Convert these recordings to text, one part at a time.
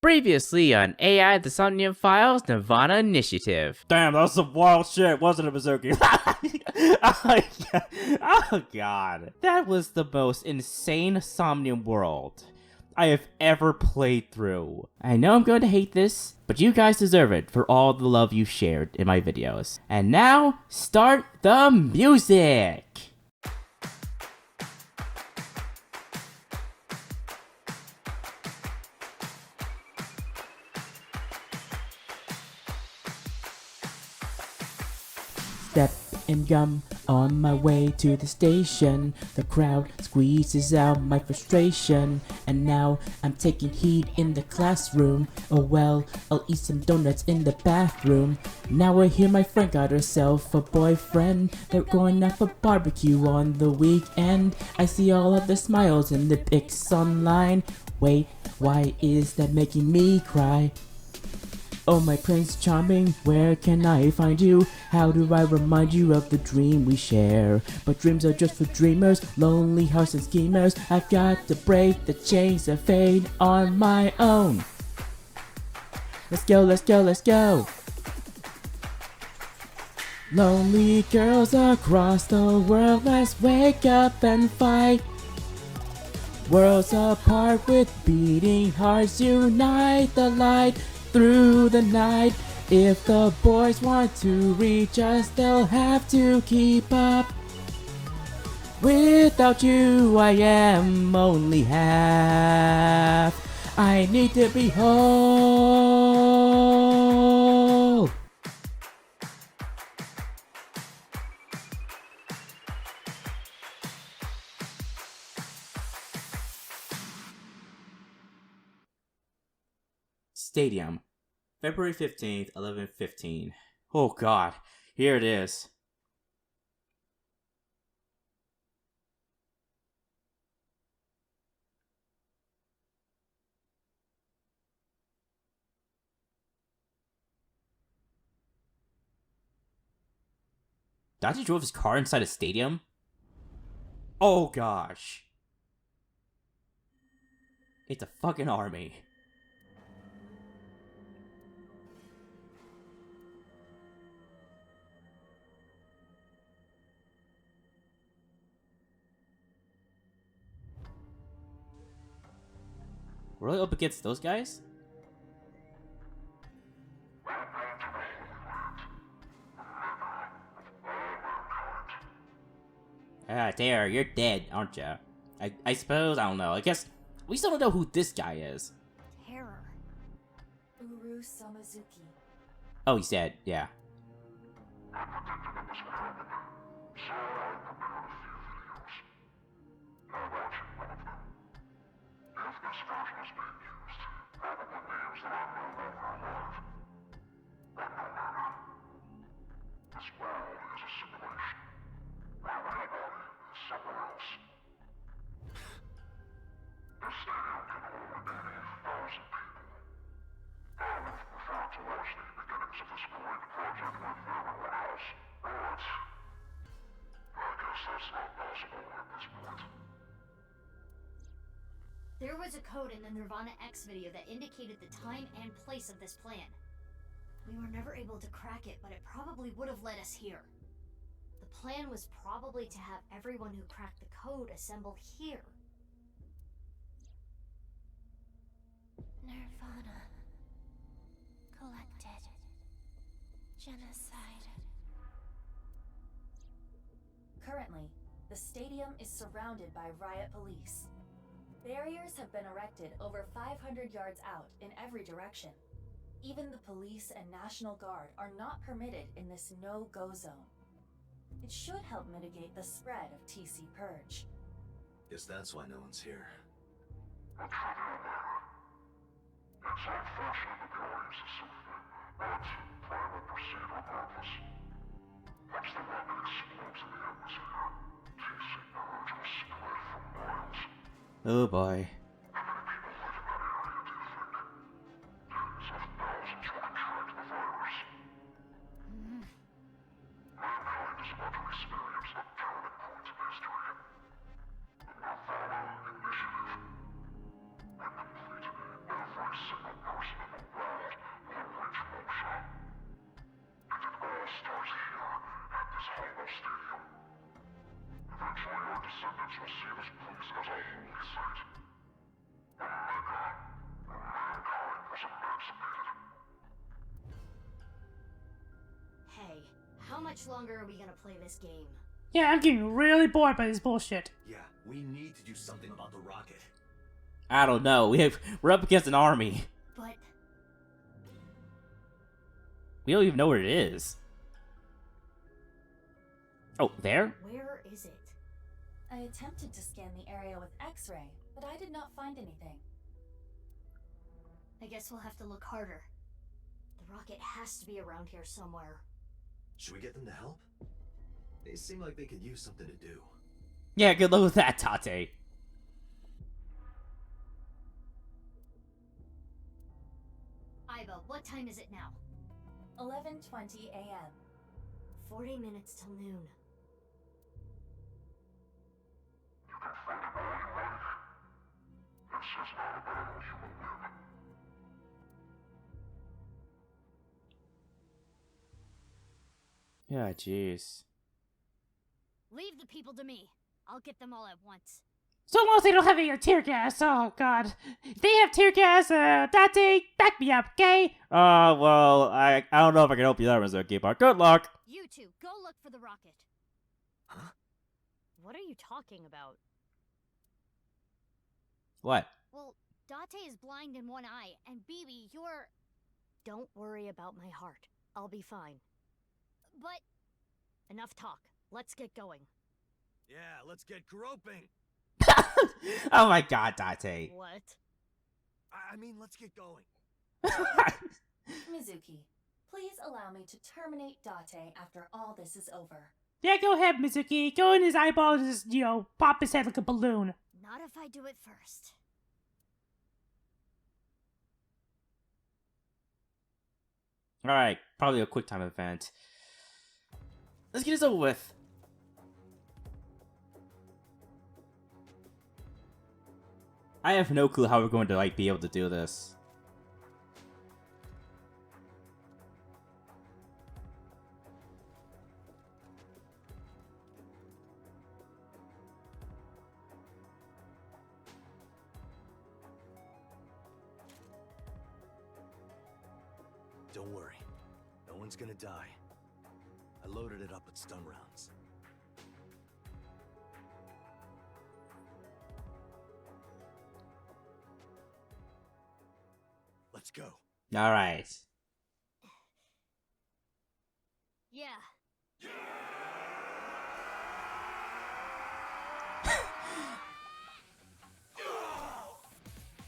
Previously on AI the Somnium Files, Nirvana Initiative. Damn, that was some wild shit, wasn't it, Mizuki? Oh god. That was the most insane Somnium world I have ever played through. I know I'm going to hate this, but you guys deserve it for all the love you shared in my videos. And now, start the music! Step and gum on my way to the station. The crowd squeezes out my frustration. And now I'm taking heat in the classroom. Oh well, I'll eat some donuts in the bathroom. Now I hear my friend got herself a boyfriend. They're going out for barbecue on the weekend. I see all of the smiles in the pics online. Wait, why is that making me cry? Oh my Prince Charming, where can I find you? How do I remind you of the dream we share? But dreams are just for dreamers, lonely hearts and schemers. I've got to break the chains of fate on my own. Let's go, let's go, let's go. Lonely girls across the world, let's wake up and fight. Worlds apart with beating hearts, unite the light through the night. If the boys want to reach us, they'll have to keep up. Without you, I am only half. I need to be whole. Stadium, February 15th, 11:15. Oh god, here it is. Dante drove his car inside a stadium? Oh gosh. It's a fucking army. Really up against those guys? Ah, there, you're dead, aren't you? I suppose, I don't know. I guess we still don't know who this guy is. Terror. Uru Samazuki. Oh, he's dead, yeah. There was a code in the Nirvana X video that indicated the time and place of this plan. We were never able to crack it, but it probably would have led us here. The plan was probably to have everyone who cracked the code assemble here. Nirvana. Collected. Genocide. Currently, the stadium is surrounded by riot police. Barriers have been erected over 500 yards out in every direction. Even the police and National Guard are not permitted in this no-go zone. It should help mitigate the spread of TC Purge. Guess that's why no one's here. Oh boy. much longer are we gonna play this game? Yeah, I'm getting really bored by this bullshit. Yeah, we need to do something about the rocket. I don't know. We're up against an army. But We don't even know where it is. Oh, there? where is it? I attempted to scan the area with X-ray, but I did not find anything. I guess we'll have to look harder. The rocket has to be around here somewhere. Should we get them to help? They seem like they could use something to do. Yeah, good luck with that, Tate. Iba, what time is it now? 11:20 a.m. 40 minutes till noon. Yeah, jeez. Leave the people to me. I'll get them all at once. So long as they don't have any tear gas. Oh, God. If they have tear gas, Date, back me up, okay? Well, I don't know if I can help you there, Mr. Keeper. Good luck! You two, go look for the rocket. Huh? What are you talking about? What? Well, Date is blind in one eye, and Bibi, you're... Don't worry about my heart. I'll be fine. But... Enough talk. Let's get going. Yeah, let's get groping. Oh my god, Date. What? I mean, let's get going. Mizuki, please allow me to terminate Date after all this is over. Yeah, go ahead, Mizuki. Go in his eyeball and just, pop his head like a balloon. Not if I do it first. Alright, probably a quick time event. Let's get this over with. I have no clue how we're going to, be able to do this. Don't worry. No one's gonna die. I loaded it up with stun rounds. Let's go. Alright. Yeah.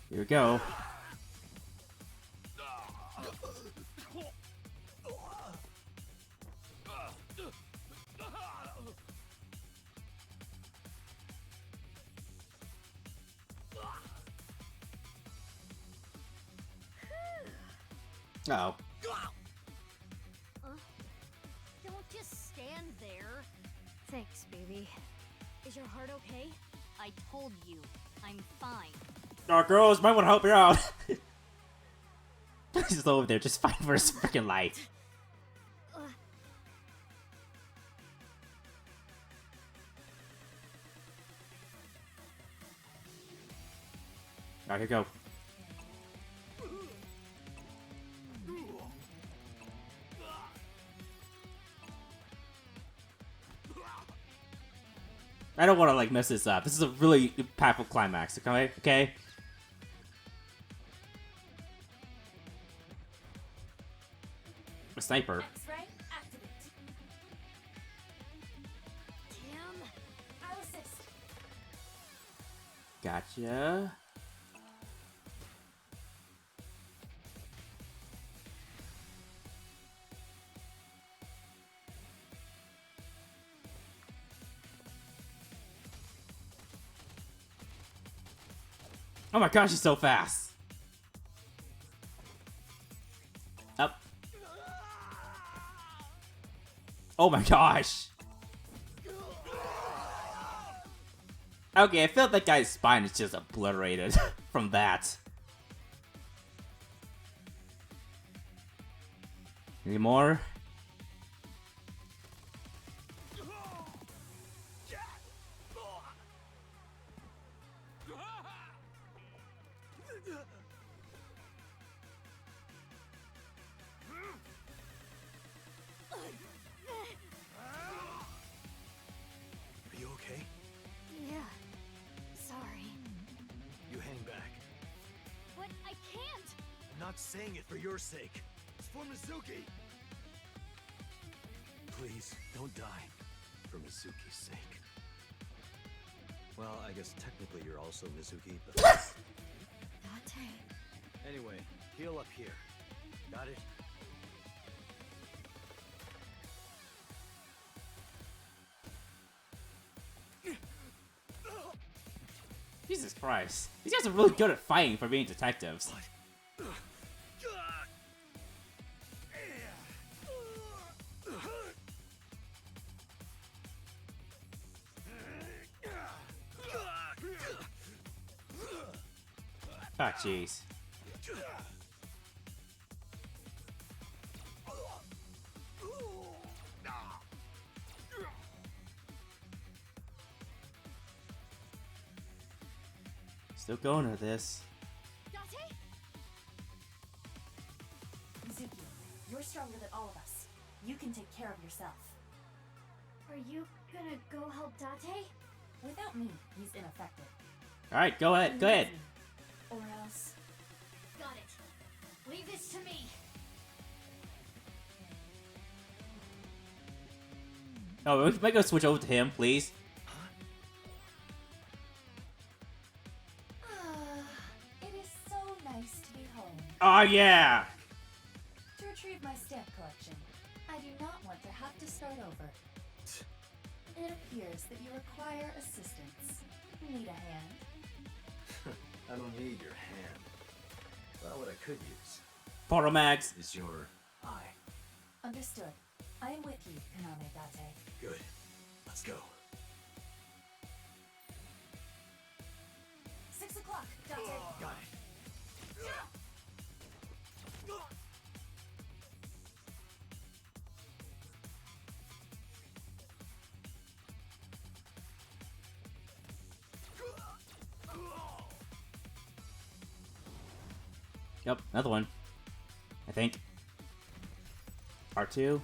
Here we go. Uh-oh. Don't just stand there. Thanks, baby. Is your heart okay? I told you, I'm fine. Oh, girls, might want to help her out. He's just over there, just fighting for his freaking life. Alright, here we go. I don't want to mess this up. This is a really impactful climax. Okay? Okay. A sniper. X-ray, activate. Damn. I'll assist. Gotcha. Oh my gosh, he's so fast. Up. Oh my gosh. Okay, I felt that guy's spine is just obliterated from that. Any more? not saying it for your sake. It's for Mizuki. Please, don't die. For Mizuki's sake. Well, I guess technically you're also Mizuki, but... Date. Anyway, heal up here. Got it? Jesus Christ. These guys are really good at fighting for being detectives. Ah, jeez. Still going with this. Date? Mizuki, you're stronger than all of us. You can take care of yourself. Are you gonna go help Date? Without me, he's ineffective. Alright, go ahead, go ahead. Or else... Got it. Leave this to me. Oh, we might go switch over to him, please. It is so nice to be home. Oh, yeah! To retrieve my stamp collection, I do not want to have to start over. It appears that you require assistance. Need a hand? I don't need your hand. Well, what I could use Portal Max. is your eye. Understood. I am with you, Kaname Date. Good. Let's go. 6 o'clock, Date. Got it. Yep, another one. I think. R2.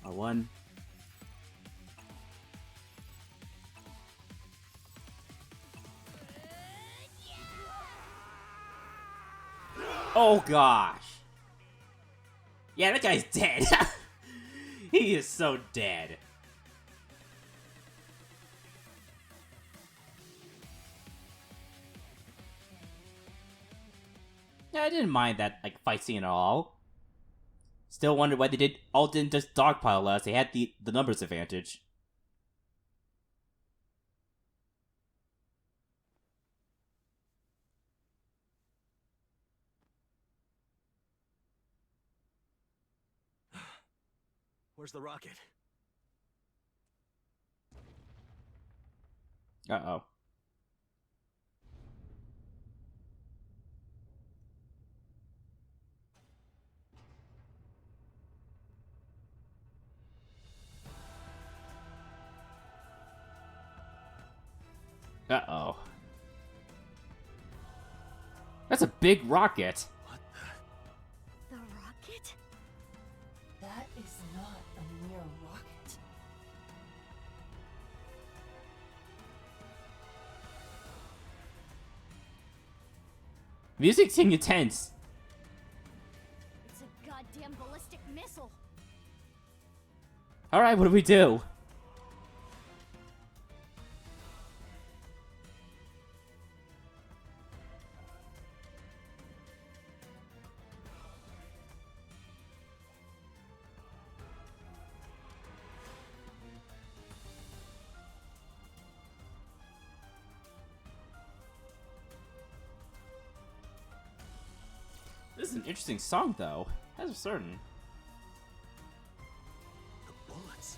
R1. Oh gosh. Yeah, that guy's dead. He is so dead. Yeah, I didn't mind that like fight scene at all. Still wonder why they didn't just dogpile us. They had the numbers advantage. Where's the rocket? Uh-oh. Uh-oh. That's a big rocket. What the? The rocket? That is not a mere rocket. Music's getting intense. It's a goddamn ballistic missile. Alright, what do we do? This is an interesting song, though. That's for certain. The bullets.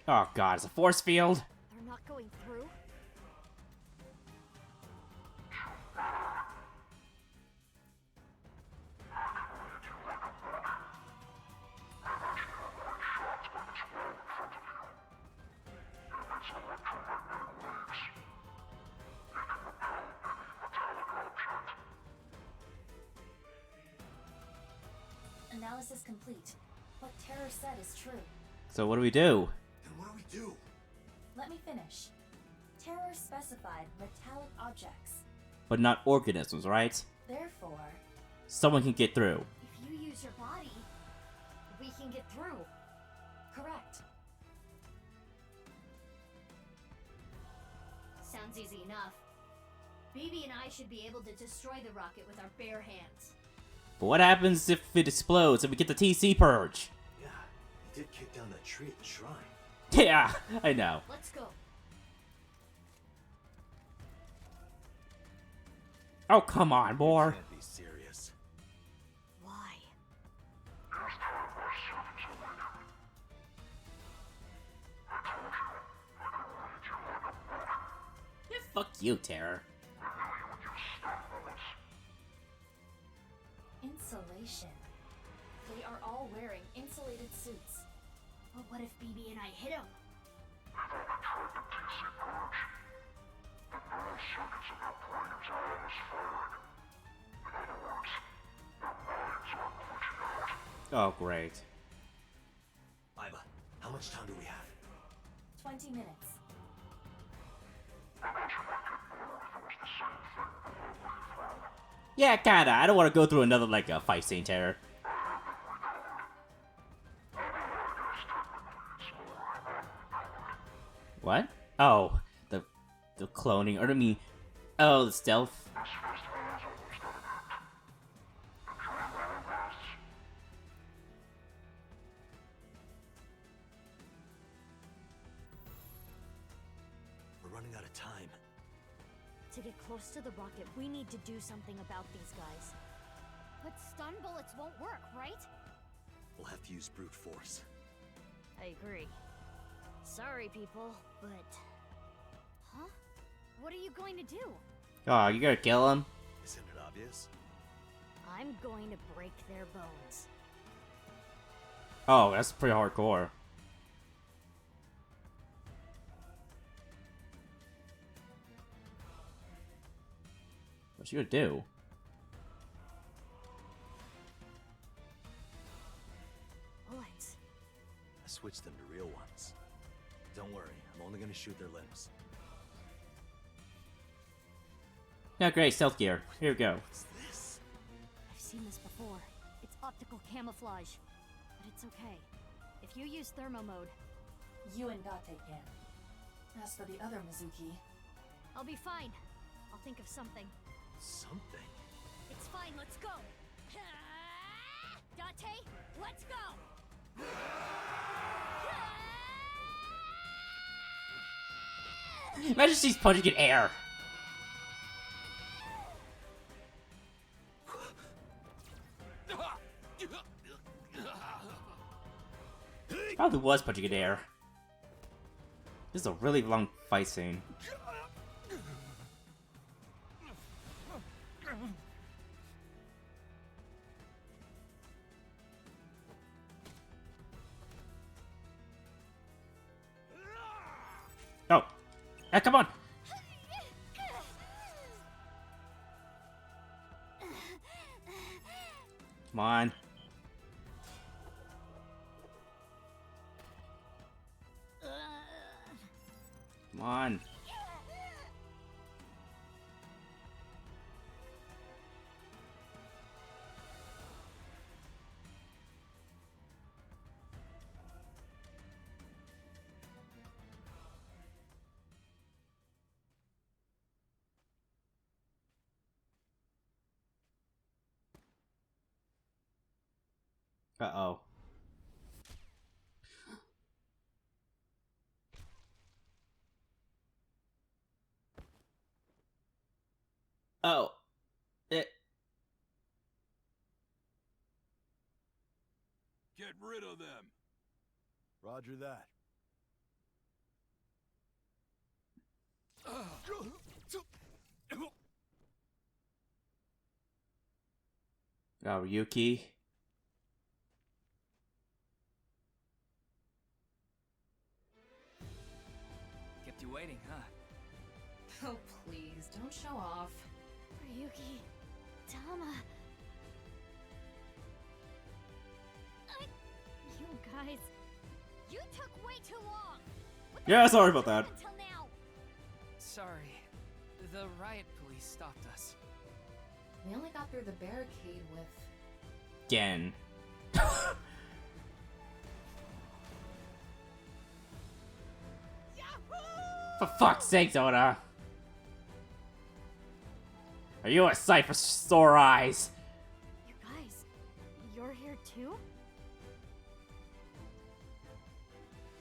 Oh god, it's a force field. They're not going through. Analysis complete. What Terror said is true. So what do we do? Then what do we do? Let me finish. Terror specified metallic objects. But not organisms, right? Therefore, someone can get through. If you use your body, we can get through. Correct. Sounds easy enough. BB and I should be able to destroy the rocket with our bare hands. But what happens if it explodes and we get the TC purge? Yeah, he did kick down that tree at the shrine. Yeah, I know. Let's go. Oh, come on, more. Can't be serious. Why? Yeah, fuck you, Terror. Insulation. They are all wearing insulated suits. But what if BB and I hit him? Oh, great. Iva, how much time do we have? 20 minutes. Yeah, kinda. I don't want to go through another, like, fight scene, Terror. What? Oh, the cloning, or I mean, oh, the stealth. We're running out of time. To get close to the rocket, we need to do something about these guys. But stun bullets won't work, right? We'll have to use brute force. I agree. Sorry, people, but... Huh? What are you going to do? Oh, you gotta kill him? Isn't it obvious? I'm going to break their bones. Oh, that's pretty hardcore. What you gonna do? Bullets. I switched them to real ones. Don't worry, I'm only gonna shoot their limbs. Yeah, great, stealth gear. Here we go. What's this? I've seen this before. It's optical camouflage. But it's okay. If you use thermo mode, You and Date can. As for the other Mizuki, I'll be fine. I'll think of something. Something? It's fine, let's go! Date, let's go! Imagine she's punching in air. Probably was punching in air. This is a really long fight scene. Oh. Come on. Come on. Come on. Uh-oh. Oh. It. Get rid of them. Roger that. Oh, Yuki. Kept you waiting, huh? Oh, please, don't show off. Ryuki, Tama. You guys, you took way too long. What the Yeah, heck sorry did about you that. do Until now. Sorry. The riot police stopped us. We only got through the barricade with... Again. For fuck's sake, Oda! Are you a sight for sore eyes? You guys, you're here too?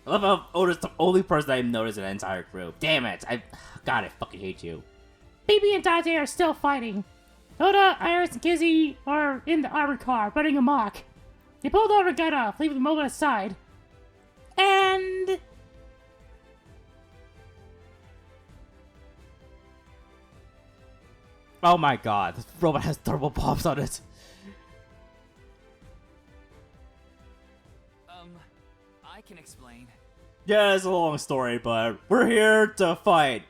I love how Oda's the only person I've noticed in the entire group. Damn it! God, I fucking hate you. BB and Dante are still fighting. Oda, Iris, and Kizzy are in the armored car, running amok. They pulled over and got off, leaving the mobile aside. And... Oh my god, this robot has thermal bombs on it. I can explain. Yeah, it's a long story, but we're here to fight.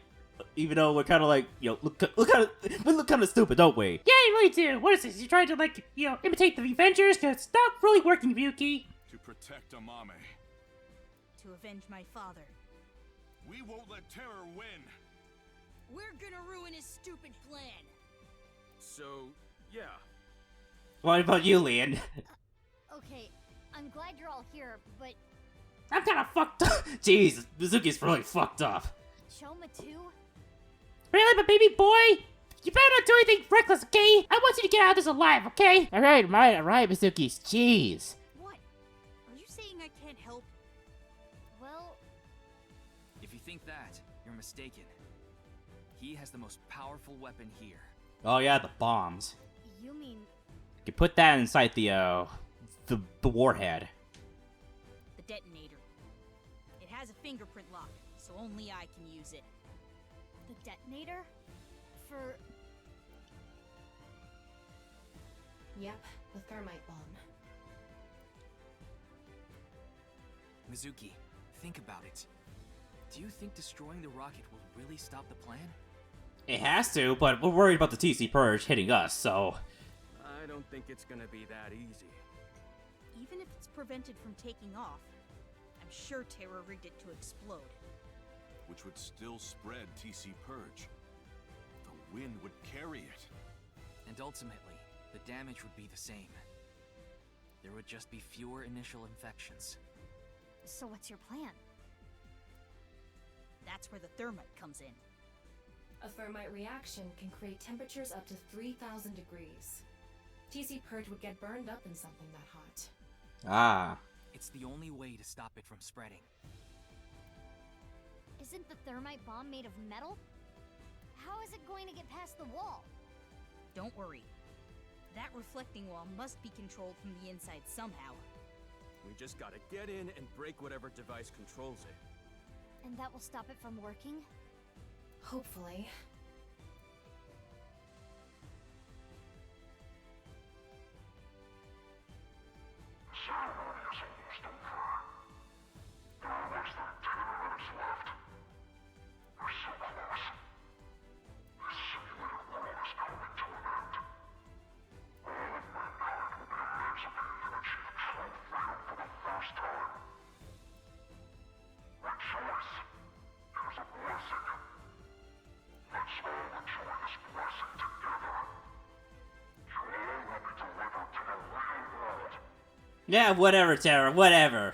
Even though we're kind of like, you know, we look kind of stupid, don't we? yeah, you really do. What is this? You trying to, like, you know, imitate the Avengers? Cause it's not really working, Ryuki. To protect Amame. To avenge my father. We won't let terror win. We're gonna ruin his stupid plan. So, yeah. What about you, Leon? Okay, I'm glad you're all here, but I'm kind of fucked up. Jeez, Mizuki's really fucked up. Choma too? Really, but baby boy? You better not do anything reckless, okay? I want you to get out of this alive, okay? Alright, Mizuki, jeez. What? Are you saying I can't help? Well, If you think that, you're mistaken. He has the most powerful weapon here. Oh yeah, the bombs. you mean You can put that inside the warhead. The detonator. It has a fingerprint lock, so only I can use it. the detonator? For... Yep, the thermite bomb. Mizuki, think about it. Do you think destroying the rocket will really stop the plan? It has to, but we're worried about the TC Purge hitting us, so... I don't think it's gonna be that easy. Even if it's prevented from taking off, I'm sure Terror rigged it to explode. Which would still spread TC Purge. The wind would carry it. And ultimately, the damage would be the same. There would just be fewer initial infections. So what's your plan? That's where the thermite comes in. A thermite reaction can create temperatures up to 3,000 degrees. TC Purge would get burned up in something that hot. Ah. It's the only way to stop it from spreading. Isn't the thermite bomb made of metal? How is it going to get past the wall? Don't worry. That reflecting wall must be controlled from the inside somehow. We just gotta get in and break whatever device controls it. And that will stop it from working? Hopefully. Yeah, whatever, Tara, whatever.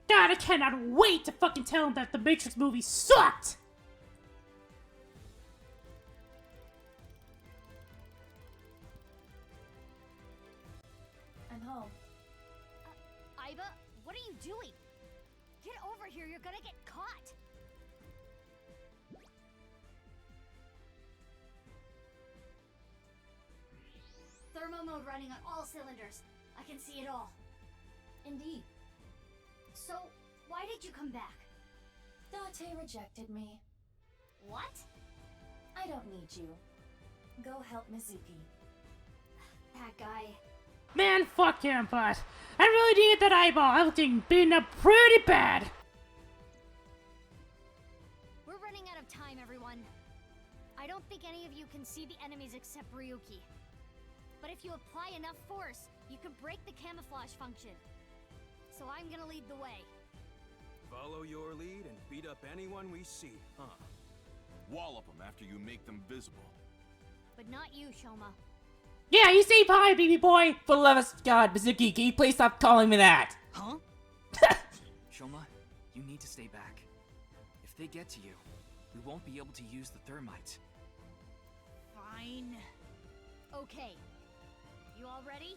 God, I cannot wait to fucking tell him that the Matrix movie sucked! I'm home. Iba, what are you doing? Get over here, you're gonna get caught! Thermo mode running on all cylinders. I can see it all. Indeed. So, why did you come back? Date rejected me. What? I don't need you. Go help Mizuki. That guy. Man, fuck him, but I really needed that eyeball. I was getting beaten up pretty bad. We're running out of time, everyone. I don't think any of you can see the enemies except Ryuki. But if you apply enough force, you can break the camouflage function. so I'm gonna lead the way. Follow your lead and beat up anyone we see, huh? Wallop them after you make them visible. But not you, Shoma. Yeah, you stay behind, baby boy! For the love of God, Mizuki, can you please stop calling me that? Huh? Shoma, you need to stay back. If they get to you, we won't be able to use the thermite. Fine. Okay. You all ready?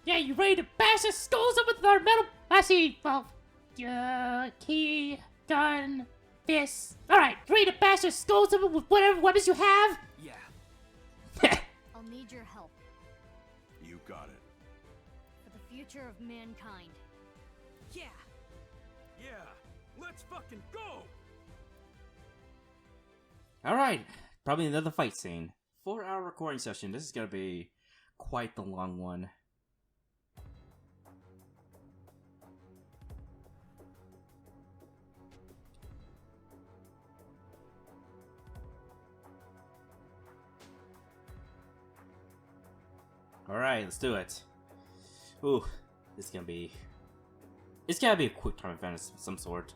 Yeah, you ready to bash the skulls up with our metal... Actually, well... key, gun, fist... Alright, ready to bash the skulls up with whatever weapons you have? Yeah. I'll need your help. You got it. For the future of mankind. Yeah. Yeah, let's fucking go! Alright, probably another fight scene. 4-hour recording session. This is gonna be quite the long one. Alright, let's do it. Ooh, this is gonna be... It's gotta be a quick time event of some sort.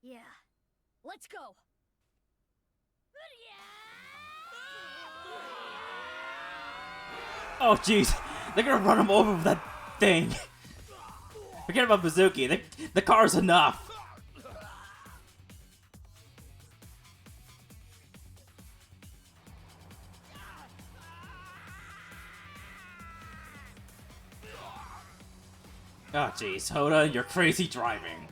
Yeah. Let's go. Oh jeez, they're gonna run him over with that thing. Forget about Mizuki, the car's enough. Oh jeez, Hoda, you're crazy driving.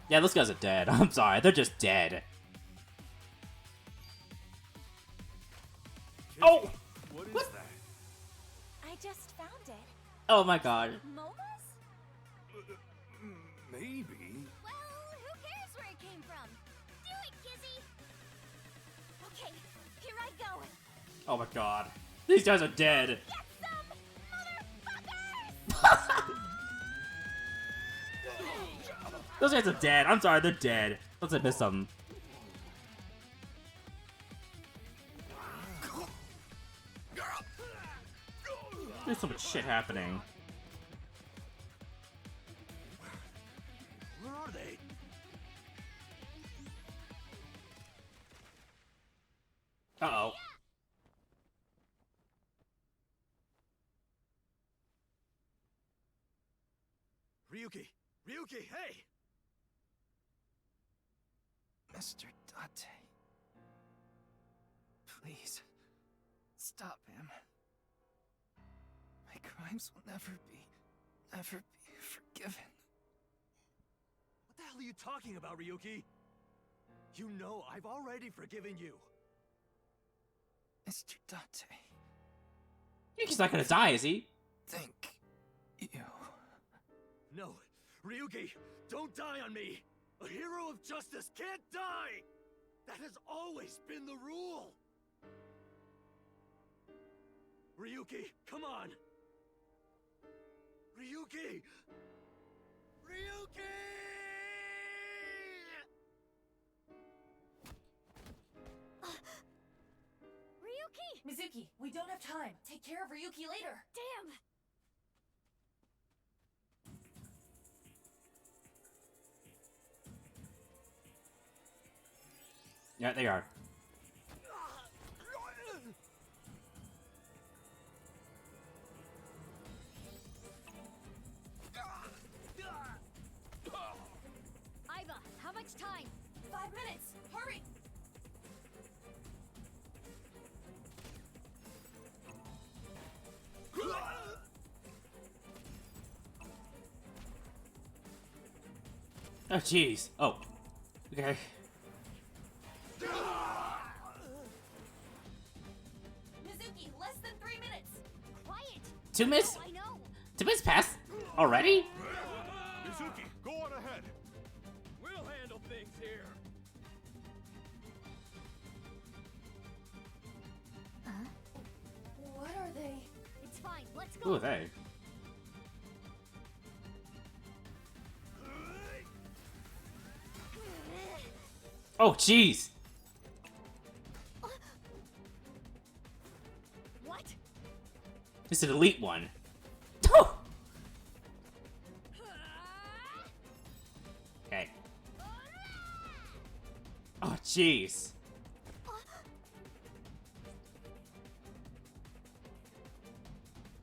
Yeah, those guys are dead. I'm sorry, they're just dead. Oh! What is What? that? I just found it. Oh my god. Momas? Maybe. Well, who cares where it came from? Do it, Kizzy! Okay, here I go. Oh my god. These guys are dead. Get some, motherfuckers! Those guys are dead. I'm sorry, they're dead. Let's miss them. There's so much shit happening. Where are they? Uh-oh. Ryuki! Ryuki, hey! Mr. Date. Please. Stop him. My crimes will never be forgiven. What the hell are you talking about, Ryuki? You know I've already forgiven you. Mr. Date. Yuki's not gonna die, is he? Thank you. No, Ryuki, don't die on me! A hero of justice can't die! That has always been the rule! Ryuki, come on! Ryuki! Ryuki! Ryuki! Mizuki, we don't have time. Take care of Ryuki later. Damn! Yeah, they are. Iva, how much time? 5 minutes. Hurry! Oh, jeez. Oh. Okay. Mizuki, less than 3 minutes. Quiet! 2 minutes? Oh, I know! 2 minutes passed? Already? Mizuki, go on ahead. We'll handle things here. What are they? It's fine, let's go! Who are they? Oh, jeez! What? It's an elite one. Okay. Oh, jeez.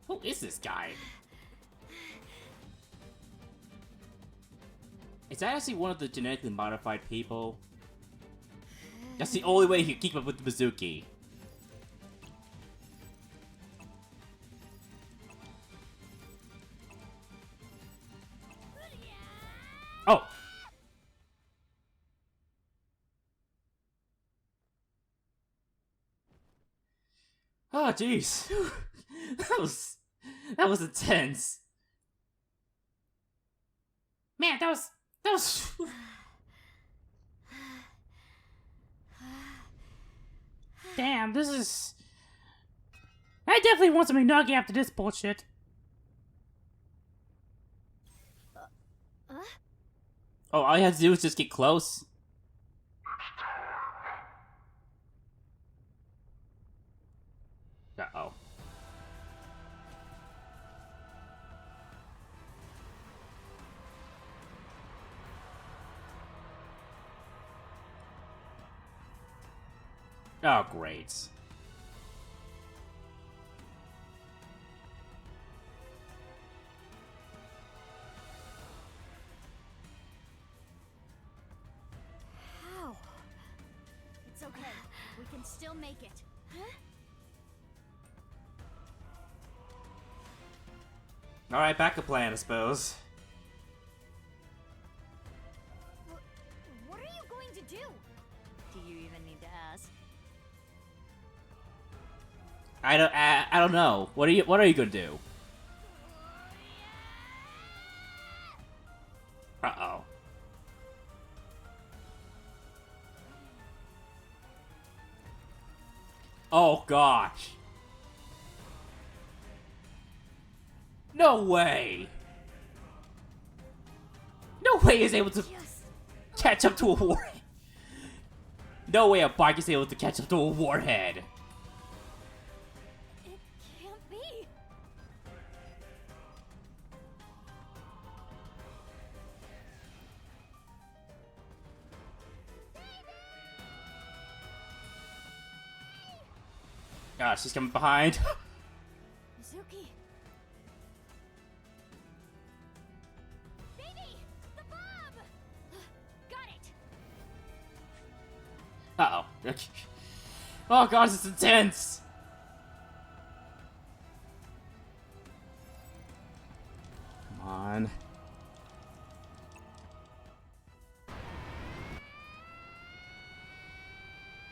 Who is this guy? Is that actually one of the genetically modified people? That's the only way he can keep up with Mizuki. Oh! Oh, jeez. That was intense. Man, that was. Damn, this is. I definitely want some Unagi after this bullshit. Oh, all you have to do is just get close. Uh-oh. Oh, great. How? It's okay. We can still make it. Alright, backup plan, I suppose. What are you going to do? Do you even need to ask? I don't know. What are you gonna do? Uh-oh. Oh gosh. No way. No way he's able to catch up to a warhead. No way a bike is able to catch up to a warhead. It can't be. Ah, she's coming behind. Mizuki. Baby, the bomb. Got it. Uh-oh. Oh god, this is intense. Come on.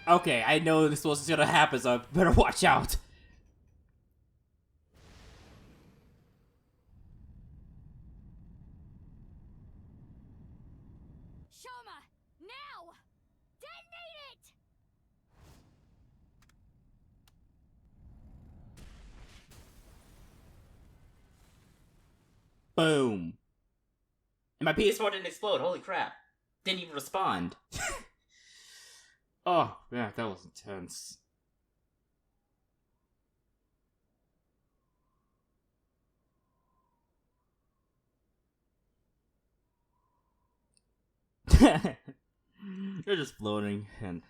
Okay, I know this was gonna happen, so I better watch out. Shoma, now! Detonate it! Boom. And my PS4 didn't explode, holy crap. Didn't even respond. Oh, yeah, that was intense. They're just floating and...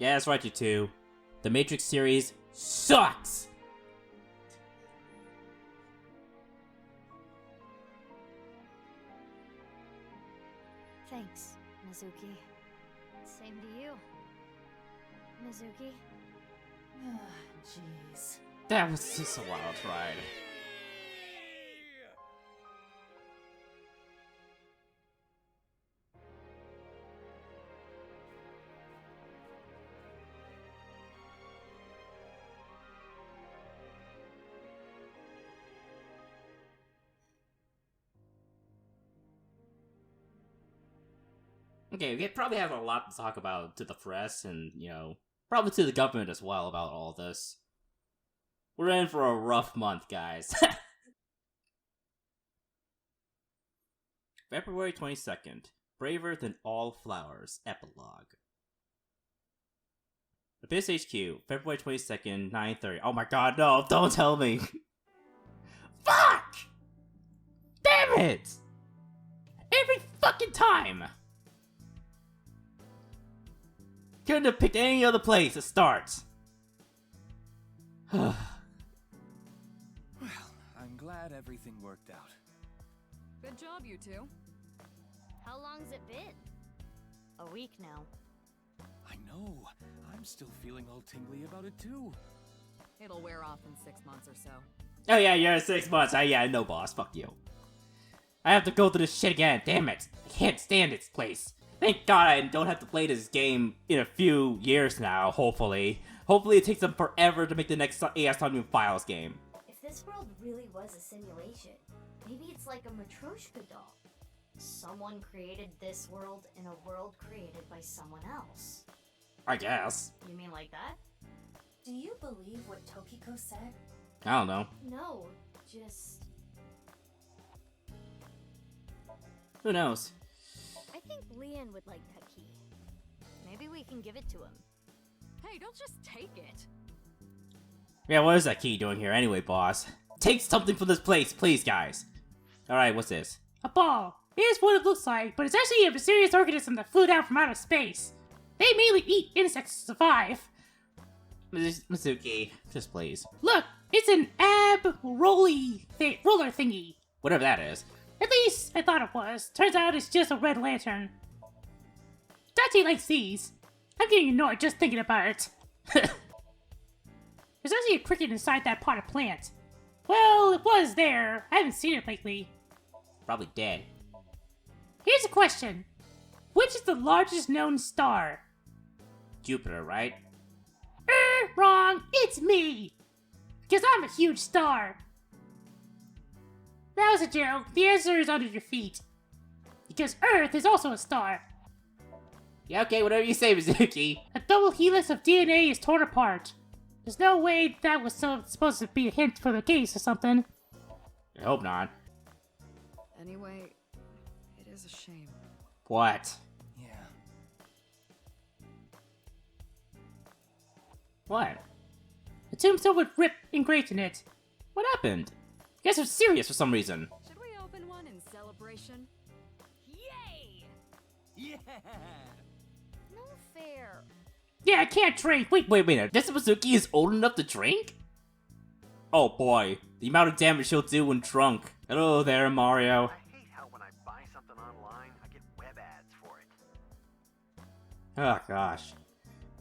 Yeah, that's right, you two. The Matrix series sucks! Thanks, Mizuki. Same to you, Mizuki. Jeez. That was just a wild ride. Okay, we probably have a lot to talk about to the press and, you know, probably to the government as well about all this. We're in for a rough month, guys. February 22nd. Braver Than All Flowers. Epilogue. Abyss HQ. February 22nd, 9:30. Oh my god, no, don't tell me. Fuck! Damn it! Every fucking time! Couldn't have picked any other place to start. Well, I'm glad everything worked out. Good job, you two. How long's it been? A week now. I know. I'm still feeling all tingly about it too. It'll wear off in 6 months or so. Oh yeah, you're 6 months. Yeah, no boss. Fuck you. I have to go through this shit again. Damn it. I can't stand this place. Thank God I don't have to play this game in a few years now, hopefully. Hopefully it takes them forever to make the next Somnium Files game. If this world really was a simulation, maybe it's like a Matryoshka doll. Someone created this world in a world created by someone else. I guess. You mean like that? Do you believe what Tokiko said? I don't know. No, just... Who knows? I think Leon would like that key. Maybe we can give it to him. Hey, don't just take it. Yeah, what is that key doing here anyway, boss? Take something from this place, please, guys. Alright, what's this? A ball. Here's what it looks like, but it's actually a mysterious organism that flew down from outer space. They mainly eat insects to survive. Mizuki, just please. Look, it's an roller thingy. Whatever that is. At least I thought it was. Turns out it's just a red lantern. Dante likes these. I'm getting annoyed just thinking about it. There's actually a cricket inside that potted plant. Well, it was there. I haven't seen it lately. Probably dead. Here's a question. Which is the largest known star? Jupiter, right? Wrong. It's me. Because I'm a huge star. That was a joke. The answer is under your feet. Because Earth is also a star. Yeah, okay, whatever you say, Mizuki. A double helix of DNA is torn apart. There's no way that was supposed to be a hint for the case or something. I hope not. Anyway, it is a shame. What? Yeah. What? The tombstone with Rip engraved in it. What happened? You guys are serious for some reason. Should we open one in celebration? Yay! Yeah! No fair. Yeah, I can't drink. Wait. Wait, this Mizuki is old enough to drink? Oh boy, the amount of damage she'll do when drunk. Hello there, Mario. I hate how when I buy something online, I get web ads for it. Oh gosh.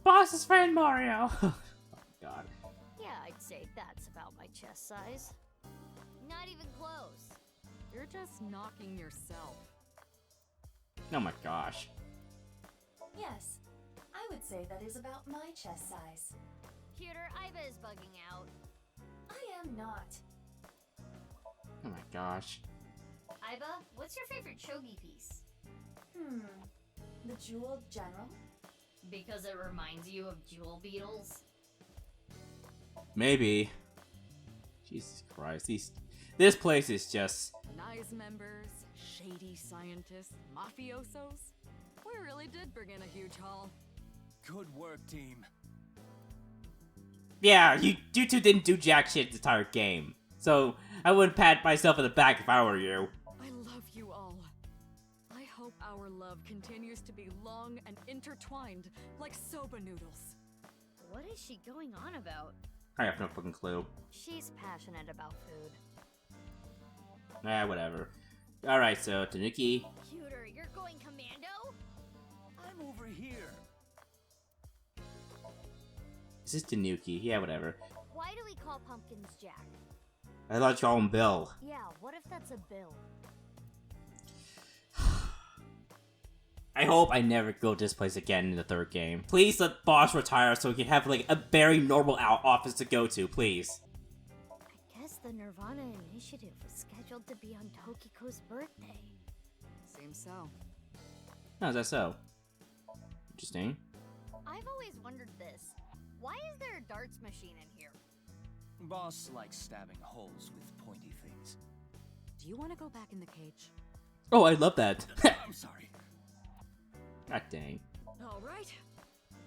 Boss's friend Mario. Oh god. Yeah, I'd say that's about my chest size. Not even close. You're just knocking yourself. Oh my gosh. Yes, I would say that is about my chest size. Cuter, Iva is bugging out. I am not. Oh my gosh. Iva, what's your favorite chogi piece? The Jeweled General? Because it reminds you of jewel beetles? Maybe. Jesus Christ, this place is just... Nice members, shady scientists, mafiosos. We really did bring in a huge haul. Good work, team. Yeah, you two didn't do jack shit the entire game. So, I wouldn't pat myself in the back if I were you. I love you all. I hope our love continues to be long and intertwined like soba noodles. What is she going on about? I have no fucking clue. She's passionate about food. Whatever. Alright, so, Tanuki. Cuter, you're going commando? I'm over here. Is this Tanuki? Yeah, whatever. Why do we call pumpkins Jack? I thought you called him Bill. Yeah, what if that's a bill? I hope I never go to this place again in the third game. Please let Boss retire so we can have like a very normal office to go to, please. I guess the Nirvana Initiative was scheduled to be on Tokiko's birthday. Seems so. How is that so? Interesting. I've always wondered this. Why is there a darts machine in here? Boss likes stabbing holes with pointy things. Do you want to go back in the cage? Oh, I love that. I'm sorry. God dang. All right,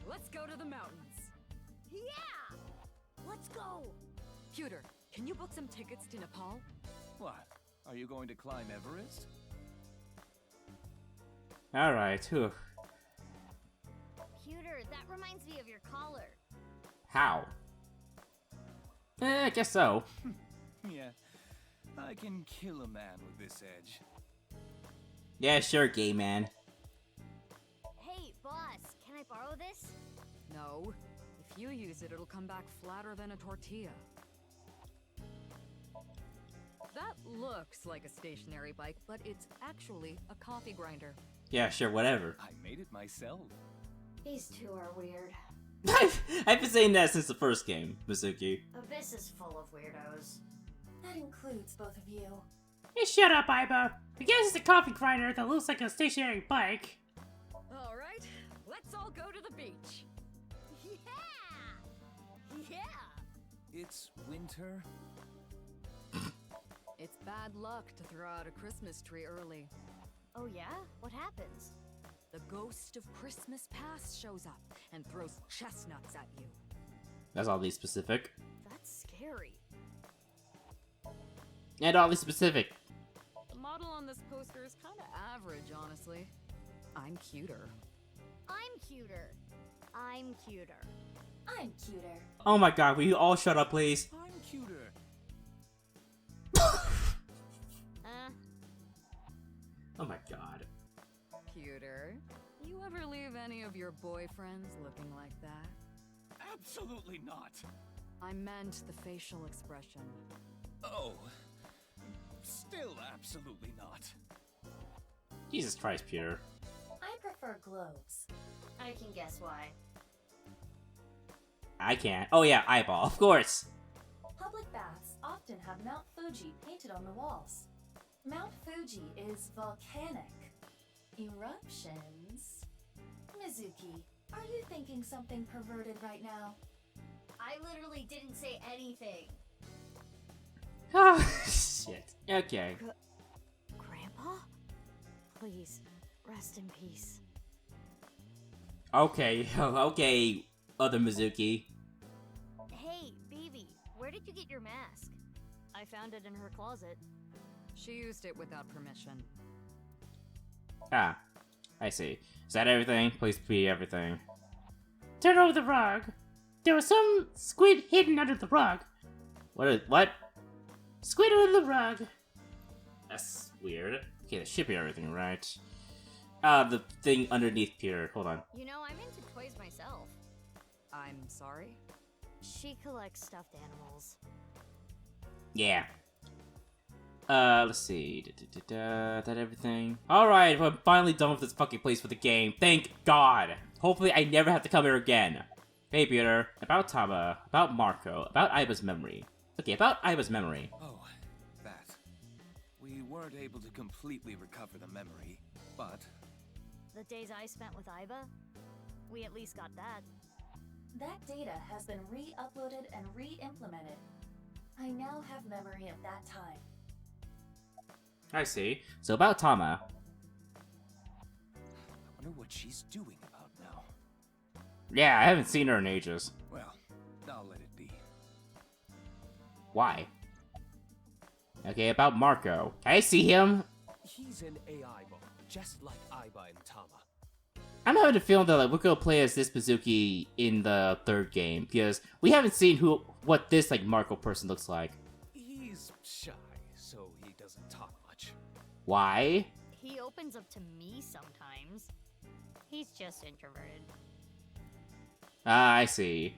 let's go to the mountains. Yeah! Let's go! Pewter, can you book some tickets to Nepal? What? Are you going to climb Everest? Alright, whew. Pewter, that reminds me of your collar. How? I guess so. Yeah. I can kill a man with this edge. Yeah, sure, gay man. Hey, boss, can I borrow this? No. If you use it, it'll come back flatter than a tortilla. That looks like a stationary bike, but it's actually a coffee grinder. Yeah, sure, whatever. I made it myself. These two are weird. I've been saying that since the first game, Mizuki. Abyss is full of weirdos. That includes both of you. Hey, shut up, Iba. I guess it's a coffee grinder that looks like a stationary bike. All right, let's all go to the beach. Yeah! Yeah! It's winter. It's bad luck to throw out a Christmas tree early. Oh yeah? What happens? The ghost of Christmas past shows up and throws chestnuts at you. That's oddly specific. That's scary. And oddly specific. The model on this poster is kind of average, honestly. I'm cuter. I'm cuter. I'm cuter. I'm cuter. Oh my god, will you all shut up, please? I'm cuter. Oh my god. Cuter? You ever leave any of your boyfriends looking like that? Absolutely not. I meant the facial expression. Oh. Still absolutely not. Jesus Christ, Peter. I prefer globes. I can guess why. I can't. Oh yeah, eyeball, of course. Public baths often have Mount Fuji painted on the walls. Mount Fuji is volcanic. Eruptions. Mizuki, are you thinking something perverted right now? I literally didn't say anything. Oh, shit. Okay. Grandpa? Please, rest in peace. Okay, okay, other Mizuki. Hey, Bibi, where did you get your mask? I found it in her closet. She used it without permission. Ah, I see. Is that everything? Please be everything. Turn over the rug. There was some squid hidden under the rug. What? Squid under the rug. That's weird. Okay, that should be everything, right? The thing underneath Peter. Hold on. You know, I'm into toys myself. I'm sorry? She collects stuffed animals. Yeah. Let's see. That everything. Alright, I'm finally done with this fucking place for the game. Thank God. Hopefully I never have to come here again. Hey, Peter. About Tama. About Marco. About Iba's memory. Okay, about Iba's memory. Oh, that. We weren't able to completely recover the memory, but... The days I spent with Iba? We at least got that. That data has been re-uploaded and re-implemented. I now have memory of that time. I see. So about Tama. I wonder what she's doing about now. Yeah, I haven't seen her in ages. Well, I'll let it be. Why? Okay, about Marco. Can I see him? He's an AI bot, just like Aiba and Tama. I'm having a feeling that like, we're gonna play as this Mizuki in the third game because we haven't seen what this like Marco person looks like. He's shy, so he doesn't talk much. Why? He opens up to me sometimes. He's just introverted. Ah, I see.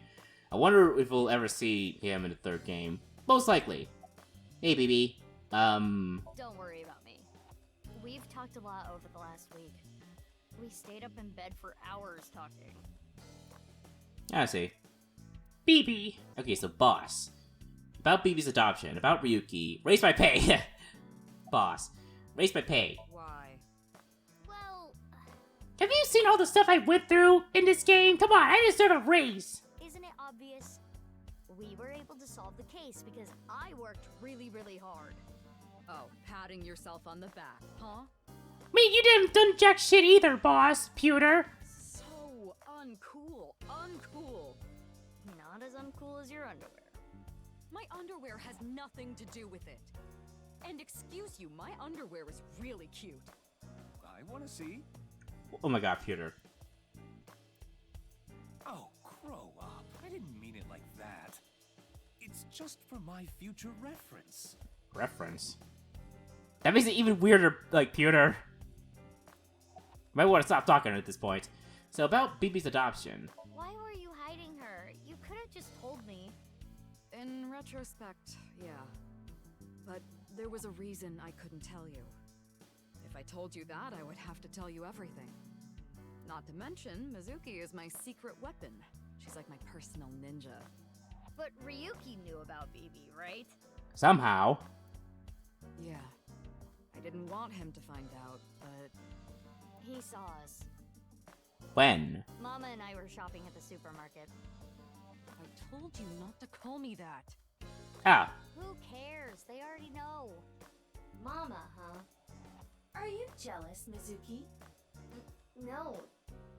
I wonder if we'll ever see him in the third game. Most likely. Hey, BB. Don't worry about me. We've talked a lot over the last week. We stayed up in bed for hours talking. I see. BB. Okay, so boss. About BB's adoption. About Ryuki. Raise my pay. Boss. Raise my pay. Why? Well, Have you seen all the stuff I went through in this game? Come on, I deserve a raise. Isn't it obvious? We were able to solve the case because I worked really, really hard. Oh, patting yourself on the back, huh? Me, you didn't done jack shit either, boss, Pewter. So uncool, uncool. Not as uncool as your underwear. My underwear has nothing to do with it. And excuse you, my underwear is really cute. I want to see. Oh my god, Pewter. Oh, grow up. I didn't mean it like that. It's just for my future reference. Reference? That makes it even weirder, like, Pewter. Might want to stop talking at this point. So, about BB's adoption. Why were you hiding her? You could have just told me. In retrospect, yeah. But there was a reason I couldn't tell you. If I told you that, I would have to tell you everything. Not to mention, Mizuki is my secret weapon. She's like my personal ninja. But Ryuki knew about BB, right? Somehow. Yeah. I didn't want him to find out, but... He saw us. When? Mama and I were shopping at the supermarket. I told you not to call me that. Ah. Who cares? They already know. Mama, huh? Are you jealous, Mizuki? No,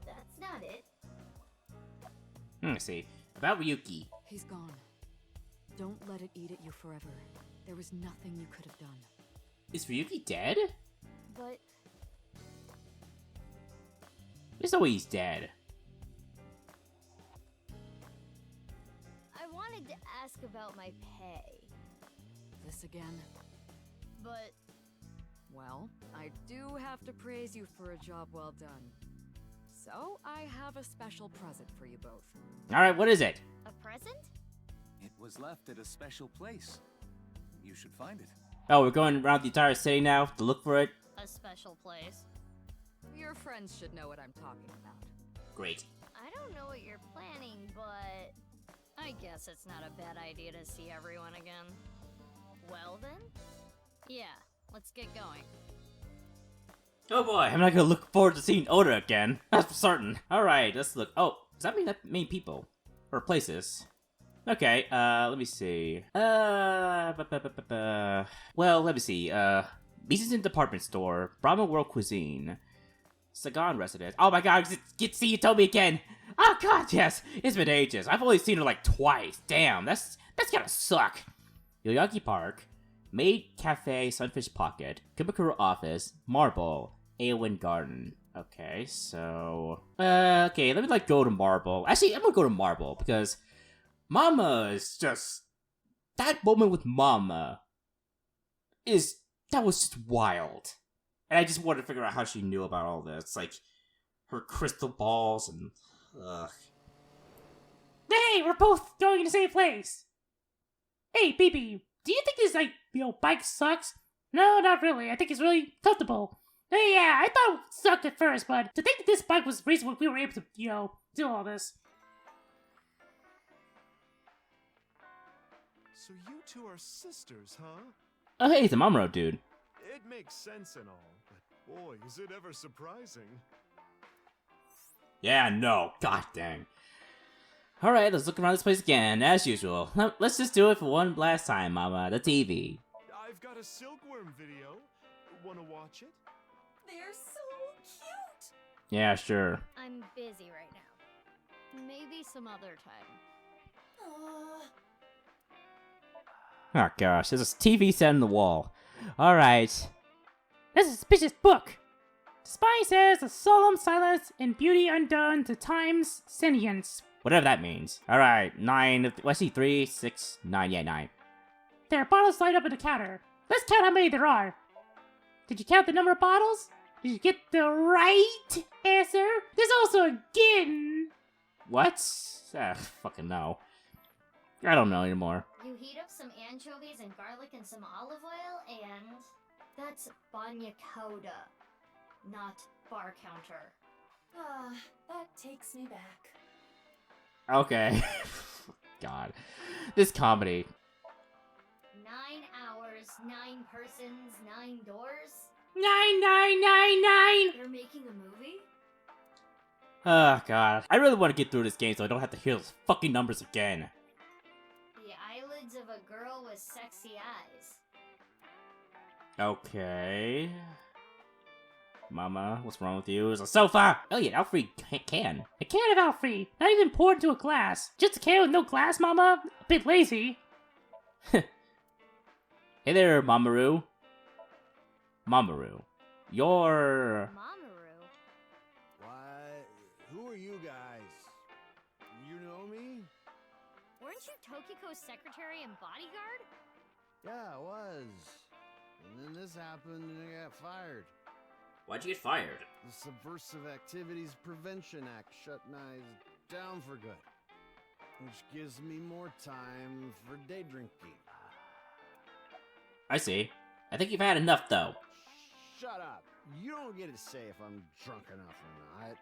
that's not it. Let's see. About Ryuki. He's gone. Don't let it eat at you forever. There was nothing you could have done. Is Ryuki dead? But... There's no way he's dead. I wanted to ask about my pay. This again? But... Well, I do have to praise you for a job well done. So, I have a special present for you both. Alright, what is it? A present? It was left at a special place. You should find it. Oh, we're going around the entire city now to look for it? A special place. Your friends should know what I'm talking about. Great. I don't know what you're planning, but... I guess it's not a bad idea to see everyone again. Well then? Yeah, let's get going. Oh boy, I'm not gonna look forward to seeing Oda again. That's for certain. Alright, let's look. Oh, does that mean that many people? Or places? Okay, let me see. Well, let me see. Beason Department Store, Brahma World Cuisine, Sagan Residence. Oh my god, see, you told me again! Oh god, yes! It's been ages. I've only seen her like twice. Damn, that's gotta suck. Yoyagi Park, Maid Cafe, Sunfish Pocket, Kubikuro Office, Marble, Aowen Garden. Okay, so... okay, let me like go to Marble. Actually, I'm gonna go to Marble because Mama is just... That moment with Mama that was just wild. And I just wanted to figure out how she knew about all this. Like, her crystal balls and... Ugh. Hey, we're both going to the same place. Hey, BB, do you think this, like, bike sucks? No, not really. I think it's really comfortable. Hey, yeah, I thought it sucked at first, but to think that this bike was the reason we were able to, do all this. So you two are sisters, huh? Oh, hey, it's a Mamuro dude. It makes sense and all, but boy, is it ever surprising. Yeah, no. God dang. Alright, let's look around this place again, as usual. Let's just do it for one last time, Mama. The TV. I've got a silkworm video. Wanna watch it? They're so cute! Yeah, sure. I'm busy right now. Maybe some other time. Oh gosh, there's a TV set in the wall. Alright. That's a suspicious book. The spy says a solemn silence and beauty undone to time's sentience. Whatever that means. Alright, 9, let's see, 3, 6, 9, yeah, 9. There are bottles lined up at the counter. Let's count how many there are. Did you count the number of bottles? Did you get the right answer? There's also a gin. What? Fucking no. I don't know anymore. You heat up some anchovies and garlic and some olive oil, and that's banya coda, not bar counter. That takes me back. Okay. God. This comedy. 9 hours, 9 persons, 9 doors? 9999! They're making a movie? Oh god. I really want to get through this game so I don't have to hear those fucking numbers again. The eyelids of a girl with sexy eyes. Okay. Mama, what's wrong with you? It's a sofa! Oh yeah, Alfred can. A can of Alfred, not even poured into a glass. Just a can with no glass, Mama? A bit lazy. Hey there, Mamoru. Mamoru. You're... Mamoru? Why, who are you guys? You know me? Weren't you Tokiko's secretary and bodyguard? Yeah, I was. And then this happened and I got fired. Why'd you get fired? The Subversive Activities Prevention Act shut Nyes down for good. Which gives me more time for day drinking. I see. I think you've had enough, though. Shut up. You don't get to say if I'm drunk enough or not.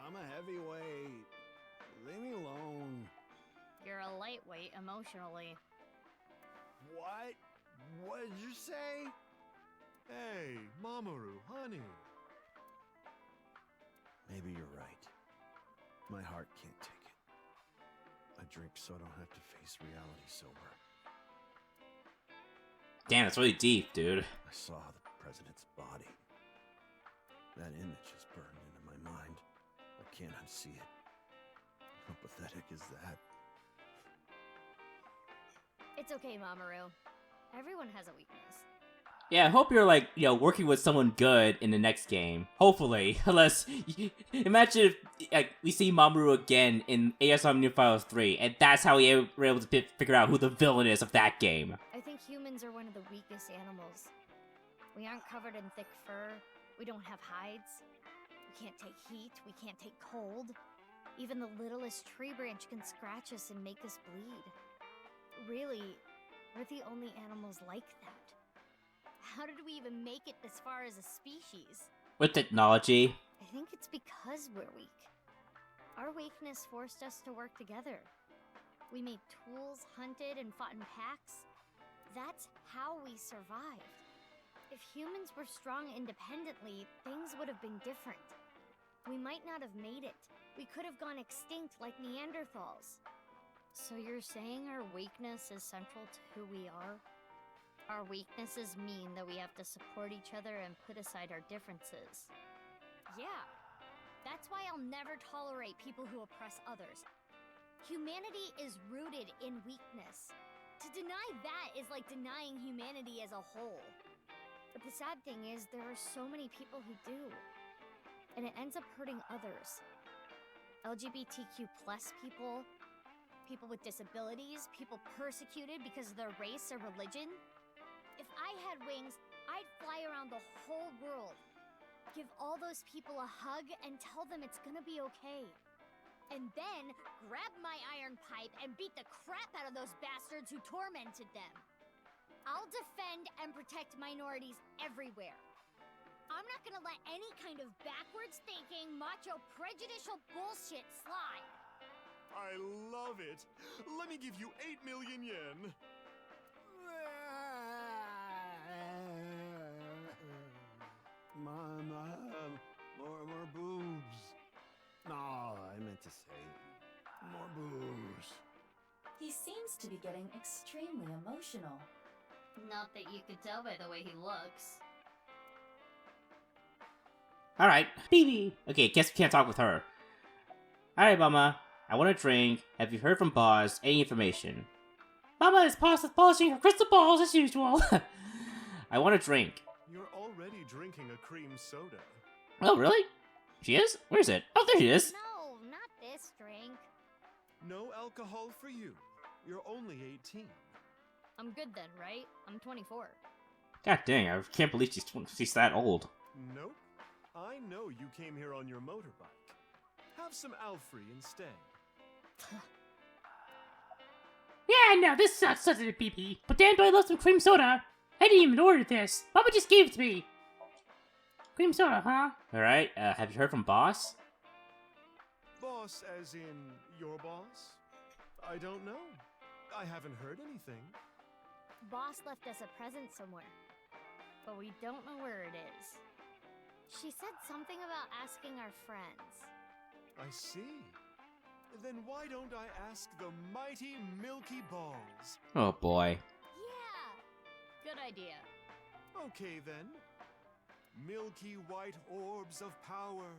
I'm a heavyweight. Leave me alone. You're a lightweight emotionally. What? What did you say? Hey, Mamoru, honey. Maybe you're right. My heart can't take it. I drink so I don't have to face reality sober. Damn, it's really deep, dude. I saw the president's body. That image is burned into my mind. I can't unsee it. How pathetic is that? It's okay, Mamoru. Everyone has a weakness. Yeah, I hope you're, like, you know, working with someone good in the next game. Hopefully. Unless, imagine if, like, we see Mamoru again in Somnium Files 3, and that's how we were able to figure out who the villain is of that game. I think humans are one of the weakest animals. We aren't covered in thick fur. We don't have hides. We can't take heat. We can't take cold. Even the littlest tree branch can scratch us and make us bleed. Really, we're the only animals like that. How did we even make it this far as a species? With technology. I think it's because we're weak. Our weakness forced us to work together. We made tools, hunted, and fought in packs. That's how we survived. If humans were strong independently, things would have been different. We might not have made it. We could have gone extinct like Neanderthals. So you're saying our weakness is central to who we are? Our weaknesses mean that we have to support each other and put aside our differences. Yeah, that's why I'll never tolerate people who oppress others. Humanity is rooted in weakness. To deny that is like denying humanity as a whole. But the sad thing is, there are so many people who do. And it ends up hurting others. LGBTQ+ people, people with disabilities, people persecuted because of their race or religion. If I had wings, I'd fly around the whole world. Give all those people a hug and tell them it's gonna be okay. And then grab my iron pipe and beat the crap out of those bastards who tormented them. I'll defend and protect minorities everywhere. I'm not gonna let any kind of backwards thinking, macho, prejudicial bullshit slide. I love it. Let me give you 8 million yen. More boobs. No, I meant to say more boobs. He seems to be getting extremely emotional. Not that you could tell by the way he looks. Alright. BB. Okay, guess we can't talk with her. Alright, Mama. I want a drink. Have you heard from Boss? Any information? Mama is polishing her crystal balls as usual. I want a drink. You're already drinking a cream soda. Oh, really? She is? Where's it? Oh, there she is. No, not this drink. No alcohol for you. You're only 18. I'm good then, right? I'm 24. God dang, I can't believe she's that old. Nope. I know you came here on your motorbike. Have some Alfrey instead. Yeah, no, this sucks, doesn't it, BB? But damn, do I love some cream soda. I didn't even order this. Mama just gave it to me. Cream soda, huh? Alright, have you heard from Boss? Boss as in your boss? I don't know. I haven't heard anything. Boss left us a present somewhere, but we don't know where it is. She said something about asking our friends. I see. Then why don't I ask the mighty Milky Balls? Oh boy. Yeah! Good idea. Okay then. Milky white orbs of power.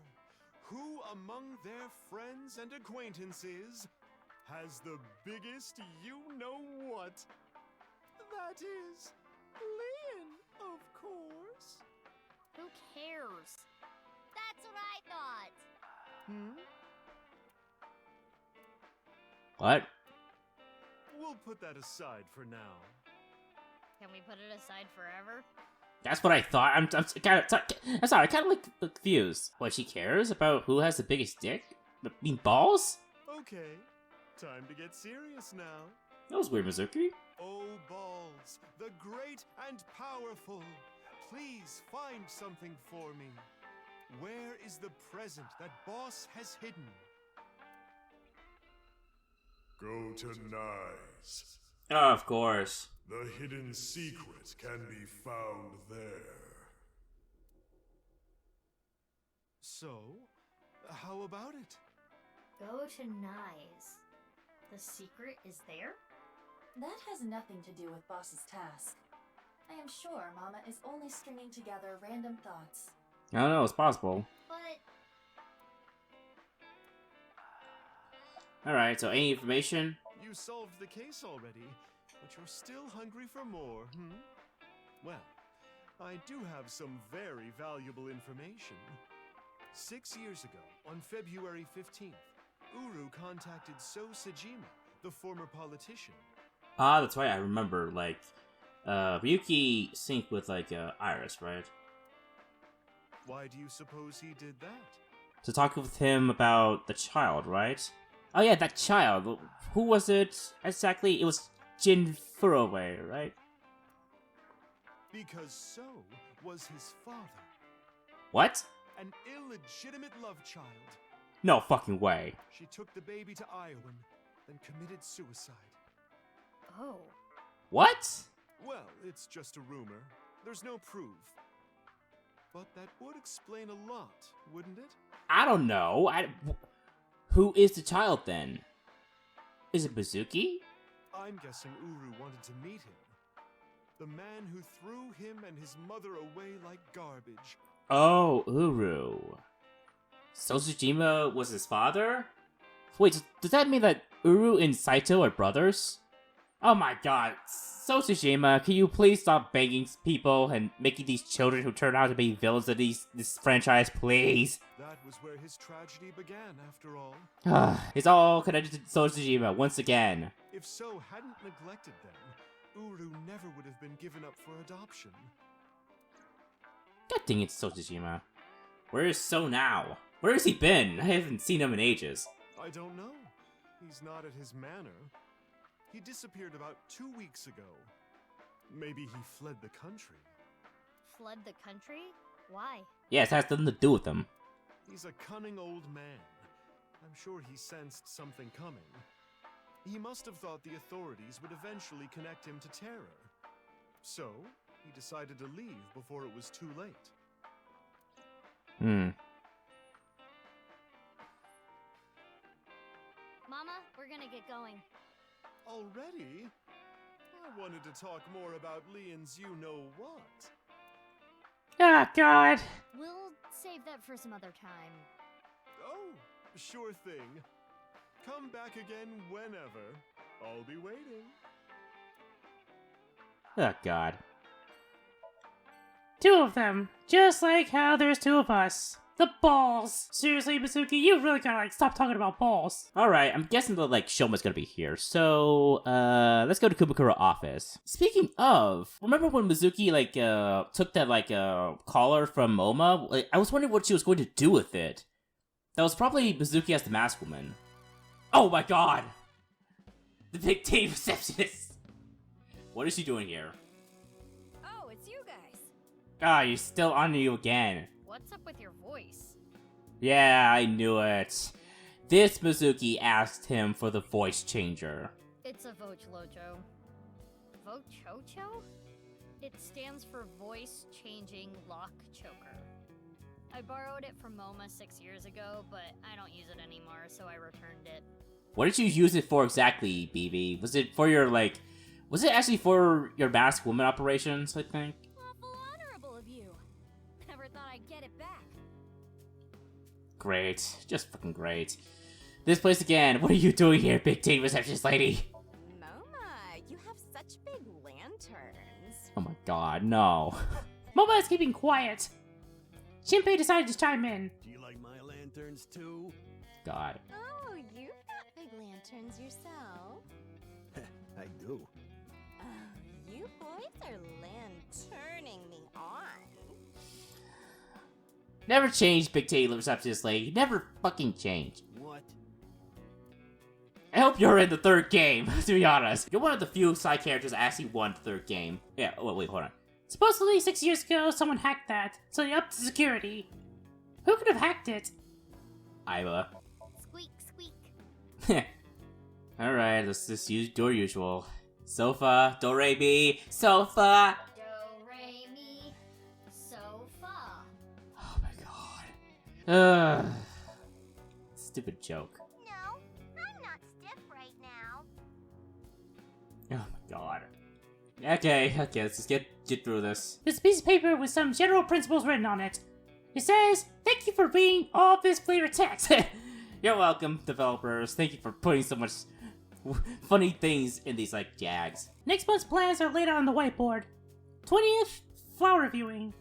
Who among their friends and acquaintances has the biggest you-know-what? That is Lynn, of course. Who cares? That's what I thought. What? We'll put that aside for now. Can we put it aside forever? That's what I thought. I'm sorry, I kind of like confused. What, she cares about who has the biggest dick? I mean, balls? Okay, time to get serious now. That was weird, Mizuki. Oh, balls, the great and powerful, please find something for me. Where is the present that Boss has hidden? Go to Nyes. Oh, of course. The hidden secret can be found there. So, how about it? Go to Nyes. The secret is there? That has nothing to do with Boss's task. I am sure Mama is only stringing together random thoughts. I don't know, it's possible. But Alright, so any information? You solved the case already, but you're still hungry for more, Well, I do have some very valuable information. 6 years ago, on February 15th, Uru contacted So Sejima, the former politician. Ah, that's right, I remember, like, Ryuki synced with, like, Iris, right? Why do you suppose he did that? To talk with him about the child, right? Oh yeah, that child. Who was it exactly? It was Jin Furuwe, right? Because So was his father. What? An illegitimate love child. No fucking way. She took the baby to Iowa, then committed suicide. oh. What? Well, it's just a rumor. There's no proof. But that would explain a lot, wouldn't it? I don't know. Who is the child then? Is it Mizuki? I'm guessing Uru wanted to meet him. The man who threw him and his mother away like garbage. Oh, Uru. So Tsujima was his father? Wait, does that mean that Uru and Saito are brothers? Oh my god. So Tsujima, can you please stop banging people and making these children who turn out to be villains of this franchise, please? That was where his tragedy began, after all. It's all connected to So Tsujima, once again. If So hadn't neglected them, Uru never would have been given up for adoption. God dang it, So Tsujima. Where is So now? Where has he been? I haven't seen him in ages. I don't know. He's not at his manor. He disappeared about 2 weeks ago. Maybe he fled the country. Fled the country? Why? Yes, it has nothing to do with him. He's a cunning old man. I'm sure he sensed something coming. He must have thought the authorities would eventually connect him to terror. So, he decided to leave before it was too late. Mama, we're gonna get going. Already? I wanted to talk more about Leon's you-know-what. Oh, God. We'll save that for some other time. Oh, sure thing. Come back again whenever. I'll be waiting. Oh god. Two of them. Just like how there's two of us. The balls. Seriously, Mizuki, you really gotta, like, stop talking about balls. Alright, I'm guessing that, like, Shoma's gonna be here. So, let's go to Kumikura's office. Speaking of, remember when Mizuki, like, took that, like, collar from Oma? Like, I was wondering what she was going to do with it. That was probably Mizuki as the masked woman. Oh my god! The big team receptionist! What is she doing here? Oh, it's you guys. Ah, you're still on you again. What's up with your voice? Yeah, I knew it. This Mizuki asked him for the voice changer. It's a Vochlojo. Vochocho? It stands for Voice Changing Lock Choker. I borrowed it from MoMA 6 years ago, but I don't use it anymore, so I returned it. What did you use it for exactly, BB? Was it for your, like... Was it actually for your masked woman operations, I think? Awful honorable of you. Never thought I'd get it back. Great. Just fucking great. This place again. What are you doing here, big teen receptionist lady? MoMA, you have such big lanterns. Oh my god, no. MoMA is keeping quiet. Shinpei decided to chime in. Do you like my lanterns too? God. Oh, you've got big lanterns yourself. I do. Oh, you boys are lanterning me on. Never change, big teen receptionist lady. Never fucking change. What? I hope you're in the third game, to be honest. You're one of the few side characters that actually won the third game. Yeah, oh, wait, hold on. Supposedly 6 years ago, someone hacked that, so they upped the security. Who could have hacked it? Iva. Squeak, squeak. Alright, let's just do our usual. Sofa, do re mi, sofa! Do, re, mi, sofa. Oh my god. Stupid joke. No, I'm not stiff right now. Oh my god. Okay, let's just get through this. There's a piece of paper with some general principles written on it. It says, "Thank you for reading all this flavor text." You're welcome, developers. Thank you for putting so much funny things in these, like, jags. Next month's plans are laid out on the whiteboard. 20th, flower viewing.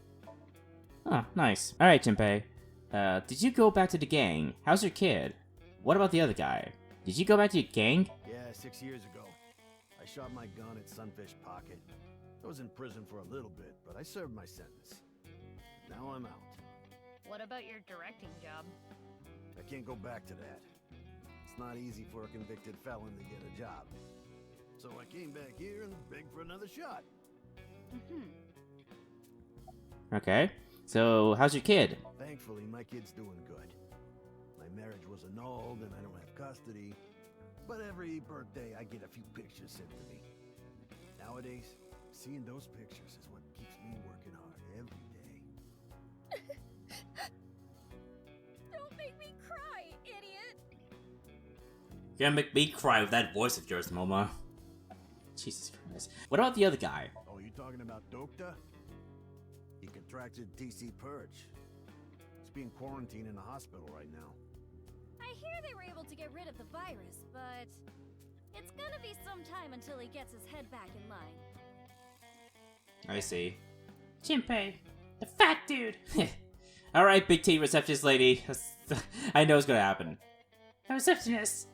Oh, nice. Alright, Jinpei. Did you go back to the gang? How's your kid? What about the other guy? Did you go back to your gang? Yeah, 6 years ago. I shot my gun at Sunfish Pocket. I was in prison for a little bit, but I served my sentence. Now I'm out. What about your directing job? I can't go back to that. It's not easy for a convicted felon to get a job. So I came back here and begged for another shot. Okay. So, how's your kid? Thankfully, my kid's doing good. My marriage was annulled and I don't have custody. But every birthday, I get a few pictures sent to me. Nowadays, seeing those pictures is what keeps me working hard every day. Don't make me cry, idiot. You're gonna make me cry with that voice of yours, Momo. Jesus Christ. What about the other guy? Oh, you talking about Dokta? He contracted TC Purge. He's being quarantined in the hospital right now. I hear they were able to get rid of the virus, but it's gonna be some time until he gets his head back in line. I see. Shinpei, the fat dude. Alright, big T receptionist lady. I know it's gonna happen. A receptionist.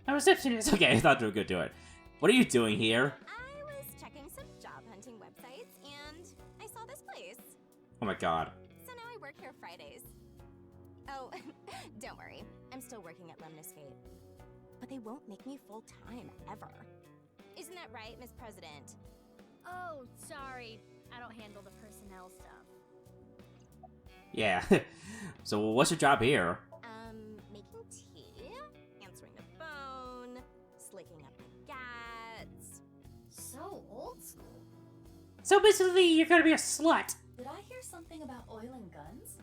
A receptionist. Okay, I thought you were gonna do it. What are you doing here? I was checking some job hunting websites and I saw this place. Oh my god. So now I work here Fridays. Oh, don't worry. I'm still working at Lemniscape. But they won't make me full-time, ever. Isn't that right, Miss President? Oh, sorry. I don't handle the personnel stuff. Yeah. So what's your job here? Making tea, answering the phone, slicking up my gats. So old school. So basically, you're gonna be a slut. Did I hear something about oil and guns?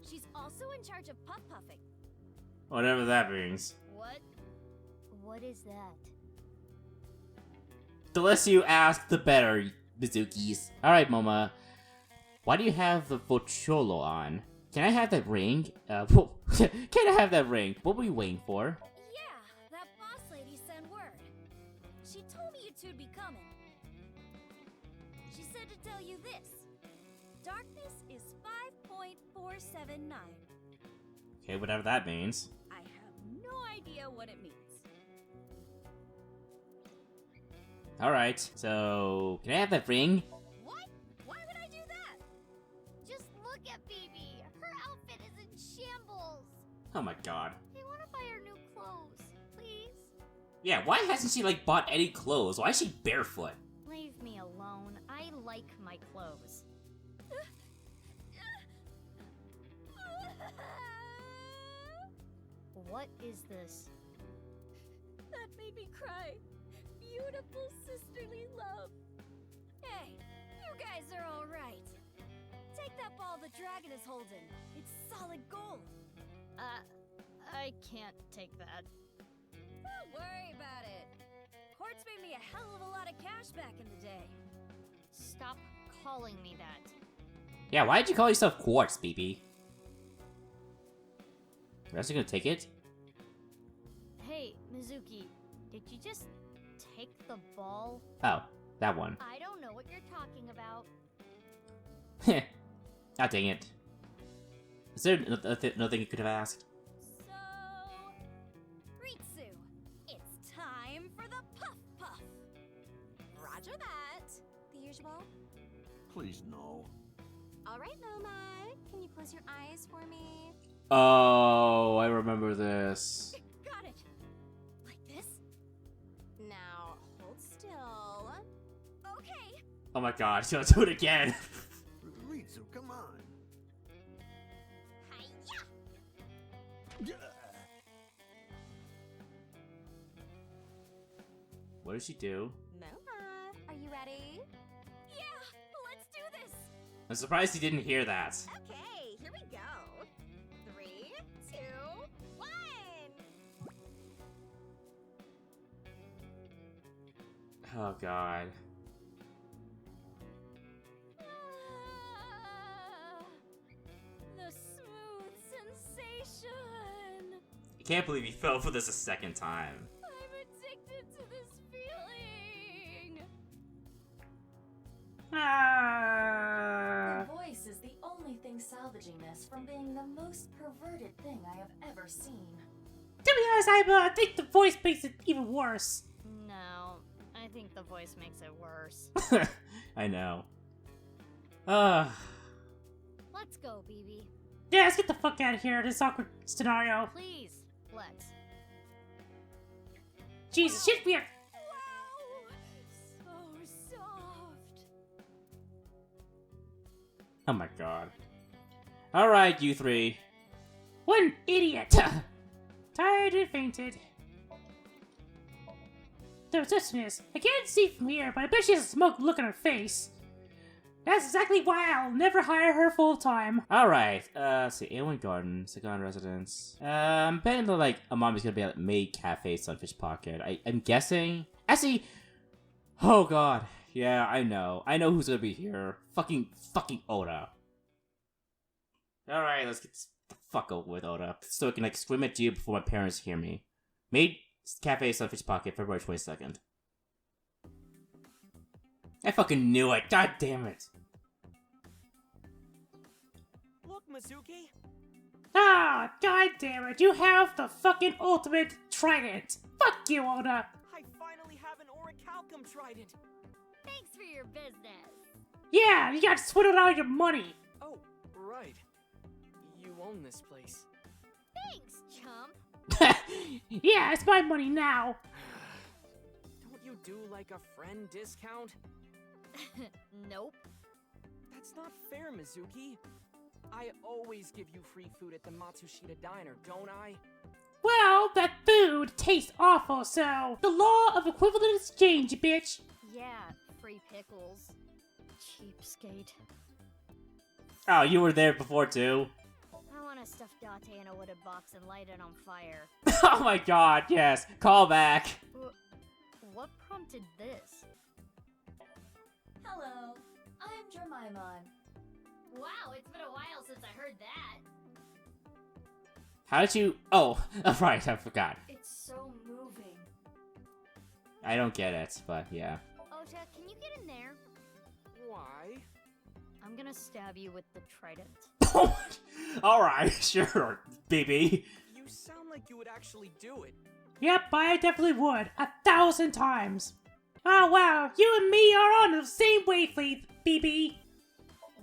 She's also in charge of puff puffing. Whatever that means. What? What is that? The less you ask, the better, Mizukis. Alright, Moma. Why do you have the Vocholo on? Can I have that ring? Can I have that ring? What were you waiting for? Yeah, that boss lady sent word. She told me you two'd be coming. She said to tell you this. Darkness is 5.479. Okay, whatever that means. I have no idea what it means. Alright, so... Can I have that ring? What? Why would I do that? Just look at Bibi. Her outfit is in shambles. Oh my god. I want to buy her new clothes, please. Yeah, why hasn't she, like, bought any clothes? Why is she barefoot? Leave me alone. I like my clothes. What is this? That made me cry. Beautiful sisterly love. Hey, you guys are all right. Take that ball the dragon is holding. It's solid gold. I can't take that. Don't worry about it. Quartz made me a hell of a lot of cash back in the day. Stop calling me that. Yeah, why did you call yourself Quartz, BB? You're actually gonna take it? Hey, Mizuki, did you just take the ball? Oh, that one. I don't know what you're talking about. Heh. Ah, dang it. Is there nothing you could have asked? So, Ritsu, it's time for the Puff Puff. Roger that. The usual? Please, no. All right, Nomad. Can you close your eyes for me? Oh, I remember this. Got it. Like this? Now, hold still. Okay. Oh my god, he's gonna do it again. Ritsu, come on. Hiya! What did she do? Nomad, are you ready? Yeah, let's do this. I'm surprised he didn't hear that. Okay, here we go. 3, 2, 1. Oh god. The smooth sensation. I can't believe he fell for this a second time. I'm addicted to this feeling. The voice is the only thing salvaging this from being the most perverted thing I have ever seen. To be honest, I think the voice makes it even worse. No, I think the voice makes it worse. I know. Let's go, BB. Yeah, let's get the fuck out of here. This awkward scenario. Please, let's. Jesus, shit, we are. Wow, so soft. Oh my god. Alright, you three. What an idiot! Tired and fainted. The receptionist. I can't see from here, but I bet she has a smug look on her face. That's exactly why I'll never hire her full time. Alright, let's see. A1 Garden, Sagan Residence. I'm betting that, like, a mom is gonna be at Maid Cafe, Sunfish Pocket. I'm guessing. Actually, oh god. Yeah, I know. I know who's gonna be here. Fucking Oda. Alright, let's get the fuck over with, Oda. So I can, like, scream at you before my parents hear me. Maid Cafe, Sunfish Pocket, February 22nd. I fucking knew it. God damn it. Look, Mizuki. Ah, god damn it. You have the fucking ultimate trident. Fuck you, Oda. I finally have an orichalcum trident. Thanks for your business. Yeah, you got swindled out of your money. Oh, right. You own this place. Thanks, chump. Yeah, it's my money now. Don't you do like a friend discount? Nope. That's not fair, Mizuki. I always give you free food at the Matsushita Diner, don't I? Well, that food tastes awful, so the law of equivalent exchange, bitch. Yeah, free pickles. Cheapskate. Oh, you were there before too? I want to stuff Date in a wooden box and light it on fire. Oh my god, yes. Call back. What prompted this? Hello, I'm Jemimon. Wow, it's been a while since I heard that. How did you... Oh, right, I forgot. It's so moving. I don't get it, but yeah. Ota, can you get in there? Why? I'm gonna stab you with the trident. Alright, sure, baby. You sound like you would actually do it. Yep, I definitely would. 1,000 times. Oh wow, you and me are on the same wavelength, BB.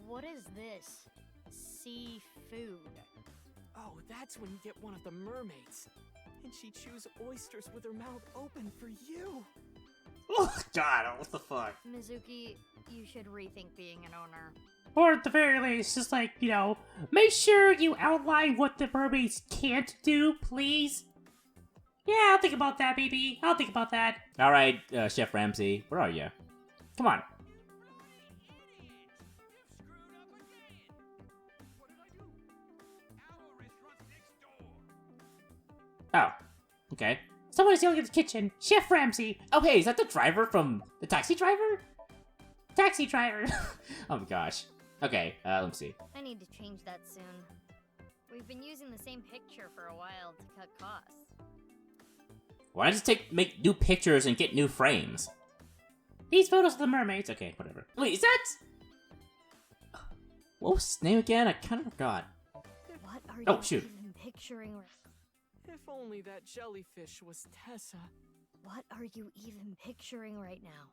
What is this? Seafood. Oh, that's when you get one of the mermaids. And she chews oysters with her mouth open for you. Oh god, what the fuck? Mizuki, you should rethink being an owner. Or at the very least, just like, you know, make sure you outline what the mermaids can't do, please. Yeah, I'll think about that, BB. I'll think about that. Alright, Chef Ramsay, where are you? Come on. Oh, okay. Someone's yelling at the kitchen. Chef Ramsay. Oh, hey, is that the driver from the taxi driver? Taxi driver. Oh my gosh. Okay, let me see. I need to change that soon. We've been using the same picture for a while to cut costs. Why not just make new pictures and get new frames? These photos of the mermaids. Okay, whatever. Wait, is that... What was his name again? I kind of forgot. What are Oh, you shoot. even picturing? If only that jellyfish was Tessa. What are you even picturing right now?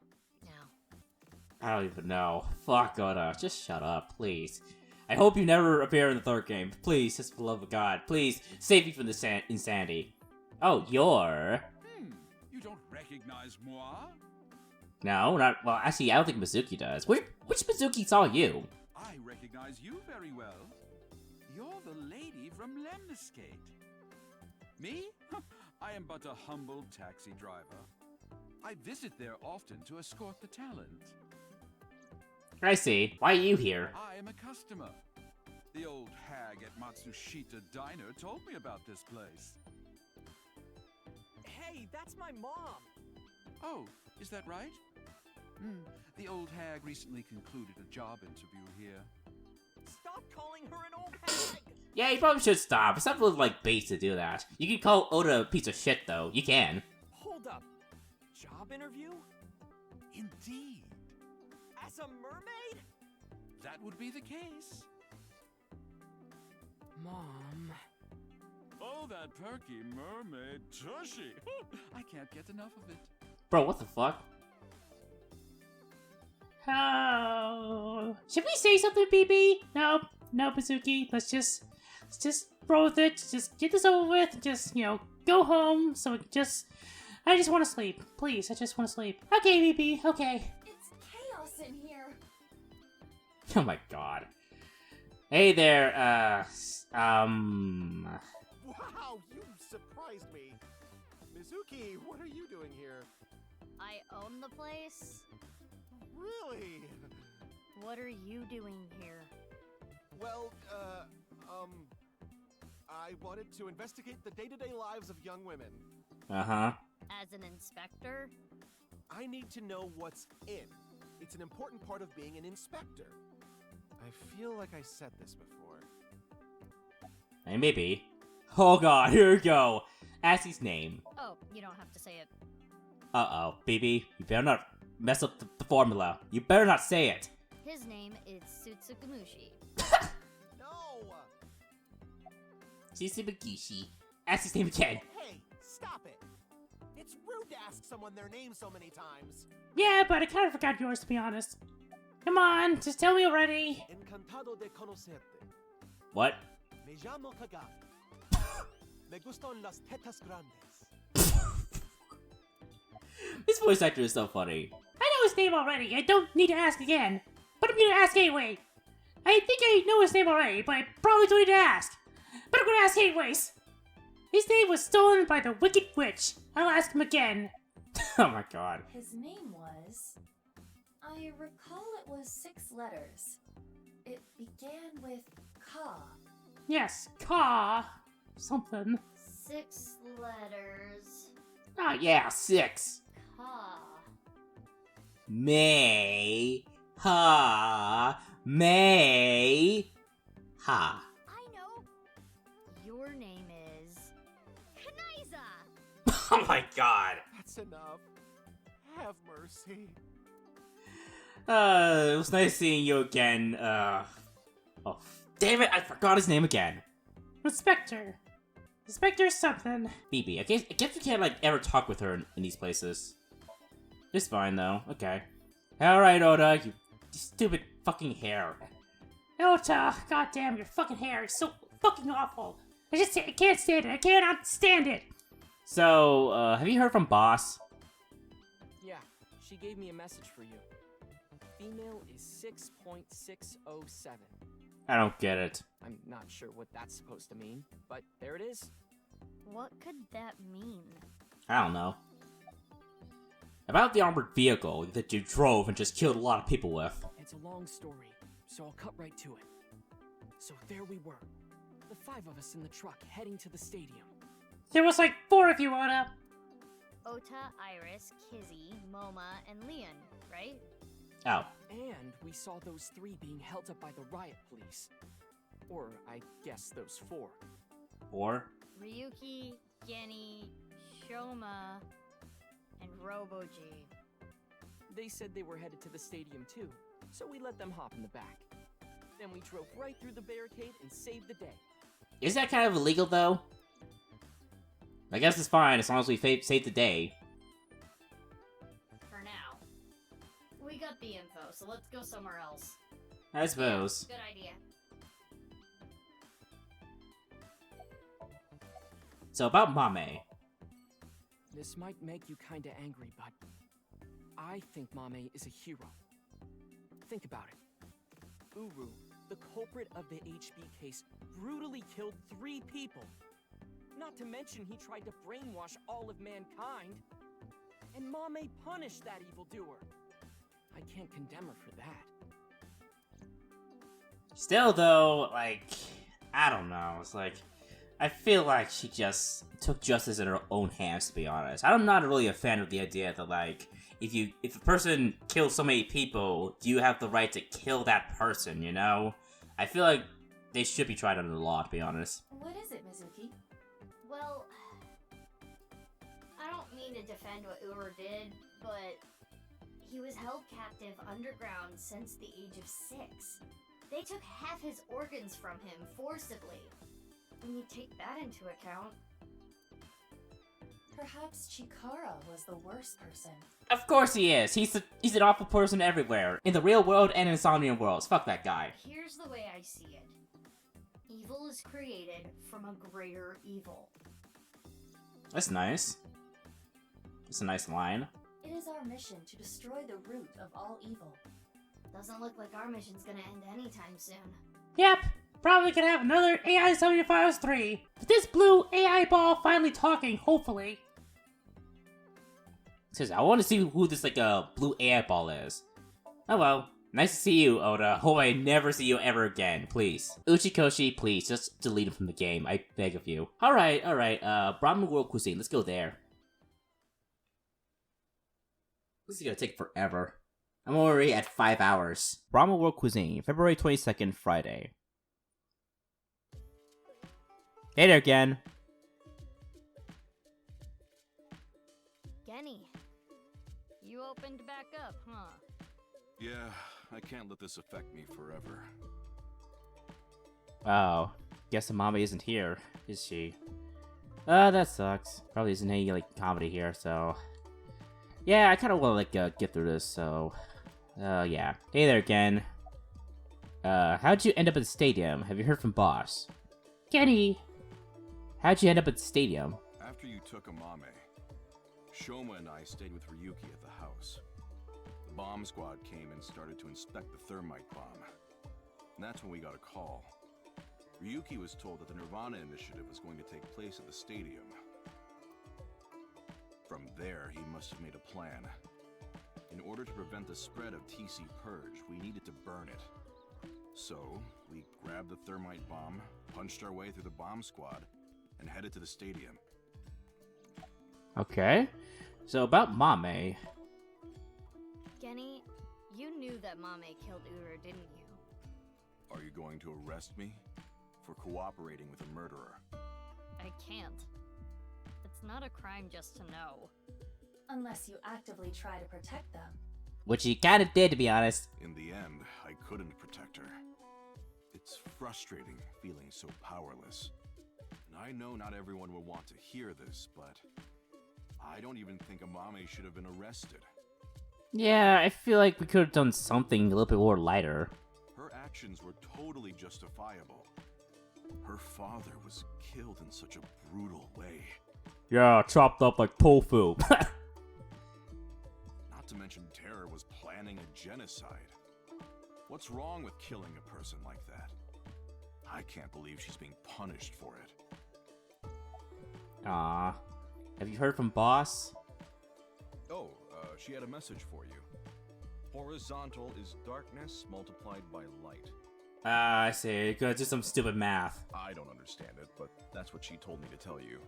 I don't even know. Fuck, Oda. Just shut up, please. I hope you never appear in the third game. Please, just for the love of God. Please, save me from this insanity. Oh, you're... You don't recognize moi? No, not... Well, actually, I don't think Mizuki does. Which Mizuki saw you? I recognize you very well. You're the lady from Lemniscate. Me? I am but a humble taxi driver. I visit there often to escort the talent. I see. Why are you here? I am a customer. The old hag at Matsushita Diner told me about this place. Hey, that's my mom! Oh, is that right? The old hag recently concluded a job interview here. Stop calling her an old hag! Yeah, you probably should stop. It's not really like base to do that. You can call Oda a piece of shit, though. You can. Hold up. Job interview? Indeed. As a mermaid? That would be the case. Mom. Oh, that perky mermaid tushy. I can't get enough of it. Bro, what the fuck? Oh. Should we say something, BB? No, Mizuki. Let's just roll with it. Just get this over with. Just, go home. So I just want to sleep. Please, I just want to sleep. Okay, BB. Okay. It's chaos in here. Oh my god. Hey there, Wow, you surprised me. Mizuki, what are you doing here? I own the place. Really? What are you doing here? Well, I wanted to investigate the day-to-day lives of young women. Uh-huh. As an inspector? I need to know what's in. It's an important part of being an inspector. I feel like I said this before. Hey, maybe. Oh god, here we go. Ask his name. Oh, you don't have to say it. Uh-oh, BB, you better not mess up the formula. You better not say it. His name is Sutsukumushi. No! Sutsukumushi. Ask his name again. Hey, stop it! It's rude to ask someone their name so many times. Yeah, but I kind of forgot yours, to be honest. Come on, just tell me already. Encantado de conocerte. What? Me llamo Kagami. Me gustan las tetas grandes. This voice actor is so funny. I know his name already. I don't need to ask again. But I'm gonna ask anyway. I think I know his name already, but I probably don't need to ask. But I'm gonna ask anyways. His name was stolen by the Wicked Witch. I'll ask him again. Oh my god. His name was... I recall it was 6 letters. It began with Ka. Yes, Ka. Something. 6 letters. Oh yeah, 6. Ka. May. Ha. May. Ha. I know. Your name is... Kanaiza! Oh my god. That's enough. Have mercy. It was nice seeing you again. Oh, damn it, I forgot his name again. Inspector. Inspector something. BB, I guess we can't, like, ever talk with her in these places. It's fine, though. Okay. Alright, Oda, you stupid fucking hair. Ota, goddamn, your fucking hair is so fucking awful. I can't stand it. I cannot stand it. So, have you heard from Boss? Yeah, she gave me a message for you. Female is 6.607. I don't get it. I'm not sure what that's supposed to mean, but there it is. What could that mean? I don't know. About the armored vehicle that you drove and just killed a lot of people with. It's a long story, so I'll cut right to it. So there we were, the 5 of us in the truck heading to the stadium. There was like 4 of you, Oda. Ota, Iris, Kizzy, Moma, and Leon, right? Oh. And we saw those 3 being held up by the riot police. Or, I guess those 4. Or? Ryuki, Genny, Shoma, and Robo-G. They said they were headed to the stadium too, so we let them hop in the back. Then we drove right through the barricade and saved the day. Is that kind of illegal, though? I guess it's fine as long as we save the day. For now. We got the info, so let's go somewhere else. I suppose. Good idea. So about Mame. This might make you kinda angry, but I think Mame is a hero. Think about it. Uru, the culprit of the HB case, brutally killed 3 people. Not to mention he tried to brainwash all of mankind. And Mame punished that evildoer. I can't condemn her for that. Still, though, like, I don't know. It's like, I feel like she just took justice in her own hands, to be honest. I'm not really a fan of the idea that, like, if a person kills so many people, do you have the right to kill that person, you know? I feel like they should be tried under the law, to be honest. What is it, Mizuki? Well, I don't mean to defend what Uru did, but he was held captive underground since the age of 6. They took half his organs from him forcibly. When you take that into account... Perhaps Chikara was the worst person. Of course he is! He's an awful person everywhere. In the real world and in Somnium worlds. Fuck that guy. Here's the way I see it. Evil is created from a greater evil. That's nice. That's a nice line. It is our mission to destroy the root of all evil. Doesn't look like our mission's gonna end anytime soon. Yep, probably gonna have another AI Somnium Files 3. With this blue AI ball finally talking, hopefully. Seriously, I want to see who this, like, blue AI ball is. Oh well. Nice to see you, Oda. Hope I never see you ever again, please. Uchikoshi, please, just delete him from the game. I beg of you. Alright, Brahmin World Cuisine. Let's go there. This is gonna take forever. I'm already at 5 hours. Brahma World Cuisine, February 22nd, Friday. Hey there, Gen. Genny, you opened back up, huh? Yeah, I can't let this affect me forever. Oh, guess the mommy isn't here, is she? That sucks. Probably isn't any, like, comedy here, so... Yeah, I kinda wanna, like, get through this, so... yeah. Hey there, Gen. How'd you end up at the stadium? Have you heard from Boss? Genny! How'd you end up at the stadium? After you took Amame, Shoma and I stayed with Ryuki at the house. The bomb squad came and started to inspect the thermite bomb. And that's when we got a call. Ryuki was told that the Nirvana Initiative was going to take place at the stadium. From there, he must have made a plan. In order to prevent the spread of TC Purge, we needed to burn it. So, we grabbed the thermite bomb, punched our way through the bomb squad, and headed to the stadium. Okay. So about Mame. Genny, you knew that Mame killed Uru, didn't you? Are you going to arrest me for cooperating with a murderer? I can't. It's not a crime just to know. Unless you actively try to protect them. Which he kinda did, to be honest. In the end, I couldn't protect her. It's frustrating feeling so powerless. And I know not everyone will want to hear this, but I don't even think Amame should have been arrested. Yeah, I feel like we could have done something a little bit more lighter. Her actions were totally justifiable. Her father was killed in such a brutal way. Yeah, chopped up like tofu. Not to mention Terror was planning a genocide. What's wrong with killing a person like that? I can't believe she's being punished for it. Aw. Have you heard from Boss? Oh, she had a message for you. Horizontal is darkness multiplied by light. I see. Gonna do some stupid math. I don't understand it, but that's what she told me to tell you.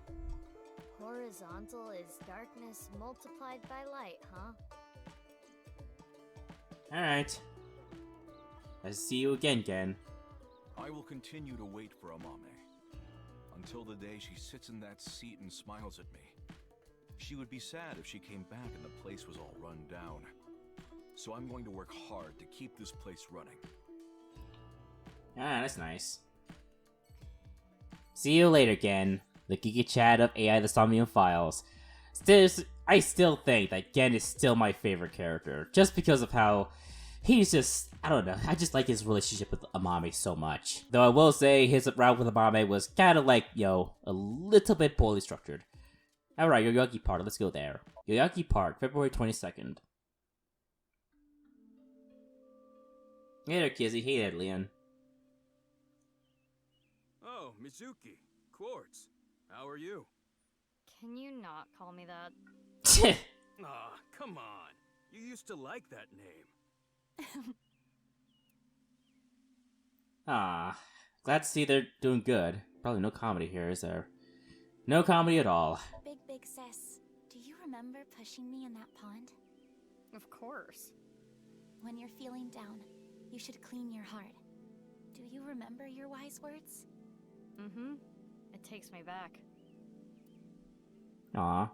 Horizontal is darkness multiplied by light, huh? Alright. I see you again. I will continue to wait for Amame. Until the day she sits in that seat and smiles at me. She would be sad if she came back and the place was all run down. So I'm going to work hard to keep this place running. Ah, that's nice. See you later, Gen. The geeky chat of AI the Somnium Files. I still think that Gen is still my favorite character, just because of how he's just, I don't know, I just like his relationship with Amame so much. Though I will say his route with Amame was kind of like, you know, a little bit poorly structured. Alright, Yoyaki Park, let's go there. Yoyaki Park, February 22nd. Hey there, Kizzy. Hey there, Leon. Oh, Mizuki. Quartz. How are you? Can you not call me that? Aw, come on. You used to like that name. Ah, glad to see they're doing good. Probably no comedy here, is there? No comedy at all. Big sis, do you remember pushing me in that pond? Of course. When you're feeling down, you should clean your heart. Do you remember your wise words? Mm-hmm. It takes me back. Aw.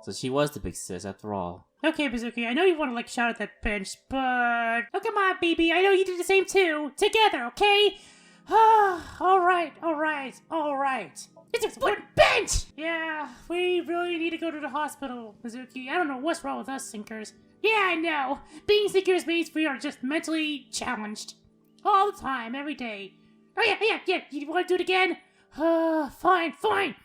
So she was the big sis after all. Okay, Mizuki, I know you want to, like, shout at that bench, but... Oh, come on, baby, I know you did the same too! Together, okay? Alright. It's a split bench! Yeah, we really need to go to the hospital, Mizuki. I don't know what's wrong with us sinkers. Yeah, I know! Being sinkers means we are just mentally challenged. All the time, every day. Oh, yeah, you want to do it again? Fine.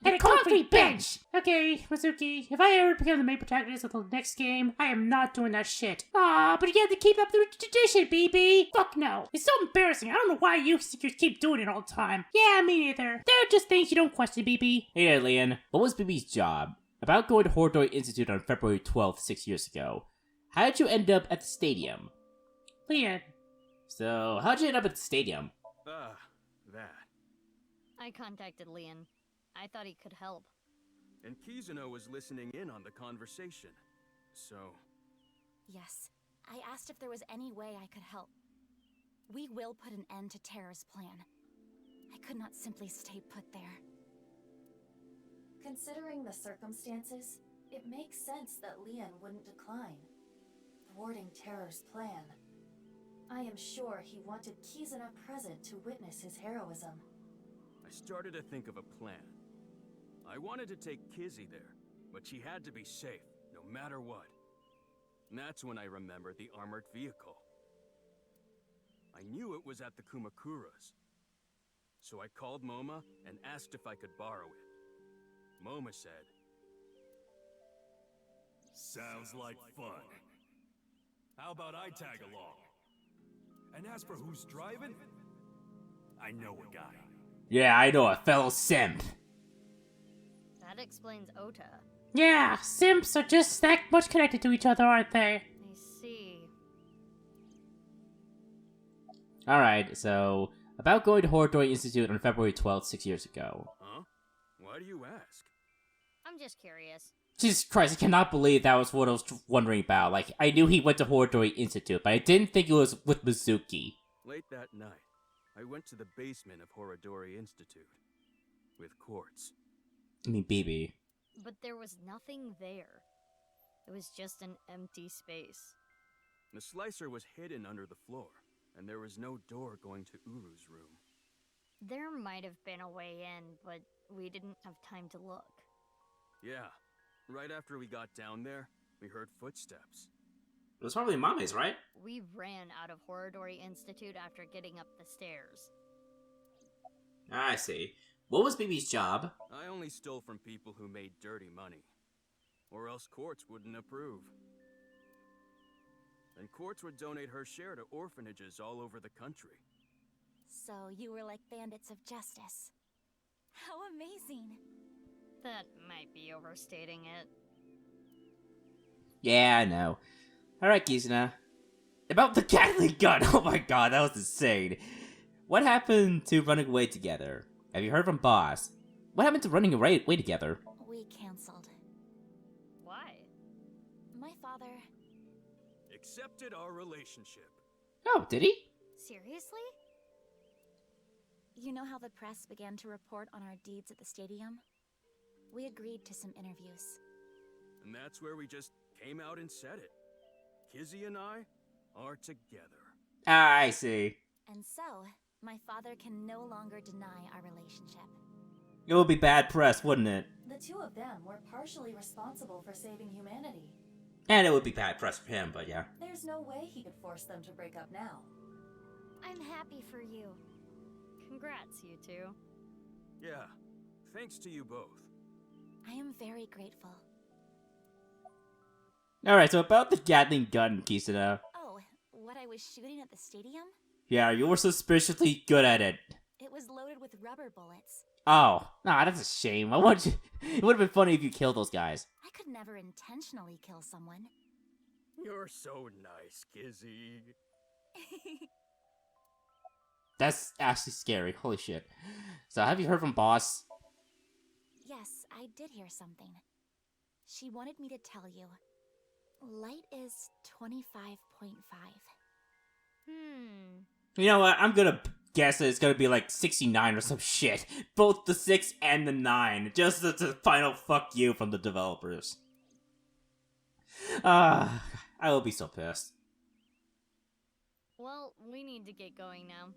And a concrete bench! Okay, Mizuki, if I ever become the main protagonist of the next game, I am not doing that shit. But you have to keep up the tradition, BB! Fuck no. It's so embarrassing. I don't know why you seekers keep doing it all the time. Yeah, me neither. There are just things you don't question, BB. Hey there, Leon. What was BB's job? About going to Horodoi Institute on February 12th, 6 years ago. How did you end up at the stadium? Leon. So, how'd you end up at the stadium? That. I contacted Leon. I thought he could help. And Kizuno was listening in on the conversation. So... Yes. I asked if there was any way I could help. We will put an end to Terror's plan. I could not simply stay put there. Considering the circumstances, it makes sense that Leon wouldn't decline. Thwarting Terror's plan. I am sure he wanted Kizuno present to witness his heroism. I started to think of a plan. I wanted to take Kizzy there, but she had to be safe, no matter what. And that's when I remembered the armored vehicle. I knew it was at the Kumakuras. So I called Moma and asked if I could borrow it. Moma said... Sounds like fun. How about I tag along? And as for who's driving, I know a guy. Yeah, I know a fellow simp. That explains Ota. Yeah, simps are just that much connected to each other, aren't they? I see. Alright, so... About going to Horodoi Institute on February 12th, 6 years ago. Huh? Why do you ask? I'm just curious. Jesus Christ, I cannot believe that was what I was wondering about. Like, I knew he went to Horodoi Institute, but I didn't think it was with Mizuki. Late that night, I went to the basement of Horodori Institute. With Quartz. I mean, BB. But there was nothing there. It was just an empty space. The slicer was hidden under the floor, and there was no door going to Uru's room. There might have been a way in, but we didn't have time to look. Yeah. Right after we got down there, we heard footsteps. It was probably Mame's, right? We ran out of Horodori Institute after getting up the stairs. I see. What was BB's job? I only stole from people who made dirty money. Or else Quartz wouldn't approve. And Quartz would donate her share to orphanages all over the country. So you were like bandits of justice. How amazing! That might be overstating it. Yeah, I know. Alright, Kizuna. About the Gatling gun! Oh my god, that was insane. What happened to running away together? Have you heard from Boss? What happened to running away together? We canceled. Why? My father... Accepted our relationship. Oh, did he? Seriously? You know how the press began to report on our deeds at the stadium? We agreed to some interviews. And that's where we just came out and said it. Kizzy and I are together. Ah, I see. And so, my father can no longer deny our relationship. It would be bad press, wouldn't it? The two of them were partially responsible for saving humanity. And it would be bad press for him, but yeah. There's no way he could force them to break up now. I'm happy for you. Congrats, you two. Yeah, thanks to you both. I am very grateful. Alright, so about the Gatling gun, Kisuna. Oh, what I was shooting at the stadium? Yeah, you were suspiciously good at it. It was loaded with rubber bullets. Oh, nah, that's a shame. I want you. It would have been funny if you killed those guys. I could never intentionally kill someone. You're so nice, Kizzy. That's actually scary. Holy shit. So, have you heard from Boss? Yes, I did hear something. She wanted me to tell you. Light is 25.5. You know what? I'm gonna guess that it's gonna be like 69 or some shit. Both the 6 and the 9. Just as a final fuck you from the developers. I will be so pissed. Well, we need to get going now.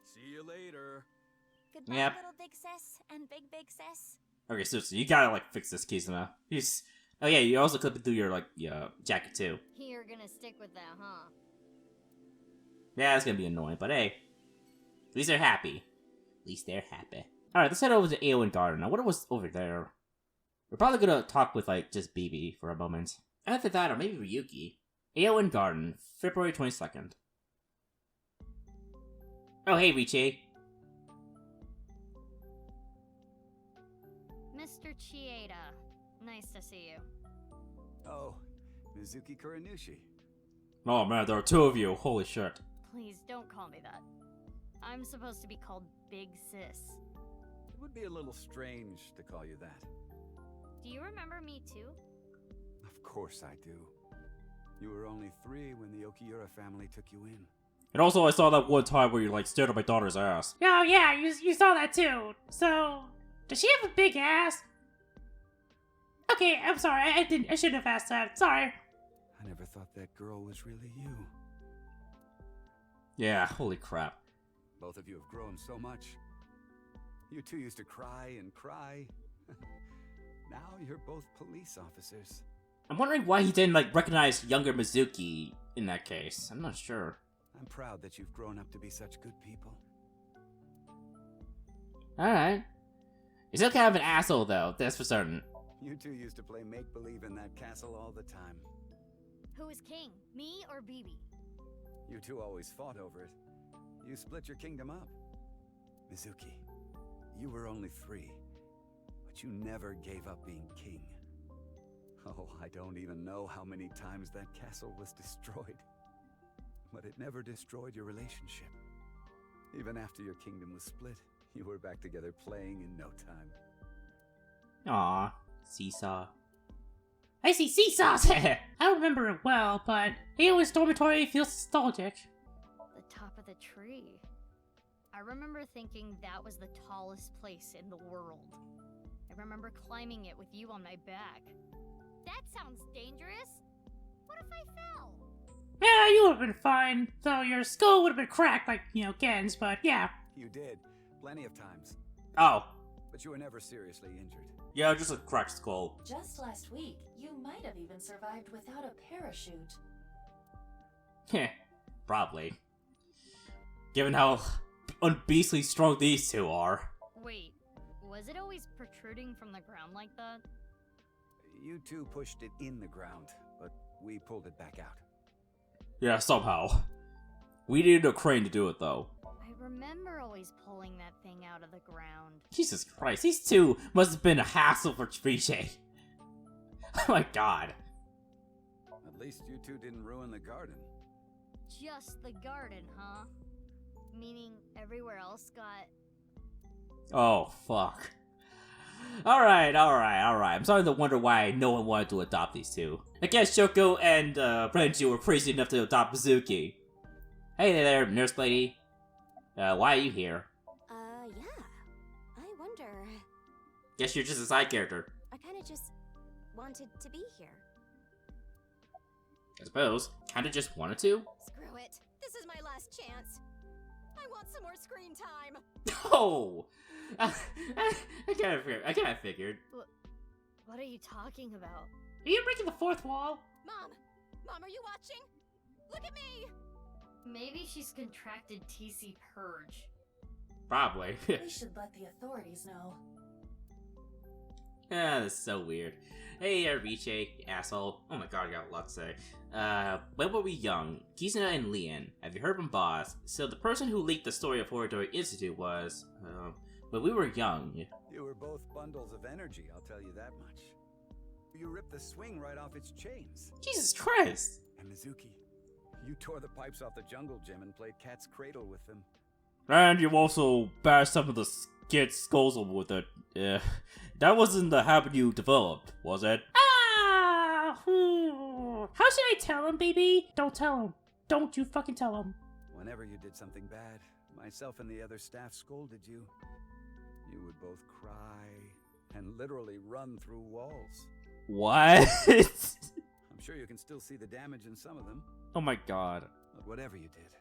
See you later. Goodbye, Yep. little big sis and big sis. Okay, seriously, you gotta like fix this Kisuna. He's. Oh yeah, you also clip it through your like jacket too. You're gonna stick with that, huh? Yeah, it's gonna be annoying, but hey. At least they're happy. At least they're happy. Alright, let's head over to Aowen Garden. I wonder what's over there. We're probably gonna talk with like just BB for a moment. Either that or maybe Ryuki. Aowen Garden, February 22nd. Oh hey Richi. Mr. Chieda, nice to see you. Oh, Mizuki Kuranushi. Oh man, there are two of you. Holy shit. Please don't call me that. I'm supposed to be called Big Sis. It would be a little strange to call you that. Do you remember me too? Of course I do. You were only 3 when the Okiura family took you in. And also, I saw that one time where you like stared at my daughter's ass. Oh yeah, you saw that too. So, does she have a big ass? Okay, I'm sorry. I shouldn't have asked that. Sorry. I never thought that girl was really you. Yeah, holy crap. Both of you have grown so much. You two used to cry and cry. Now you're both police officers. I'm wondering why he didn't like recognize younger Mizuki in that case. I'm not sure. I'm proud that you've grown up to be such good people. Alright. He's still kind of an asshole though, that's for certain. You two used to play make-believe in that castle all the time. Who is king, me or BB? You two always fought over it. You split your kingdom up. Mizuki, you were only 3, but you never gave up being king. Oh, I don't even know how many times that castle was destroyed. But it never destroyed your relationship. Even after your kingdom was split, you were back together playing in no time. Aw, seesaw. I see seesaws! I don't remember it well, but Aowen's dormitory feels nostalgic. The top of the tree. I remember thinking that was the tallest place in the world. I remember climbing it with you on my back. That sounds dangerous. What if I fell? Yeah, you would have been fine. Though your skull would have been cracked like, Gen's, but yeah. You did. Plenty of times. Oh. But you were never seriously injured. Yeah, just a cracked skull. Just last week, you might have even survived without a parachute. Heh, probably. Given how unbeastly strong these two are. Wait, was it always protruding from the ground like that? You two pushed it in the ground, but we pulled it back out. Yeah, somehow. We needed a crane to do it, though. I remember always pulling that thing out of the ground. Jesus Christ, these two must have been a hassle for Triche. Oh my god. At least you two didn't ruin the garden. just the garden, huh? Meaning everywhere else got... Oh, fuck. Alright. I'm starting to wonder why no one wanted to adopt these two. I guess Shoko and Renju were crazy enough to adopt Mizuki. Hey there, nurse lady. Why are you here? Yeah. I wonder... Guess you're just a side character. I kinda just wanted to be here. I suppose. Kinda just wanted to? Screw it. This is my last chance. I want some more screen time. Oh! I kinda figured. What are you talking about? Are you breaking the fourth wall? Mom! Mom, are you watching? Look at me! Maybe she's contracted TC Purge. Probably. We should let the authorities know. That's so weird. Hey, Riche, you asshole. Oh my god, I got a lot to say. When were we young? Kizuna and Leon. Have you heard from Boss? So the person who leaked the story of Horridori Institute was, when we were young. You were both bundles of energy, I'll tell you that much. You ripped the swing right off its chains. Jesus Christ! And Mizuki, you tore the pipes off the jungle gym and played cat's cradle with them. And you also bashed some of the kids' skulls with it. That wasn't the habit you developed, was it? Ah! How should I tell him, baby? Don't tell him. Don't you fucking tell him. Whenever you did something bad, myself and the other staff scolded you. You would both cry and literally run through walls. What? I'm sure you can still see the damage in some of them. Oh my god. But whatever you did,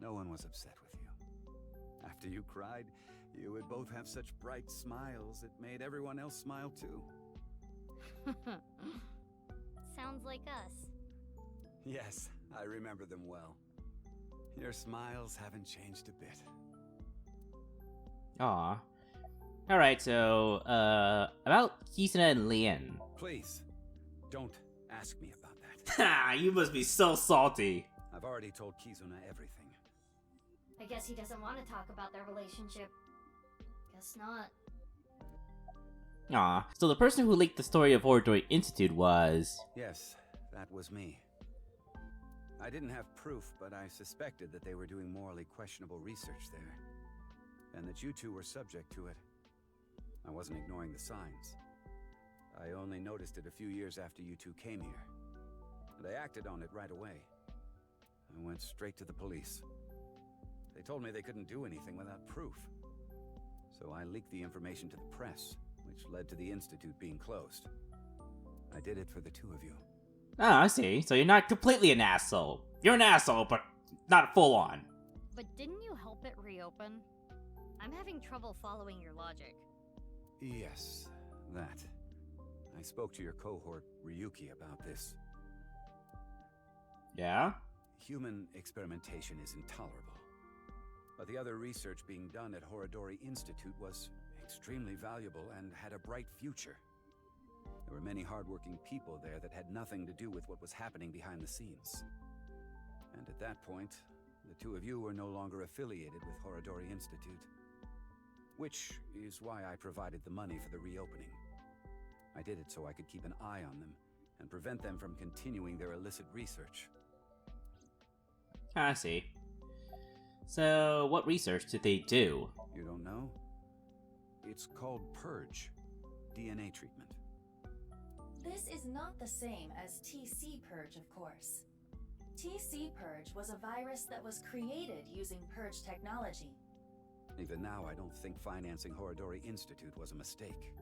no one was upset with you. After you cried, you would both have such bright smiles it made everyone else smile too. Sounds like us. Yes, I remember them well. Your smiles haven't changed a bit. Aw. Alright, so, about Kizuna and Leon. Please, don't ask me about that. Ha! You must be so salty. I've already told Kizuna everything. I guess he doesn't want to talk about their relationship. Guess not. Aw. So the person who leaked the story of Horridori Institute was... Yes, that was me. I didn't have proof, but I suspected that they were doing morally questionable research there. And that you two were subject to it. I wasn't ignoring the signs. I only noticed it a few years after you two came here. And I acted on it right away. I went straight to the police. They told me they couldn't do anything without proof. So I leaked the information to the press, which led to the Institute being closed. I did it for the two of you. Oh, I see. So you're not completely an asshole. You're an asshole, but not full on. But didn't you help it reopen? I'm having trouble following your logic. Yes, that. I spoke to your cohort, Ryuki, about this. Yeah? Human experimentation is intolerable. But the other research being done at Horridori Institute was extremely valuable and had a bright future. There were many hardworking people there that had nothing to do with what was happening behind the scenes. And at that point, the two of you were no longer affiliated with Horridori Institute. Which is why I provided the money for the reopening. I did it so I could keep an eye on them and prevent them from continuing their illicit research. I see. So, what research did they do? You don't know? It's called Purge. DNA treatment. This is not the same as TC Purge, of course. TC Purge was a virus that was created using Purge technology. Even now, I don't think financing Horridori Institute was a mistake.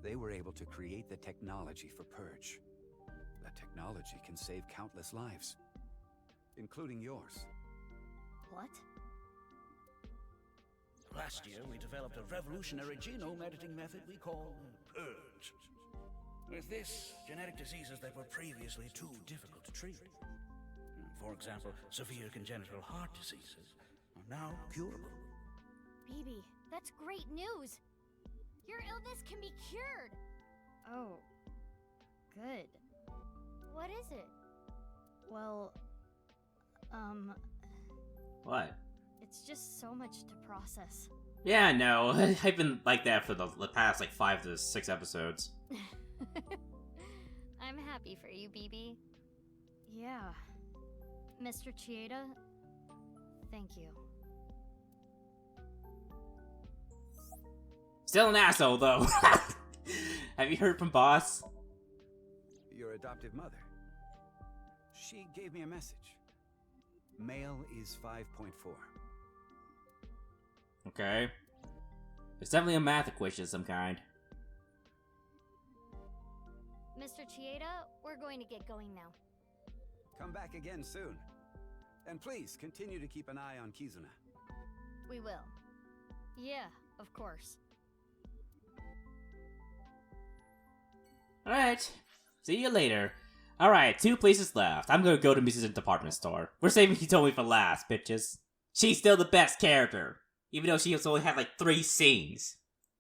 They were able to create the technology for Purge. That technology can save countless lives. Including yours. What? Last year, we developed a revolutionary genome editing method we call Purge. With this, genetic diseases that were previously too difficult to treat, for example, severe congenital heart diseases, are now curable. Baby, that's great news! Your illness can be cured! Oh. Good. What is it? Well, What? it's just so much to process. Yeah, no. I've been like that for the past, 5 to 6 episodes. I'm happy for you, BB. Yeah. Mr. Chieda, thank you. Still an asshole, though. Have you heard from Boss? Your adoptive mother. She gave me a message. Male is 5.4. Okay. It's definitely a math equation of some kind. Mr. Chieda, we're going to get going now. Come back again soon. And please continue to keep an eye on Kizuna. We will. Yeah, of course. Alright. See you later. Alright, 2 places left. I'm gonna go to Mrs. Department Store. We're saving Hitomi for last, bitches. She's still the best character. Even though she has only had like 3 scenes.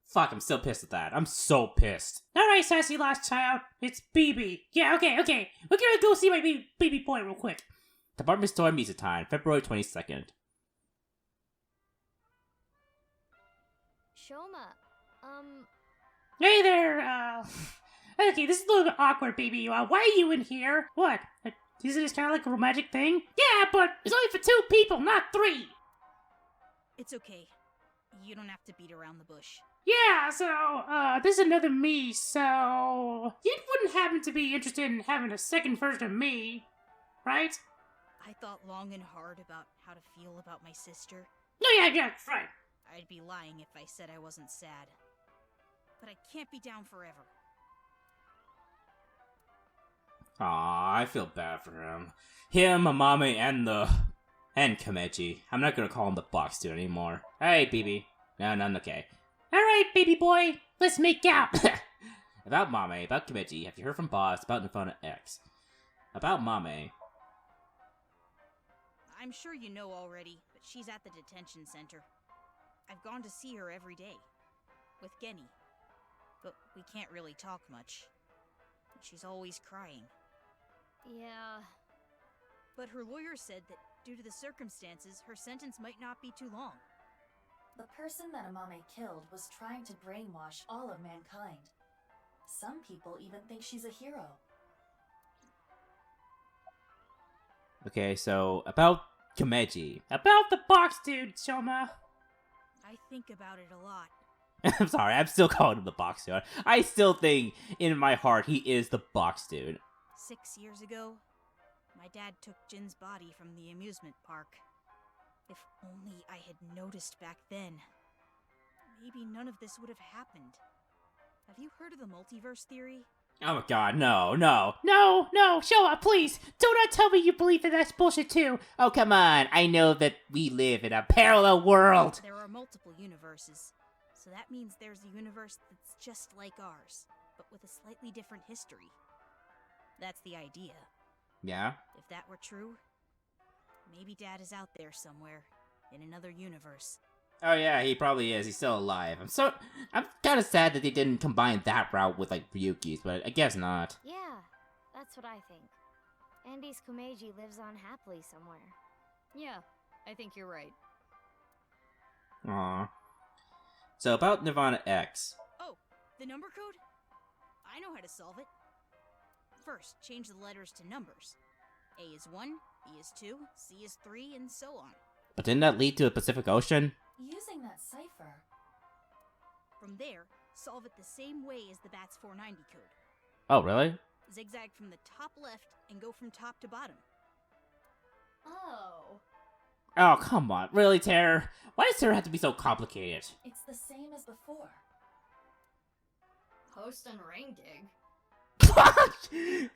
Fuck, I'm still pissed at that. I'm so pissed. Alright, sassy lost child. It's BB. Yeah, okay. We're gonna go see my baby boy real quick. Department Store Misa Time, February 22nd. Shoma, Hey there, Okay, this is a little bit awkward, baby. Why are you in here? What? Isn't this kind of like a romantic thing? Yeah, but it's only for 2 people, not 3! It's okay. You don't have to beat around the bush. Yeah, so, this is another me, so... You wouldn't happen to be interested in having a second version of me, right? I thought long and hard about how to feel about my sister. No, yeah, right. I'd be lying if I said I wasn't sad. But I can't be down forever. Aw, I feel bad for him. Him, Amame, and Komechi. I'm not gonna call him the box dude anymore. Alright, BB. No, okay. Alright, baby boy, let's make out. About Mame, about Komechi, have you heard from Boss about Nirvana X? About Mame. I'm sure you know already, but she's at the detention center. I've gone to see her every day. With Genny. But we can't really talk much. She's always crying. Yeah. But her lawyer said that due to the circumstances, her sentence might not be too long. The person that Amame killed was trying to brainwash all of mankind. Some people even think she's a hero. Okay, so, about Komechi. About the box dude, Shoma. I think about it a lot. I'm sorry, I'm still calling him the box dude. I still think, in my heart, he is the box dude. 6 years ago, my dad took Jin's body from the amusement park. If only I had noticed back then, maybe none of this would have happened. Have you heard of the multiverse theory? Oh my god, no. No, Shoma, please, do not tell me you believe that that's bullshit too. Oh, come on, I know that we live in a parallel world. There are multiple universes, so that means there's a universe that's just like ours, but with a slightly different history. That's the idea. Yeah? If that were true, maybe Dad is out there somewhere, in another universe. Oh yeah, he probably is. He's still alive. I'm kind of sad that they didn't combine that route with, like, Ryuki's, but I guess not. Yeah, that's what I think. Andy's Komeiji lives on happily somewhere. Yeah, I think you're right. Aww. So, about Nirvana X. Oh, the number code? I know how to solve it. First, change the letters to numbers. A is 1, B is 2, C is 3, and so on. But didn't that lead to the Pacific Ocean? Using that cipher. From there, solve it the same way as the BATS 490 code. Oh, really? Zigzag from the top left and go from top to bottom. Oh. Oh, come on. Really, Terror? Why does Terror have to be so complicated? It's the same as before. Host and ring dig.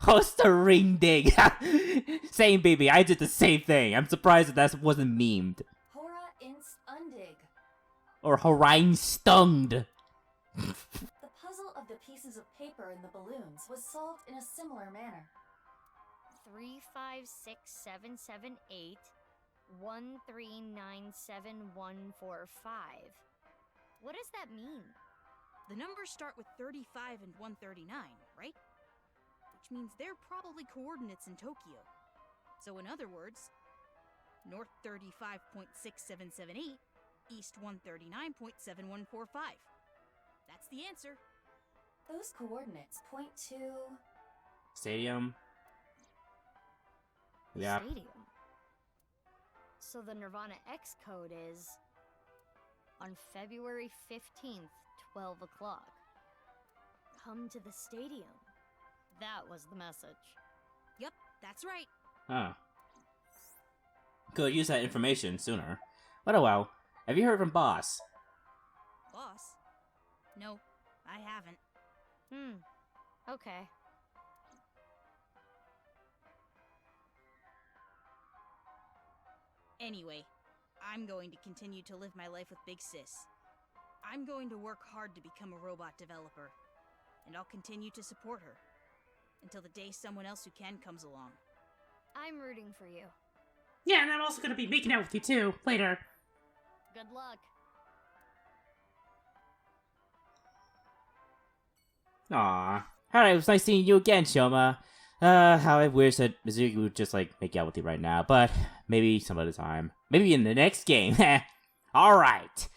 Host a ring dig. Same, baby. I did the same thing. I'm surprised that wasn't memed. Hora inst undig. Or Horion stunged. The puzzle of the pieces of paper in the balloons was solved in a similar manner. 3, 5, 6, 7, 7, 8, 1, 3, 9, 7, 1, 4, 5. What does that mean? The numbers start with 35 and 139, right? Which means they're probably coordinates in Tokyo. So in other words, north 35.6778, east 139.7145. That's the answer. Those coordinates point to... Stadium. Yeah. Stadium? So the Nirvana X code is on February 15th, 12 o'clock. Come to the stadium. That was the message. Yep, that's right. Huh. Could use that information sooner. But oh well. Have you heard from Boss? Boss? No, I haven't. Okay. Anyway, I'm going to continue to live my life with Big Sis. I'm going to work hard to become a robot developer. And I'll continue to support her. Until the day someone else who can comes along. I'm rooting for you. Yeah, and I'm also gonna be making out with you too, later. Good luck. Aww. Alright, it was nice seeing you again, Shoma. How I wish that Mizuki would just, like, make out with you right now, but maybe some other time. Maybe in the next game. Alright.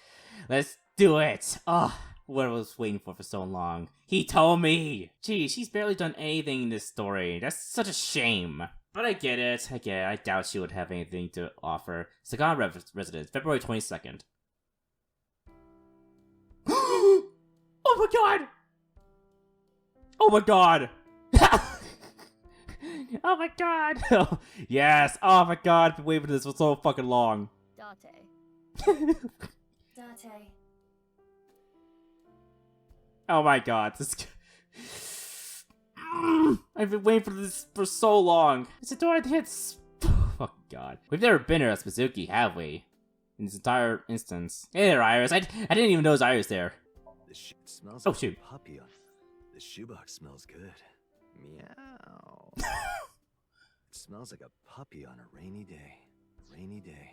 Let's do it. Oh, what I was waiting for so long. He told me! Gee, she's barely done anything in this story. That's such a shame. But I get it. I doubt she would have anything to offer. Sagana Residence, February 22nd. Oh my god! Oh my god! Oh my god! Yes! Oh my god, I've been waiting for this for so fucking long. Date. Date. Oh my god, this... I've been waiting for this for so long. It's a door that hits... Fuck god. We've never been here as Mizuki, have we? In this entire instance. Hey there, Iris. I didn't even know it was Iris there. The shit smells Oh, like shoot. a puppy on it. The shoebox smells good. Meow. It smells like a puppy on a rainy day. Rainy day.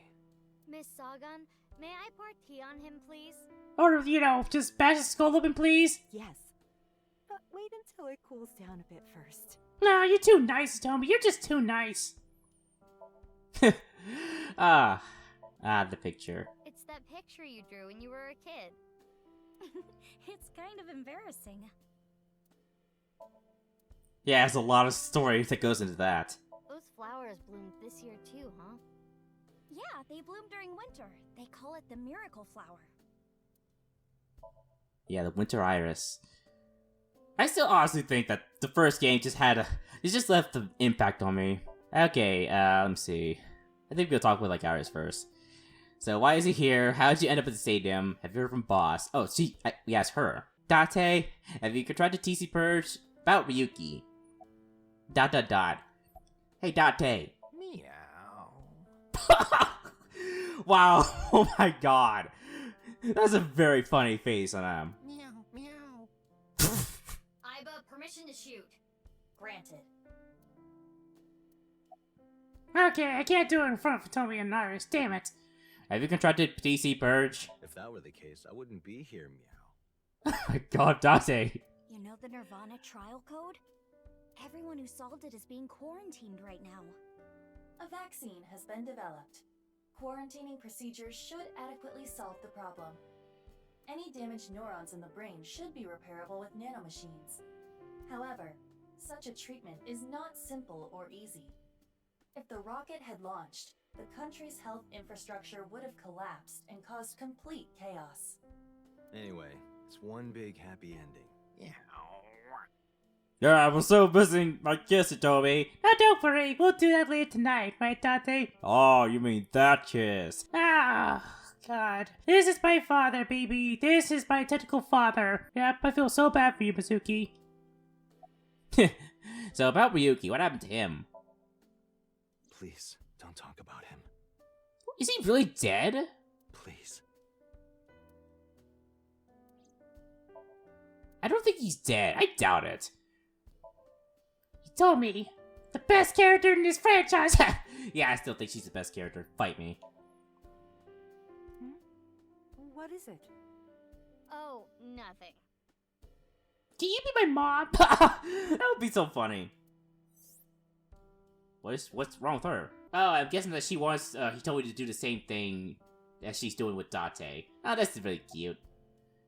Miss Sagan, may I pour tea on him, please? Or, you know, just bash his skull open, please? Yes. But wait until it cools down a bit first. No, you're too nice, Tomy. You're just too nice. The picture. It's that picture you drew when you were a kid. It's kind of embarrassing. Yeah, there's a lot of story that goes into that. Those flowers bloomed this year too, huh? Yeah, they bloom during winter. They call it the miracle flower. Yeah, the Winter Iris. I still honestly think that the first game just had a... It just left the impact on me. Okay, let me see. I think we'll talk with, like, Iris first. So, why is he here? How did you end up at the stadium? Have you heard from Boss? Oh, we asked her. Date, have you tried to TC Purge? About Ryuki. ... Hey, Date. Meow. Wow, oh my god. That's a very funny face on him. Meow, meow. Iba, permission to shoot. Granted. Okay, I can't do it in front of Tomy and Iris. Damn it. Have you tried to TC Purge? If that were the case, I wouldn't be here, meow. Oh my god, Date. You know the Nirvana trial code? Everyone who solved it is being quarantined right now. A vaccine has been developed. Quarantining procedures should adequately solve the problem. Any damaged neurons in the brain should be repairable with nanomachines. However, such a treatment is not simple or easy. If the rocket had launched, the country's health infrastructure would have collapsed and caused complete chaos. Anyway, it's one big happy ending. Yeah. Yeah, I was so missing my kiss, Toby. Oh, don't worry. We'll do that later tonight, right, Date? Oh, you mean that kiss. Ah, God. This is my father, baby. This is my technical father. Yep, I feel so bad for you, Mizuki. So about Ryuki, what happened to him? Please, don't talk about him. Is he really dead? Please. I don't think he's dead. I doubt it. He told me. The best character in this franchise. Yeah, I still think she's the best character. Fight me. What is it? Oh, nothing. Can you be my mom? That would be so funny. What's wrong with her? Oh, I'm guessing that she wants, he told me to do the same thing as she's doing with Date. Oh, that's really cute.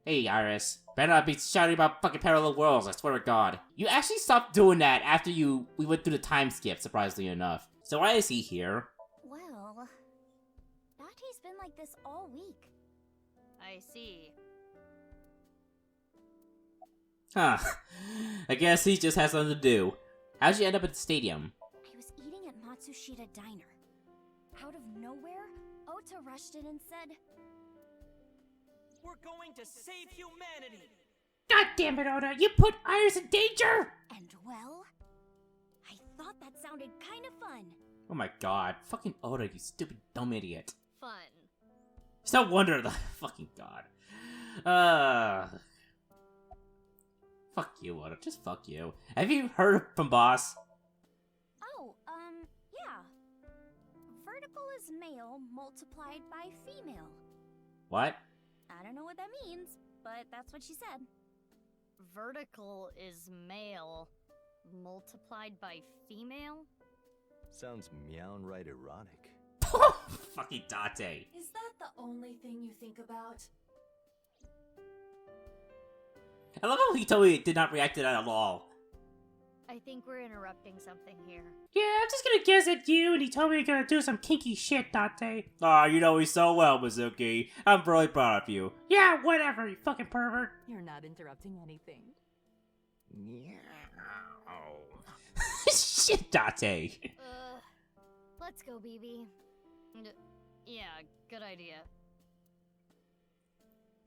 Hey, Iris. Better not be shouting about fucking parallel worlds, I swear to God. You actually stopped doing that after we went through the time skip, surprisingly enough. So why is he here? Well, like this all week. I see. Huh. I guess he just has something to do. How'd you end up at the stadium? I was eating at Matsushita Diner. Out of nowhere, Ota rushed in and said, We're going to save humanity! God damn it, Oda! You put Iris in danger! And well, I thought that sounded kind of fun. Oh my god. Fucking Oda, you stupid dumb idiot. Fun. It's no wonder the fucking god. Fuck you, Oda. Just fuck you. Have you heard from Boss? Oh, yeah. Vertical is male multiplied by female. What? I don't know what that means, but that's what she said. Vertical is male multiplied by female? Sounds meow-right erotic. Fucking Date. Is that the only thing you think about? I love how he totally did not react to that at all. I think we're interrupting something here. Yeah, I'm just gonna guess at you, and he told me you're gonna do some kinky shit, Date. Aw, you know me so well, Mizuki. I'm really proud of you. Yeah, whatever, you fucking pervert. You're not interrupting anything. Shit, Date. Let's go, BB. Yeah, good idea.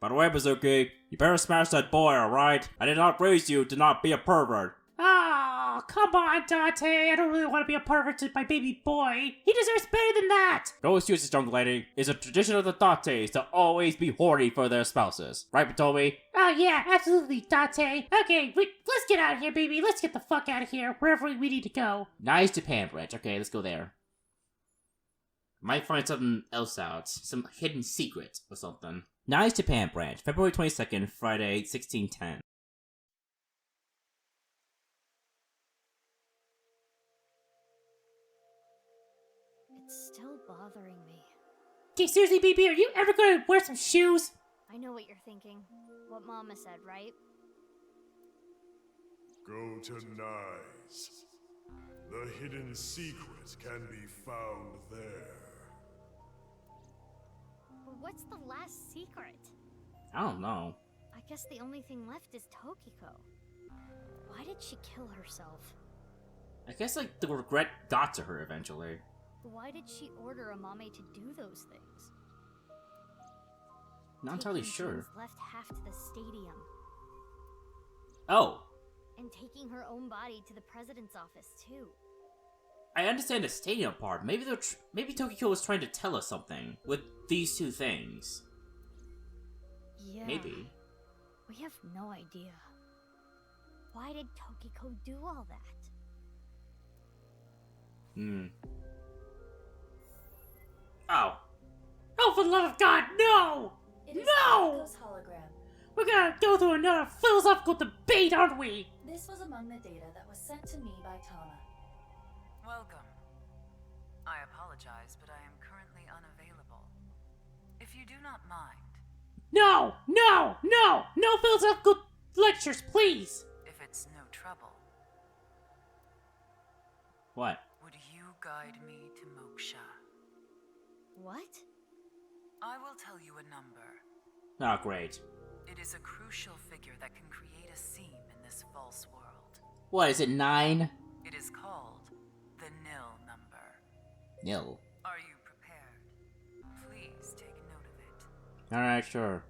By the way, Mizuki, you better smash that boy, alright? I did not raise you to not be a pervert. Oh, come on, Date. I don't really want to be a pervert to my baby boy. He deserves better than that. No excuses, young lady. It's a tradition of the Dates to always be horny for their spouses. Right, Matomi? Oh, yeah, absolutely, Date. Okay, let's get out of here, baby. Let's get the fuck out of here, wherever we need to go. Nice Japan branch. Okay, let's go there. Might find something else out. Some hidden secret or something. Nice Japan branch. February 22nd, Friday, 1610. It's still bothering me. Okay, seriously, baby, are you ever gonna wear some shoes? I know what you're thinking. What Mama said, right? Go to Nyes. The hidden secret can be found there. But what's the last secret? I don't know. I guess the only thing left is Tokiko. Why did she kill herself? I guess, like, the regret got to her eventually. Why did she order Amame to do those things? Not entirely Taking sure. Jin's left half to the stadium. Oh. And taking her own body to the president's office, too. I understand the stadium part. Maybe maybe Tokiko was trying to tell us something with these two things. Yeah. Maybe. We have no idea. Why did Tokiko do all that? Oh. Oh, for the love of God, no! It is No! Tokiko's hologram. We're gonna go through another philosophical debate, aren't we? This was among the data that was sent to me by Tama. Welcome. I apologize, but I am currently unavailable. If you do not mind, No! No! No! No philosophical lectures, please! if it's no trouble, What? would you guide me to Moksha? What? I will tell you a number. Oh, great. It is a crucial figure that can create a seam in this false world. What, is it 9? It is called the nil number. Nil. Are you prepared? Please take note of it. Alright, sure.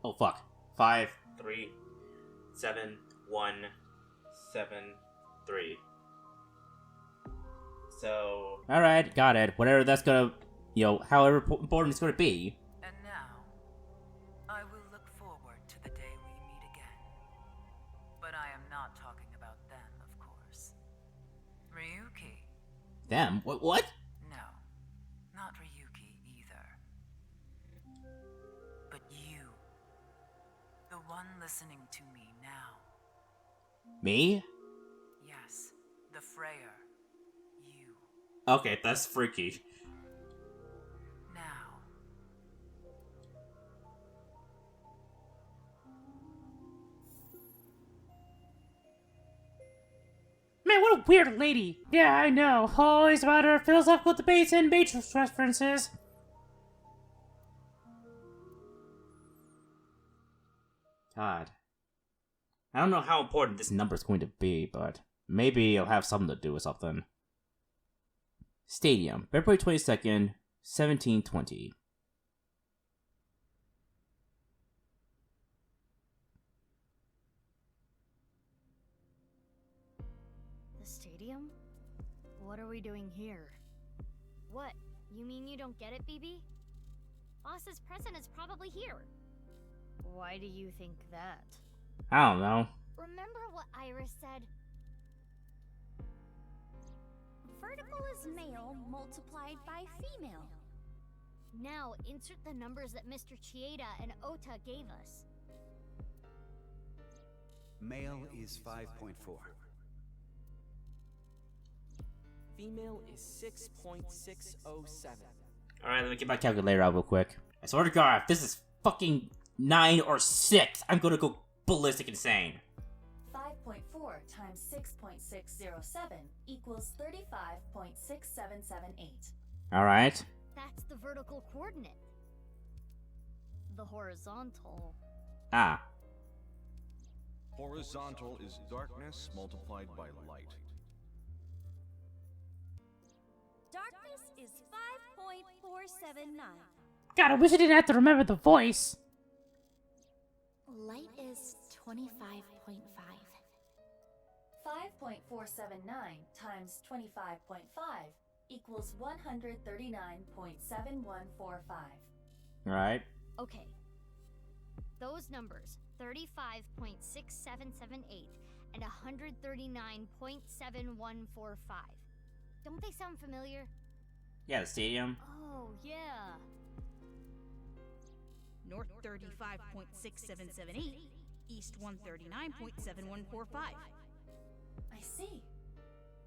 Oh, fuck. 5, 3, 7, 1, 7, 3. So... Alright, got it. Whatever that's gonna... however important it's gonna be. And now, I will look forward to the day we meet again. But I am not talking about them, of course. Ryuki. Them? What? No, not Ryuki either. But you. The one listening to me now. Me? Yes, the Freyer. You. Okay, that's freaky. Now. Man, what a weird lady. Yeah, I know. Always about her philosophical debates and Matrix references. God. I don't know how important this number is going to be, but maybe it'll have something to do with something. Stadium, February 22nd, 1720. The stadium? What are we doing here? What? You mean you don't get it, BB? Boss's present is probably here. Why do you think that? I don't know. Remember what Iris said? Vertical is male multiplied by female. Now insert the numbers that Mr. Chieda and Ota gave us. Male is 5.4. Female is 6.607. Alright, let me get my calculator out real quick. I swear to God, if this is fucking 9 or 6, I'm gonna go ballistic insane. 5.4 times 6.607 equals 35.6778. Alright. That's the vertical coordinate. The horizontal. Ah. Horizontal is darkness multiplied by light. Darkness is 5.479. God, I wish I didn't have to remember the voice. Light is 25.5. 5.479 times 25.5 equals 139.7145. Alright. Okay. Those numbers, 35.6778 and 139.7145. Don't they sound familiar? Yeah, the stadium. Oh, yeah. North 35.6778, east 139.7145. I see.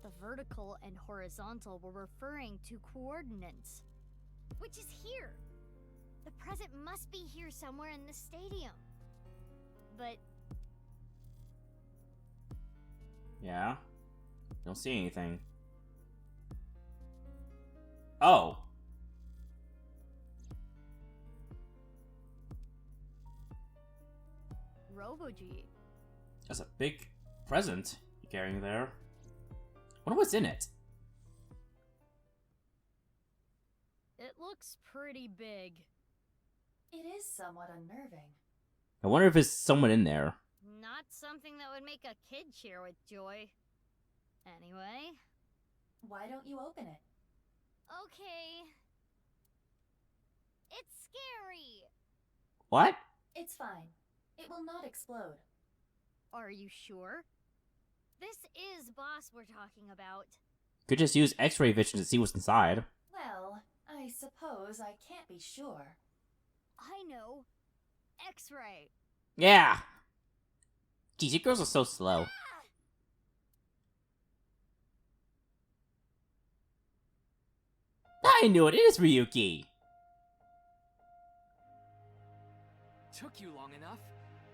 The vertical and horizontal were referring to coordinates. Which is here. The present must be here somewhere in the stadium. But... Yeah. Don't see anything. Oh. Robo-G. That's a big present you're carrying there. Wonder what's in it. It looks pretty big. It is somewhat unnerving. I wonder if there's someone in there. Not something that would make a kid cheer with joy. Anyway. Why don't you open it? Okay. It's scary. What? It's fine. It will not explode. Are you sure? This is Boss we're talking about. Could just use X-ray vision to see what's inside. Well, I suppose I can't be sure. I know. X-ray. Yeah. Geez, you girls are so slow. I knew it. It is Ryuki. Took you long enough.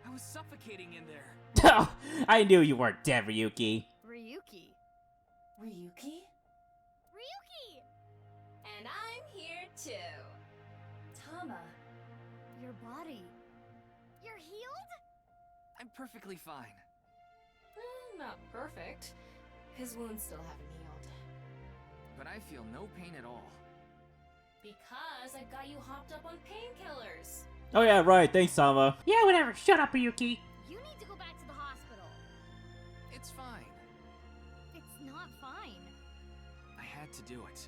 I was suffocating in there. Oh, I knew you weren't dead, Ryuki. Ryuki. Ryuki? Ryuki! And I'm here too. Tama. Your body. You're healed? I'm perfectly fine. Not perfect. His wounds still haven't healed. But I feel no pain at all. Because I've got you hopped up on painkillers. Oh yeah, right. Thanks, Sama. Yeah, whatever. Shut up, Ryuki. You need to go back to the hospital. It's fine. It's not fine. I had to do it.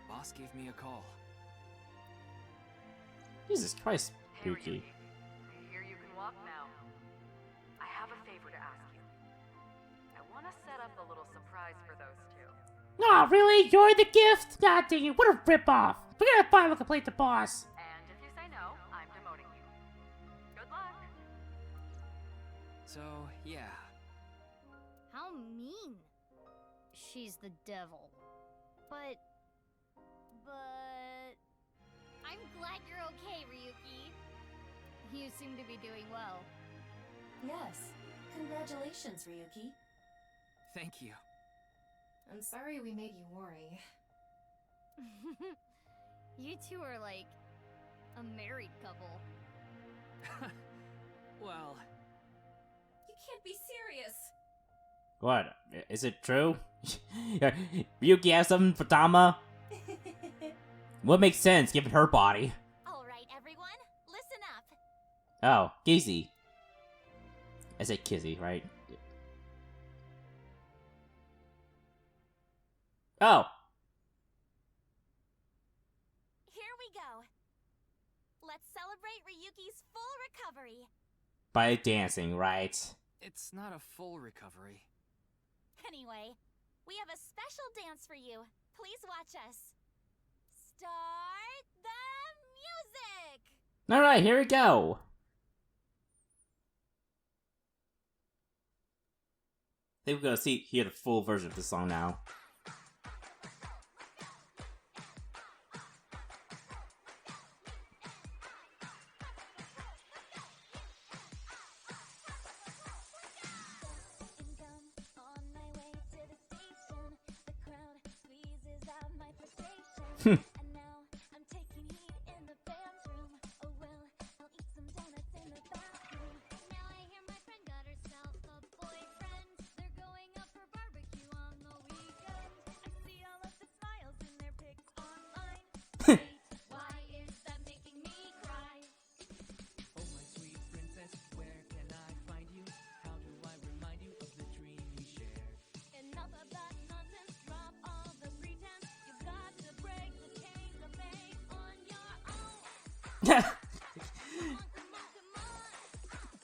Boss gave me a call. Jesus Christ, Hey, Ryuki. I hear you can walk now. I have a favor to ask you. I want to set up a little surprise for those two. Aw, really? You're the gift? God dang it, what a ripoff. We're gonna file a complaint to Boss. And if you say no, I'm demoting you. Good luck. So, yeah. How mean. She's the devil. But... I'm glad you're okay, Ryuki. You seem to be doing well. Yes. Congratulations, Ryuki. Thank you. I'm sorry we made you worry. You two are like a married couple. Well, can't be serious. What? Is it true? Ryuki has something for Tama? What makes sense given her body? Alright, everyone, listen up. Oh, Kizzy. I said Kizzy, right? Oh! Here we go. Let's celebrate Ryuki's full recovery. By dancing, right? It's not a full recovery. Anyway, we have a special dance for you. Please watch us. Start the music! Alright, here we go! I think we're gonna hear the full version of the song now. And now I'm taking heat in the bathroom. Oh well, I'll eat some donuts in the bathroom. Now I hear my friend got herself a boyfriend. They're going out for barbecue on the weekend. I see all of the smiles in their pics online. Wait, why is that making me cry? Oh my sweet princess, where can I find you? How do I remind you of the dream we shared? Enough of that nonsense, drop all the pretense. You've got to break the chains of fate on your own.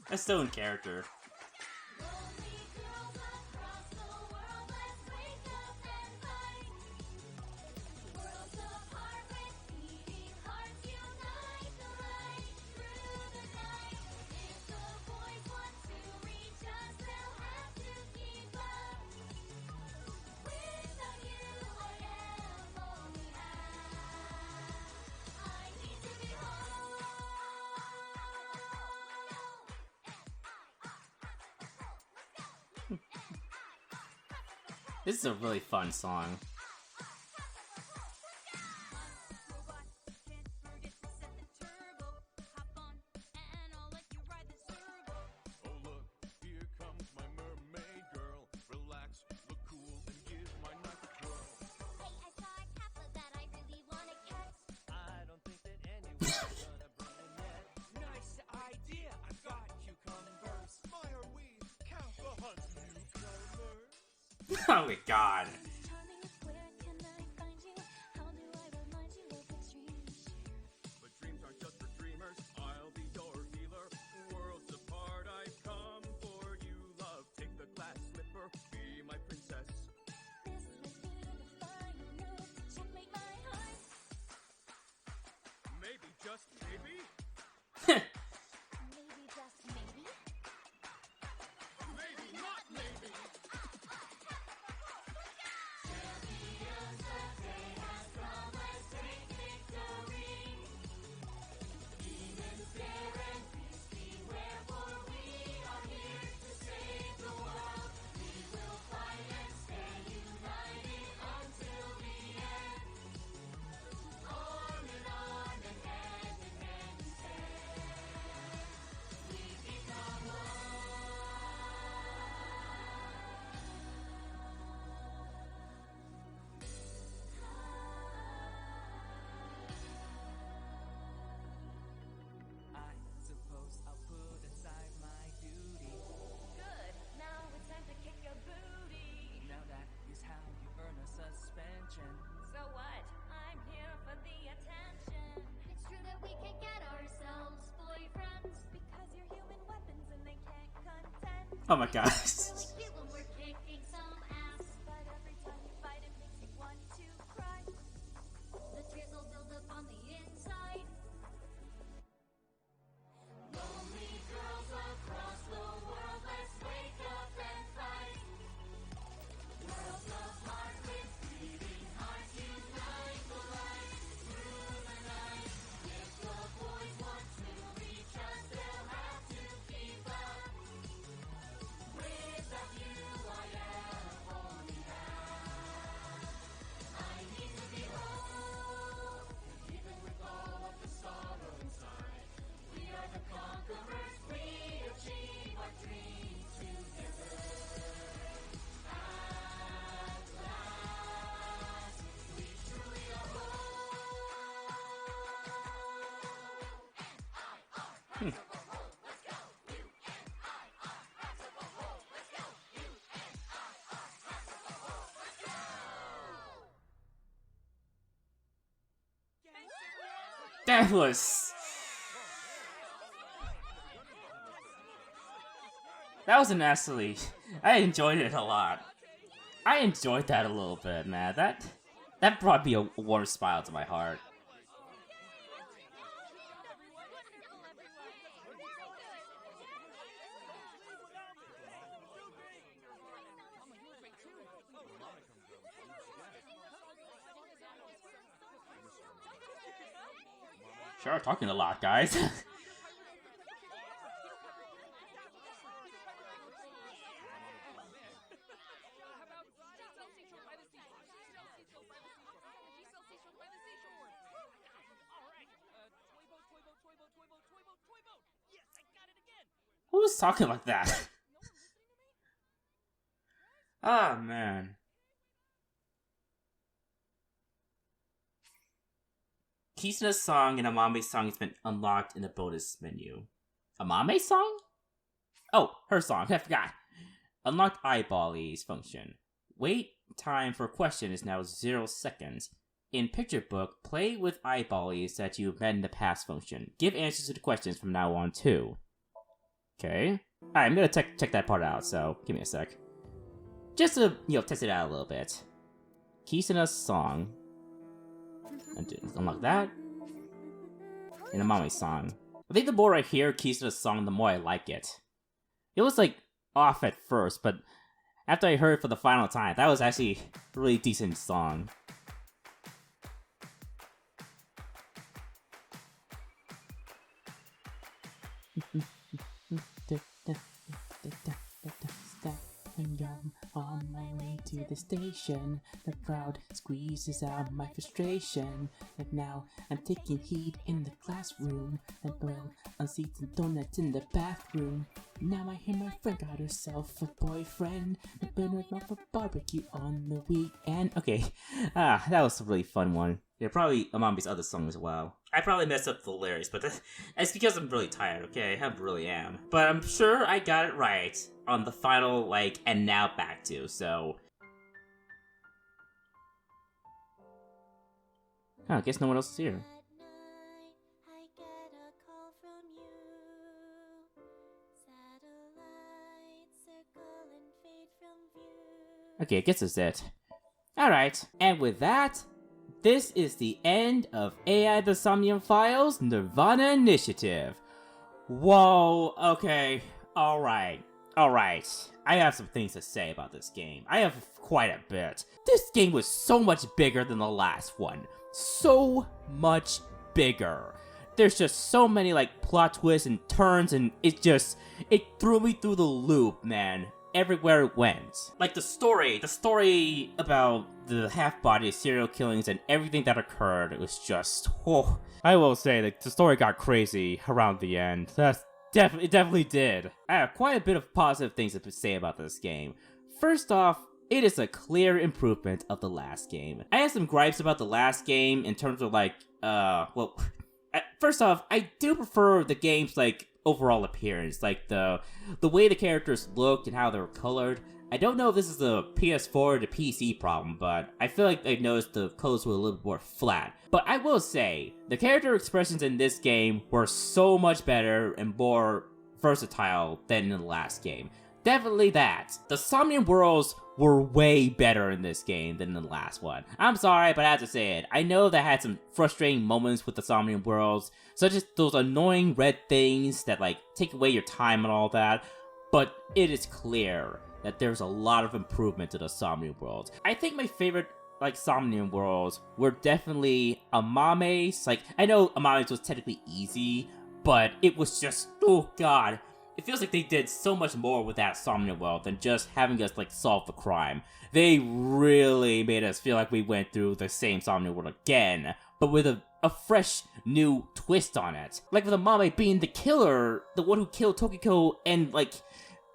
That's still in character. Lonely girls across the world, let's wake up and fight. Worlds apart with beating hearts unite the light through the night. If the boys want to reach us, they'll have to keep up. Without you, I am all we have. I need to be home. This is a really fun song. Oh look, here comes my mermaid girl. Relax, look cool, and give my knife a twirl. Hey, I saw a Kappa that I really want to catch. I don't think that anyone's gonna bring him yet. Nice idea, I've got cucumbers. My are we, Kappa hunt newcomers. Oh my god. Where can I find you? How do I remind you of the dreams we share? But dreams aren't just for dreamers. I'll be your healer. Worlds apart, I've come for you, love. Take the glass slipper, be my princess. This might be the final move to checkmate my heart. Maybe, just maybe. Maybe just maybe. Maybe not maybe. Champions, the day has come. Let's take victory. Demons dare and beasts beware, for we are here to save the world. We will fight and stay united until the end. On and hand in hand we stand. We become one. I suppose I'll put aside my duty. Good. Now it's time to kick a booty. Now that is how you earn a suspension. So what? I'm here for the attention. It's true that we can get ourselves boyfriends because you're human weapons and they can't contend. Oh my god. Really feel when we're kicking some ass, but every time we fight it makes me want to cry. The tears will build up on the inside. Lonely girls across the world, let's wake up and fight. Worlds apart with beating hearts unite the light through the night. If the boys want to reach us, they'll have to keep up. Without That was an actually. I enjoyed it a lot. I enjoyed that a little bit, man. That brought me a warm smile to my heart. Sure, talking a lot, guys. Who's talking like that? Ah, man. Kisuna's song and Amame's song has been unlocked in the bonus menu. Amame's song? Oh, her song. I forgot. Unlocked eyeballies function. Wait time for question is now 0 seconds. In picture book, play with eyeballies that you met in the past function. Give answers to the questions from now on too. Okay. Alright, I'm gonna check that part out, so give me a sec. Just to, test it out a little bit. Kisuna's song. Unlock that. And Amame's song. I think the more I hear Kisuna's song, the more I like it. It was like off at first, but after I heard it for the final time, that was actually a really decent song. On my way to the station, the crowd squeezes out my frustration. And now I'm taking heat in the classroom, and boil on seats and donuts in the bathroom. Now I hear my friend got herself a boyfriend, and burn her off a barbecue on the weekend. Okay, that was a really fun one. Yeah, probably Amame's other song as well. I probably messed up the lyrics, but that's because I'm really tired, okay? I really am. But I'm sure I got it right on the final, and now back to, so... I guess no one else is here. Okay, I guess that's it. Alright, and with that, this is the end of AI the Somnium Files Nirvana Initiative. Whoa, okay, alright. I have some things to say about this game. I have quite a bit. This game was so much bigger than the last one. So much bigger. There's just so many plot twists and turns, and it threw me through the loop, man. Everywhere it went. The story about the half-body serial killings and everything that occurred, it was just, I will say that the story got crazy around the end. It definitely did. I have quite a bit of positive things to say about this game. First off, it is a clear improvement of the last game. I have some gripes about the last game in terms of first off, I do prefer the game's overall appearance, the way the characters looked and how they were colored. I don't know if this is a PS4 or the PC problem, but I feel like I noticed the colors were a little bit more flat. But I will say, the character expressions in this game were so much better and more versatile than in the last game. Definitely that. The Somnium worlds were way better in this game than in the last one. I'm sorry, but I have to say it. I know that I had some frustrating moments with the Somnium worlds, such as those annoying red things that take away your time and all that, but it is clear that there's a lot of improvement to the Somnium worlds. I think my favorite Somnium worlds were definitely Amame's. I know Amame's was technically easy, but it was just, oh god. It feels like they did so much more with that Somnium world than just having us solve the crime. They really made us feel like we went through the same Somnium world again, but with a fresh new twist on it. With Amame being the killer, the one who killed Tokiko and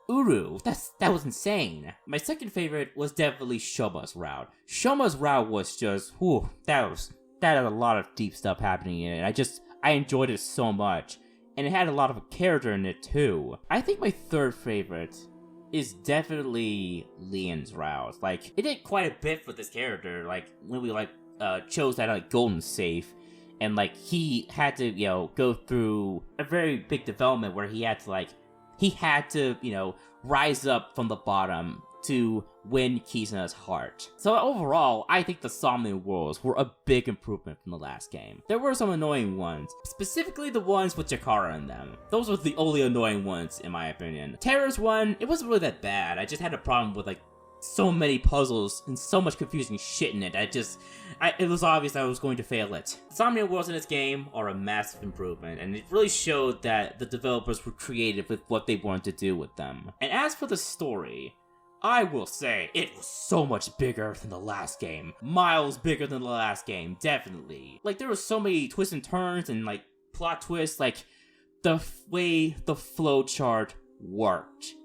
Uru. That was insane. My second favorite was definitely Shoma's route. Shoma's route was just, that had a lot of deep stuff happening in it. I enjoyed it so much. And it had a lot of character in it too. I think my third favorite is definitely Leon's route. It did quite a bit for this character. When we chose that golden safe, and like he had to, go through a very big development where he had to, rise up from the bottom to win Kizuna's heart. So overall, I think the Somnium Worlds were a big improvement from the last game. There were some annoying ones, specifically the ones with Chikara in them. Those were the only annoying ones, in my opinion. Terra's one, it wasn't really that bad. I just had a problem with, like, so many puzzles and so much confusing shit in it. It was obvious I was going to fail it. Somnium Worlds in this game are a massive improvement, and it really showed that the developers were creative with what they wanted to do with them. And as for the story, I will say, it was so much bigger than the last game. Miles bigger than the last game, definitely. Like, there were so many twists and turns and, like, plot twists, like, the way the flowchart worked.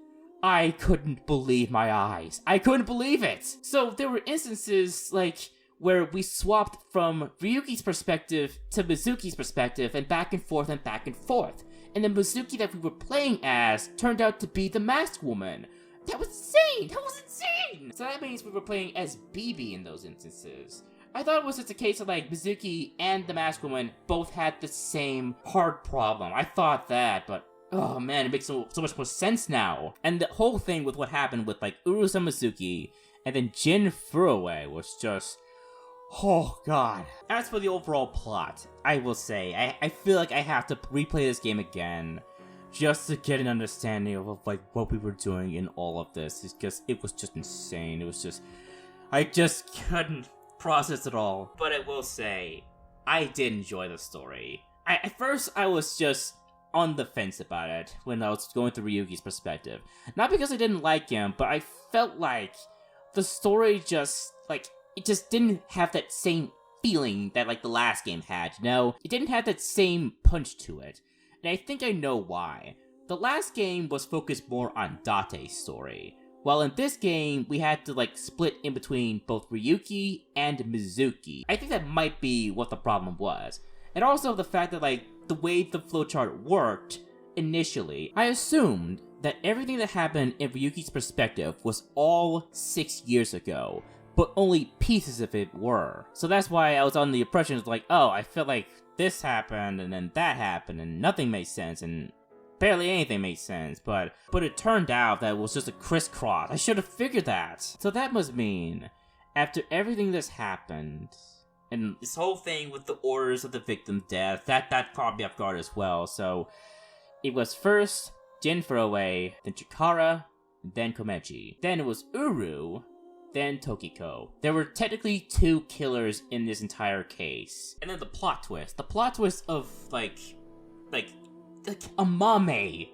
I couldn't believe my eyes. I couldn't believe it! So, there were instances, like, where we swapped from Ryuki's perspective to Mizuki's perspective, and back and forth and back and forth. And the Mizuki that we were playing as turned out to be the masked woman. That was insane! That was insane! So that means we were playing as BB in those instances. I thought it was just a case of like Mizuki and the masked woman both had the same heart problem. I thought that, but oh man, it makes so much more sense now. And the whole thing with what happened with like Urusa Mizuki and then Jin Furue was just, oh god. As for the overall plot, I will say, I feel like I have to replay this game again just to get an understanding of like what we were doing in all of this, because it was just insane. It was just, I just couldn't process it all. But I will say, I did enjoy the story. At first, I was just on the fence about it when I was going through Ryuki's perspective. Not because I didn't like him, but I felt like the story just, like, it just didn't have that same feeling that, like, the last game had, you know? It didn't have that same punch to it. And I think I know why. The last game was focused more on Date's story, while in this game, we had to, like, split in between both Ryuki and Mizuki. I think that might be what the problem was. And also the fact that, like, the way the flowchart worked initially, I assumed that everything that happened in Ryuki's perspective was all 6 years ago, but only pieces of it were. So that's why I was on the impression of like, oh, I feel like this happened, and then that happened, and nothing made sense, and barely anything made sense, but it turned out that it was just a crisscross. I should have figured that. So that must mean, after everything that's happened, and this whole thing with the orders of the victim's death, that caught me off guard as well. So it was first Jin Furue, then Chikara, then Komechi. Then it was Uru, then Tokiko. There were technically 2 killers in this entire case. And then the plot twist. The plot twist of, like Amame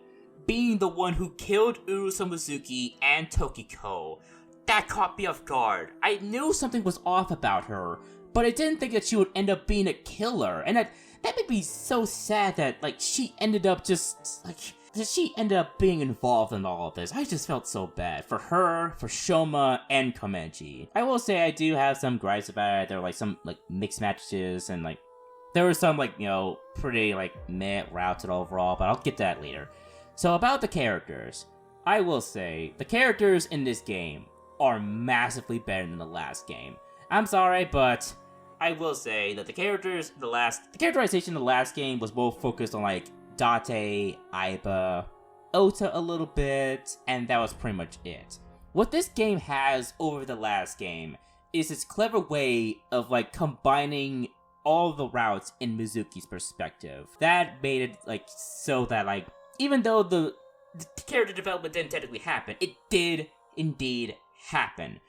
being the one who killed Urusa Mizuki and Tokiko. That caught me off guard. I knew something was off about her, but I didn't think that she would end up being a killer. And that made me so sad that, like, she ended up just, like, that she ended up being involved in all of this. I just felt so bad for her, for Shoma, and Komechi. I will say I do have some gripes about it. There were, like, some, like, mixed matches, and, like, there were some, like, you know, pretty, like, meh routes overall, but I'll get to that later. So about the characters, I will say, the characters in this game are massively better than the last game. I'm sorry, but I will say that the characterization in the last game was more focused on, like, Date, Aiba, Ota a little bit, and that was pretty much it. What this game has over the last game is this clever way of, like, combining all the routes in Mizuki's perspective. That made it, like, so that, like, even though the character development didn't technically happen, it did indeed happen.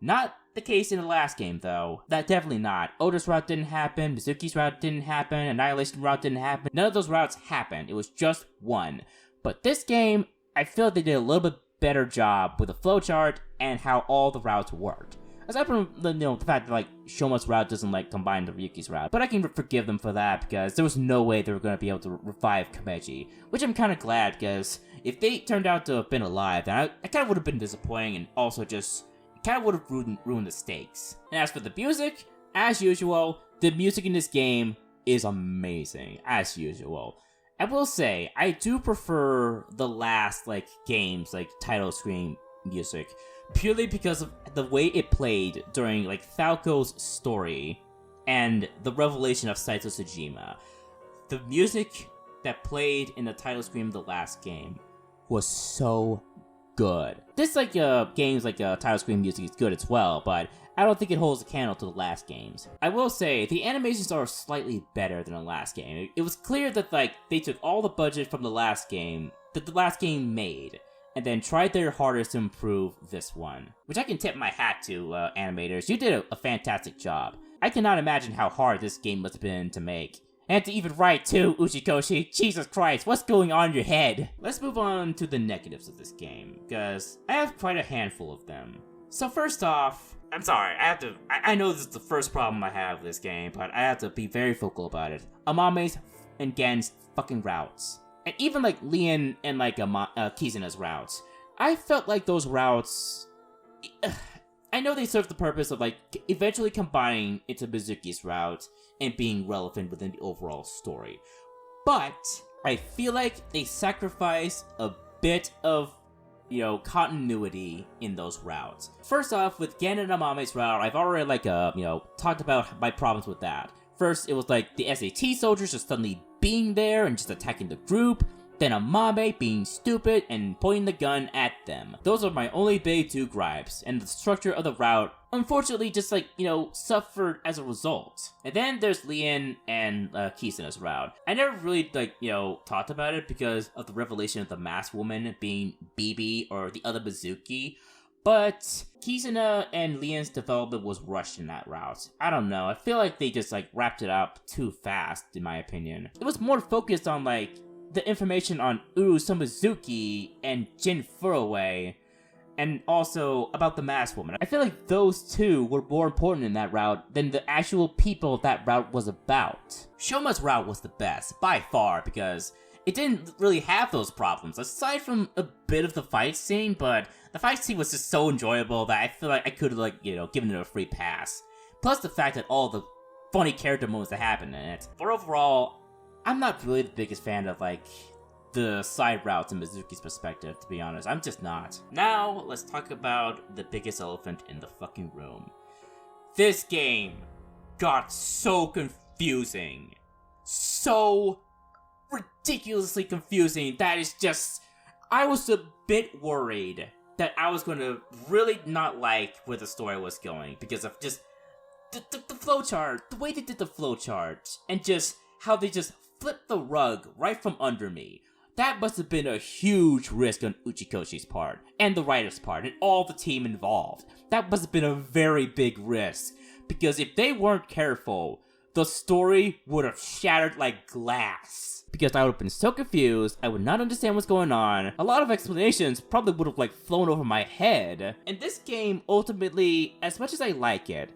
Not the case in the last game, though. That definitely not. Oda's route didn't happen, Mizuki's route didn't happen, Annihilation route didn't happen. None of those routes happened. It was just one. But this game, I feel they did a little bit better job with the flowchart and how all the routes worked. Aside from the fact that, like, Shoma's route doesn't, like, combine with Ryuki's route. But I can forgive them for that, because there was no way they were going to be able to revive Komechi. Which I'm kind of glad, because if they turned out to have been alive, then I kind of would have been disappointing, and also just kind of would have ruined the stakes. And as for the music, as usual, the music in this game is amazing, as usual. I will say, I do prefer the last, like, game's, like, title screen music, purely because of the way it played during, like, Falco's story and the revelation of Saito Tsujima. The music that played in the title screen of the last game was so good. This games like title screen music is good as well, but I don't think it holds a candle to the last games. I will say, the animations are slightly better than the last game. It was clear that they took all the budget from the last game that the last game made, and then tried their hardest to improve this one. Which I can tip my hat to, animators. You did a fantastic job. I cannot imagine how hard this game must have been to make. And to even write too, Uchikoshi. Jesus Christ, what's going on in your head? Let's move on to the negatives of this game, because I have quite a handful of them. So first off, I'm sorry, I know this is the first problem I have with this game, but I have to be very vocal about it. Amame's and Gen's fucking routes. And even Lien and Kizuna's routes. I felt like those routes... I know they serve the purpose of eventually combining into Mizuki's route and being relevant within the overall story. But I feel like they sacrifice a bit of, continuity in those routes. First off, with Gen and Amame's route, I've already talked about my problems with that. First, it was the SAT soldiers just suddenly being there and just attacking the group. Then Amame being stupid and pointing the gun at them. Those are my only big two gripes, and the structure of the route, unfortunately, just suffered as a result. And then there's Lien and Kizuna's route. I never really, talked about it because of the revelation of the masked woman being Bibi or the other Mizuki. But Kizuna and Lien's development was rushed in that route. I don't know, I feel like they just wrapped it up too fast, in my opinion. It was more focused on the information on Uru Samizuki and Jin Furue, and also about the masked woman. I feel like those two were more important in that route than the actual people that route was about. Shoma's route was the best, by far, because it didn't really have those problems, aside from a bit of the fight scene, but the fight scene was just so enjoyable that I feel like I could have, given it a free pass. Plus the fact that all the funny character moments that happen in it. But overall, I'm not really the biggest fan of, the side routes in Mizuki's perspective, to be honest. I'm just not. Now, let's talk about the biggest elephant in the fucking room. This game got so confusing. So ridiculously confusing that it's just... I was a bit worried that I was going to really not like where the story was going because of just the flowchart, the way they did the flowchart, and just how they just flipped the rug right from under me. That must have been a huge risk on Uchikoshi's part, and the writer's part, and all the team involved. That must have been a very big risk, because if they weren't careful, the story would have shattered like glass. Because I would have been so confused, I would not understand what's going on, a lot of explanations probably would have flown over my head. And this game, ultimately, as much as I like it,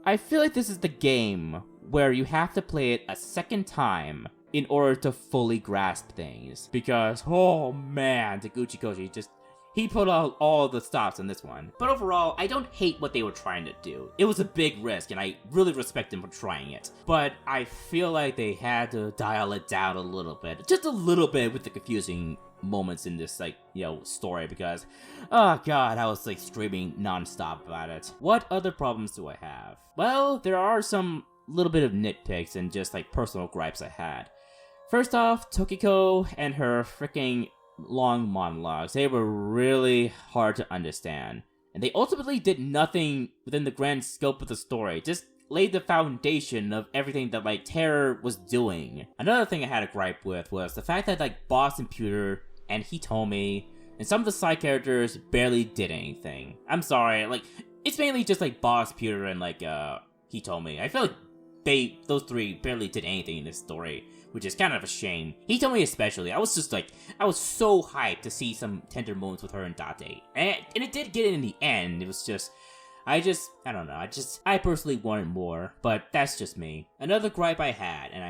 I feel like this is the game where you have to play it a second time in order to fully grasp things. Because, oh man, Taguchi Koji he put out all the stops on this one. But overall, I don't hate what they were trying to do. It was a big risk, and I really respect them for trying it. But I feel like they had to dial it down a little bit. Just a little bit with the confusing moments in this, story, because, oh god, I was, screaming non-stop about it. What other problems do I have? Well, there are some little bit of nitpicks and just, personal gripes I had. First off, Tokiko and her freaking long monologues. They were really hard to understand. And they ultimately did nothing within the grand scope of the story. Just laid the foundation of everything that, Terror was doing. Another thing I had a gripe with was the fact that, Boss Computer and Hitomi and some of the side characters barely did anything. I'm sorry, it's mainly just, Boss Computer and, Hitomi. I feel like those three barely did anything in this story, which is kind of a shame. Hitomi especially, I was so hyped to see some tender moments with her and Date. And it did get it in the end. It was just, I don't know, I personally wanted more, but that's just me. Another gripe I had, and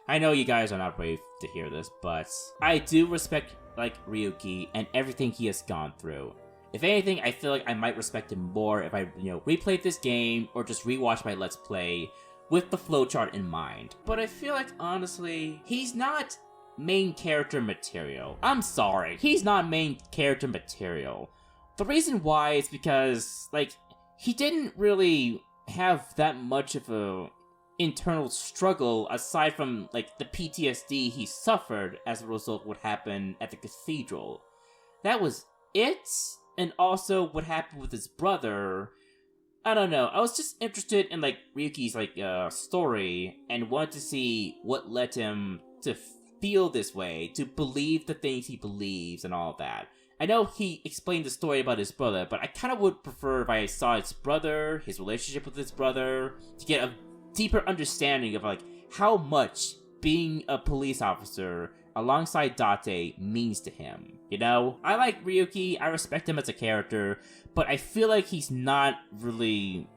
I know you guys are not ready to hear this, but I do respect, Ryuki and everything he has gone through. If anything, I feel like I might respect him more if I, replayed this game or just rewatch my Let's Play with the flowchart in mind. But I feel like, honestly, he's not main character material. I'm sorry, he's not main character material. The reason why is because, he didn't really have that much of a internal struggle aside from like the PTSD he suffered as a result of what happened at the cathedral. That was it, and also what happened with his brother. I don't know. I was just interested in like Ryuki's like story and wanted to see what led him to feel this way, to believe the things he believes and all of that. I know he explained the story about his brother, but I kind of would prefer if I saw his brother, his relationship with his brother, to get a deeper understanding of like how much being a police officer alongside Date means to him. You know, I like Ryuki, I respect him as a character, but I feel like he's not really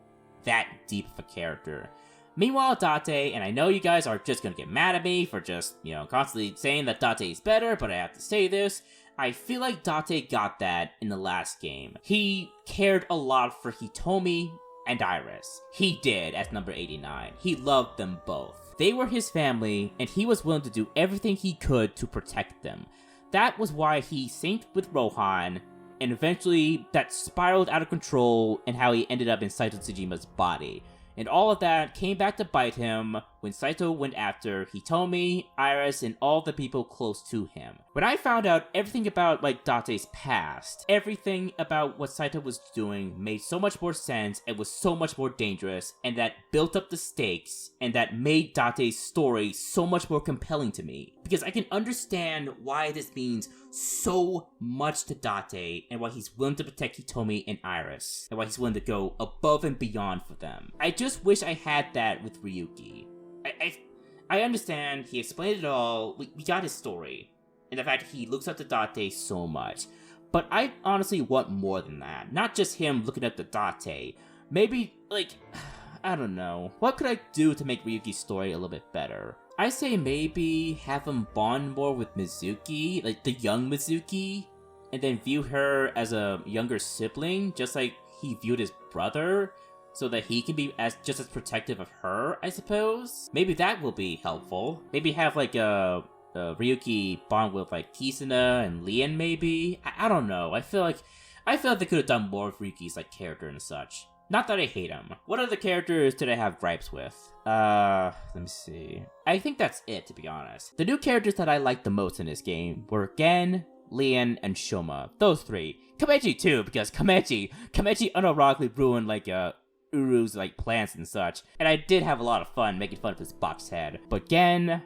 that deep of a character. Meanwhile, Date, and I know you guys are just gonna get mad at me for just, you know, constantly saying that Date is better, but I have to say this. I feel like Date got that in the last game. He cared a lot for Hitomi and Iris. He did as number 89. He loved them both. They were his family, and he was willing to do everything he could to protect them. That was why he synced with Rohan, and eventually that spiraled out of control and how he ended up in Saito Tsujima's body. And all of that came back to bite him when Saito went after Hitomi, Iris, and all the people close to him. When I found out everything about like Date's past, everything about what Saito was doing made so much more sense and was so much more dangerous, and that built up the stakes, and that made Date's story so much more compelling to me. Because I can understand why this means so much to Date, and why he's willing to protect Hitomi and Iris, and why he's willing to go above and beyond for them. I just wish I had that with Ryuki. I understand, he explained it all, we got his story, and the fact that he looks up to Date so much. But I honestly want more than that. Not just him looking up to Date. Maybe, like, I don't know. What could I do to make Ryuki's story a little bit better? I say maybe have him bond more with Mizuki, like the young Mizuki, and then view her as a younger sibling, just like he viewed his brother, so that he can be just as protective of her, I suppose? Maybe that will be helpful. Maybe have like a Ryuki bond with like Kisuna and Lian maybe? I don't know. I feel like they could have done more with Ryuki's like character and such. Not that I hate him. What other characters did I have gripes with? Let me see. I think that's it, to be honest. The new characters that I liked the most in this game were Gen, Lian, and Shoma. Those three. Kameji too, because Kameji unironically ruined like Uru's like plans and such. And I did have a lot of fun making fun of his box head. But Gen,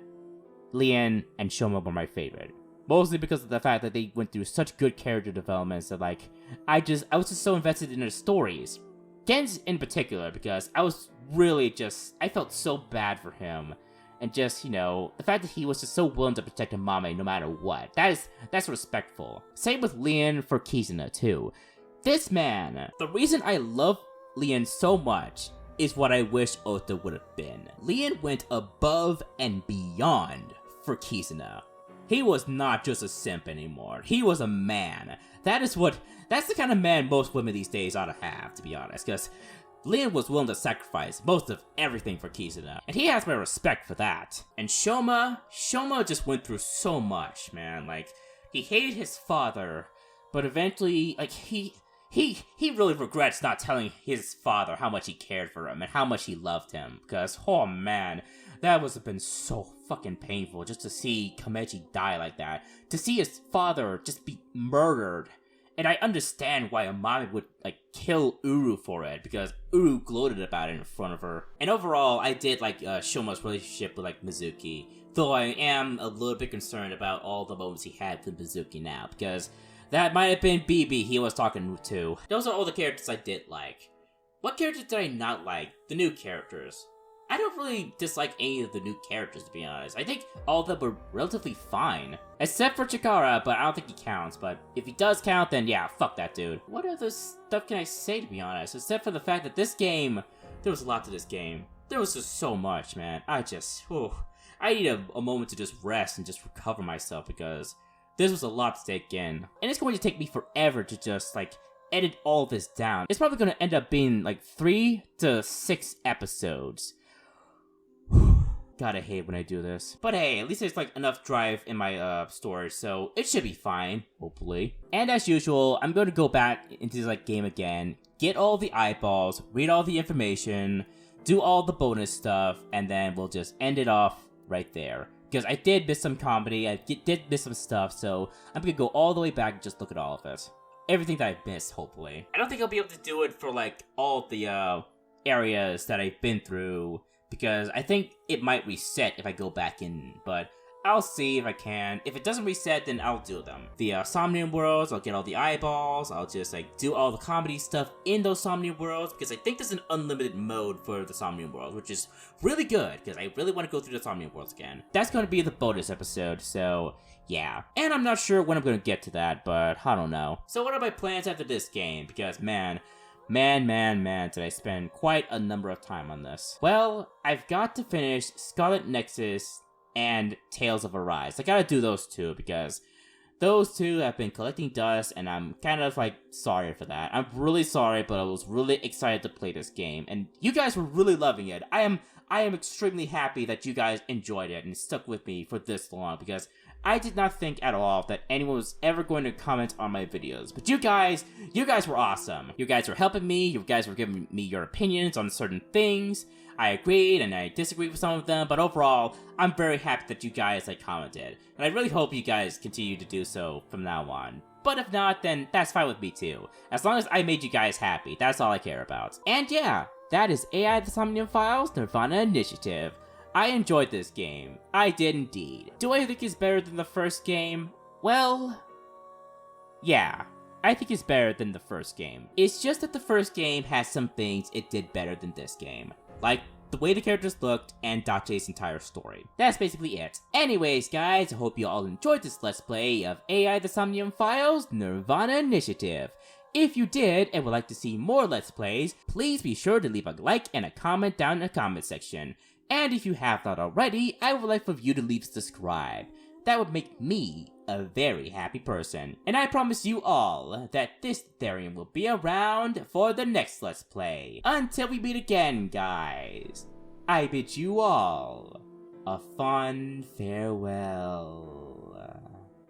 Lian, and Shoma were my favorite. Mostly because of the fact that they went through such good character developments that like, I was just so invested in their stories. Gen's in particular, because I felt so bad for him. And just, you know, the fact that he was just so willing to protect Mame no matter what. That's respectful. Same with Lian for Kizuna, too. This man, the reason I love Lian so much is what I wish Ota would have been. Lian went above and beyond for Kizuna. He was not just a simp anymore. He was a man. That's the kind of man most women these days ought to have, to be honest, because Lian was willing to sacrifice most of everything for Kizuna, and he has my respect for that. And Shoma just went through so much, man. Like, he hated his father, but eventually, like, he really regrets not telling his father how much he cared for him and how much he loved him, because, oh man, that must have been so fucking painful just to see Kameji die like that, to see his father just be murdered. And I understand why Amami would, like, kill Uru for it, because Uru gloated about it in front of her. And overall, I did like Shoma's relationship with, like, Mizuki, though I am a little bit concerned about all the moments he had with Mizuki now, because that might have been BB he was talking to. Those are all the characters I did like. What characters did I not like? The new characters. I don't really dislike any of the new characters, to be honest. I think all of them were relatively fine. Except for Chikara, but I don't think he counts. But if he does count, then yeah, fuck that dude. What other stuff can I say, to be honest? Except for the fact that this game, there was a lot to this game. There was just so much, man. I need a moment to just rest and just recover myself, because this was a lot to take in. And it's going to take me forever to just, like, edit all this down. It's probably going to end up being, like, 3 to 6 episodes. God, I hate when I do this. But hey, at least there's like enough drive in my storage, so it should be fine, hopefully. And as usual, I'm going to go back into this like game again, get all the eyeballs, read all the information, do all the bonus stuff, and then we'll just end it off right there. Because I did miss some comedy, I did miss some stuff, so I'm gonna go all the way back and just look at all of it. Everything that I missed, hopefully. I don't think I'll be able to do it for, like, all the areas that I've been through, because I think it might reset if I go back in, but I'll see if I can. If it doesn't reset, then I'll do them. The Somnium Worlds, I'll get all the eyeballs, I'll just, like, do all the comedy stuff in those Somnium Worlds, because I think there's an unlimited mode for the Somnium Worlds, which is really good, because I really want to go through the Somnium Worlds again. That's going to be the bonus episode, so yeah. And I'm not sure when I'm going to get to that, but I don't know. So what are my plans after this game? Because, man, did I spend quite a number of time on this. Well, I've got to finish Scarlet Nexus and Tales of Arise. I gotta do those two, because those two have been collecting dust, and I'm kind of, like, sorry for that. I'm really sorry, but I was really excited to play this game, and you guys were really loving it. I am extremely happy that you guys enjoyed it and stuck with me for this long, because I did not think at all that anyone was ever going to comment on my videos. But you guys were awesome. You guys were helping me, you guys were giving me your opinions on certain things. I agreed and I disagreed with some of them, but overall, I'm very happy that you guys, like, commented. And I really hope you guys continue to do so from now on. But if not, then that's fine with me too. As long as I made you guys happy, that's all I care about. And yeah, that is AI the Somnium Files Nirvana Initiative. I enjoyed this game. I did indeed. Do I think it's better than the first game? Well, yeah. I think it's better than the first game. It's just that the first game has some things it did better than this game. Like the way the characters looked and Dache's entire story. That's basically it. Anyways, guys, I hope you all enjoyed this Let's Play of AI the Somnium Files Nirvana Initiative. If you did and would like to see more Let's Plays, please be sure to leave a like and a comment down in the comment section. And if you have not already, I would like for you to leave a subscribe. That would make me a very happy person. And I promise you all that this Therium will be around for the next Let's Play. Until we meet again, guys, I bid you all a fond farewell.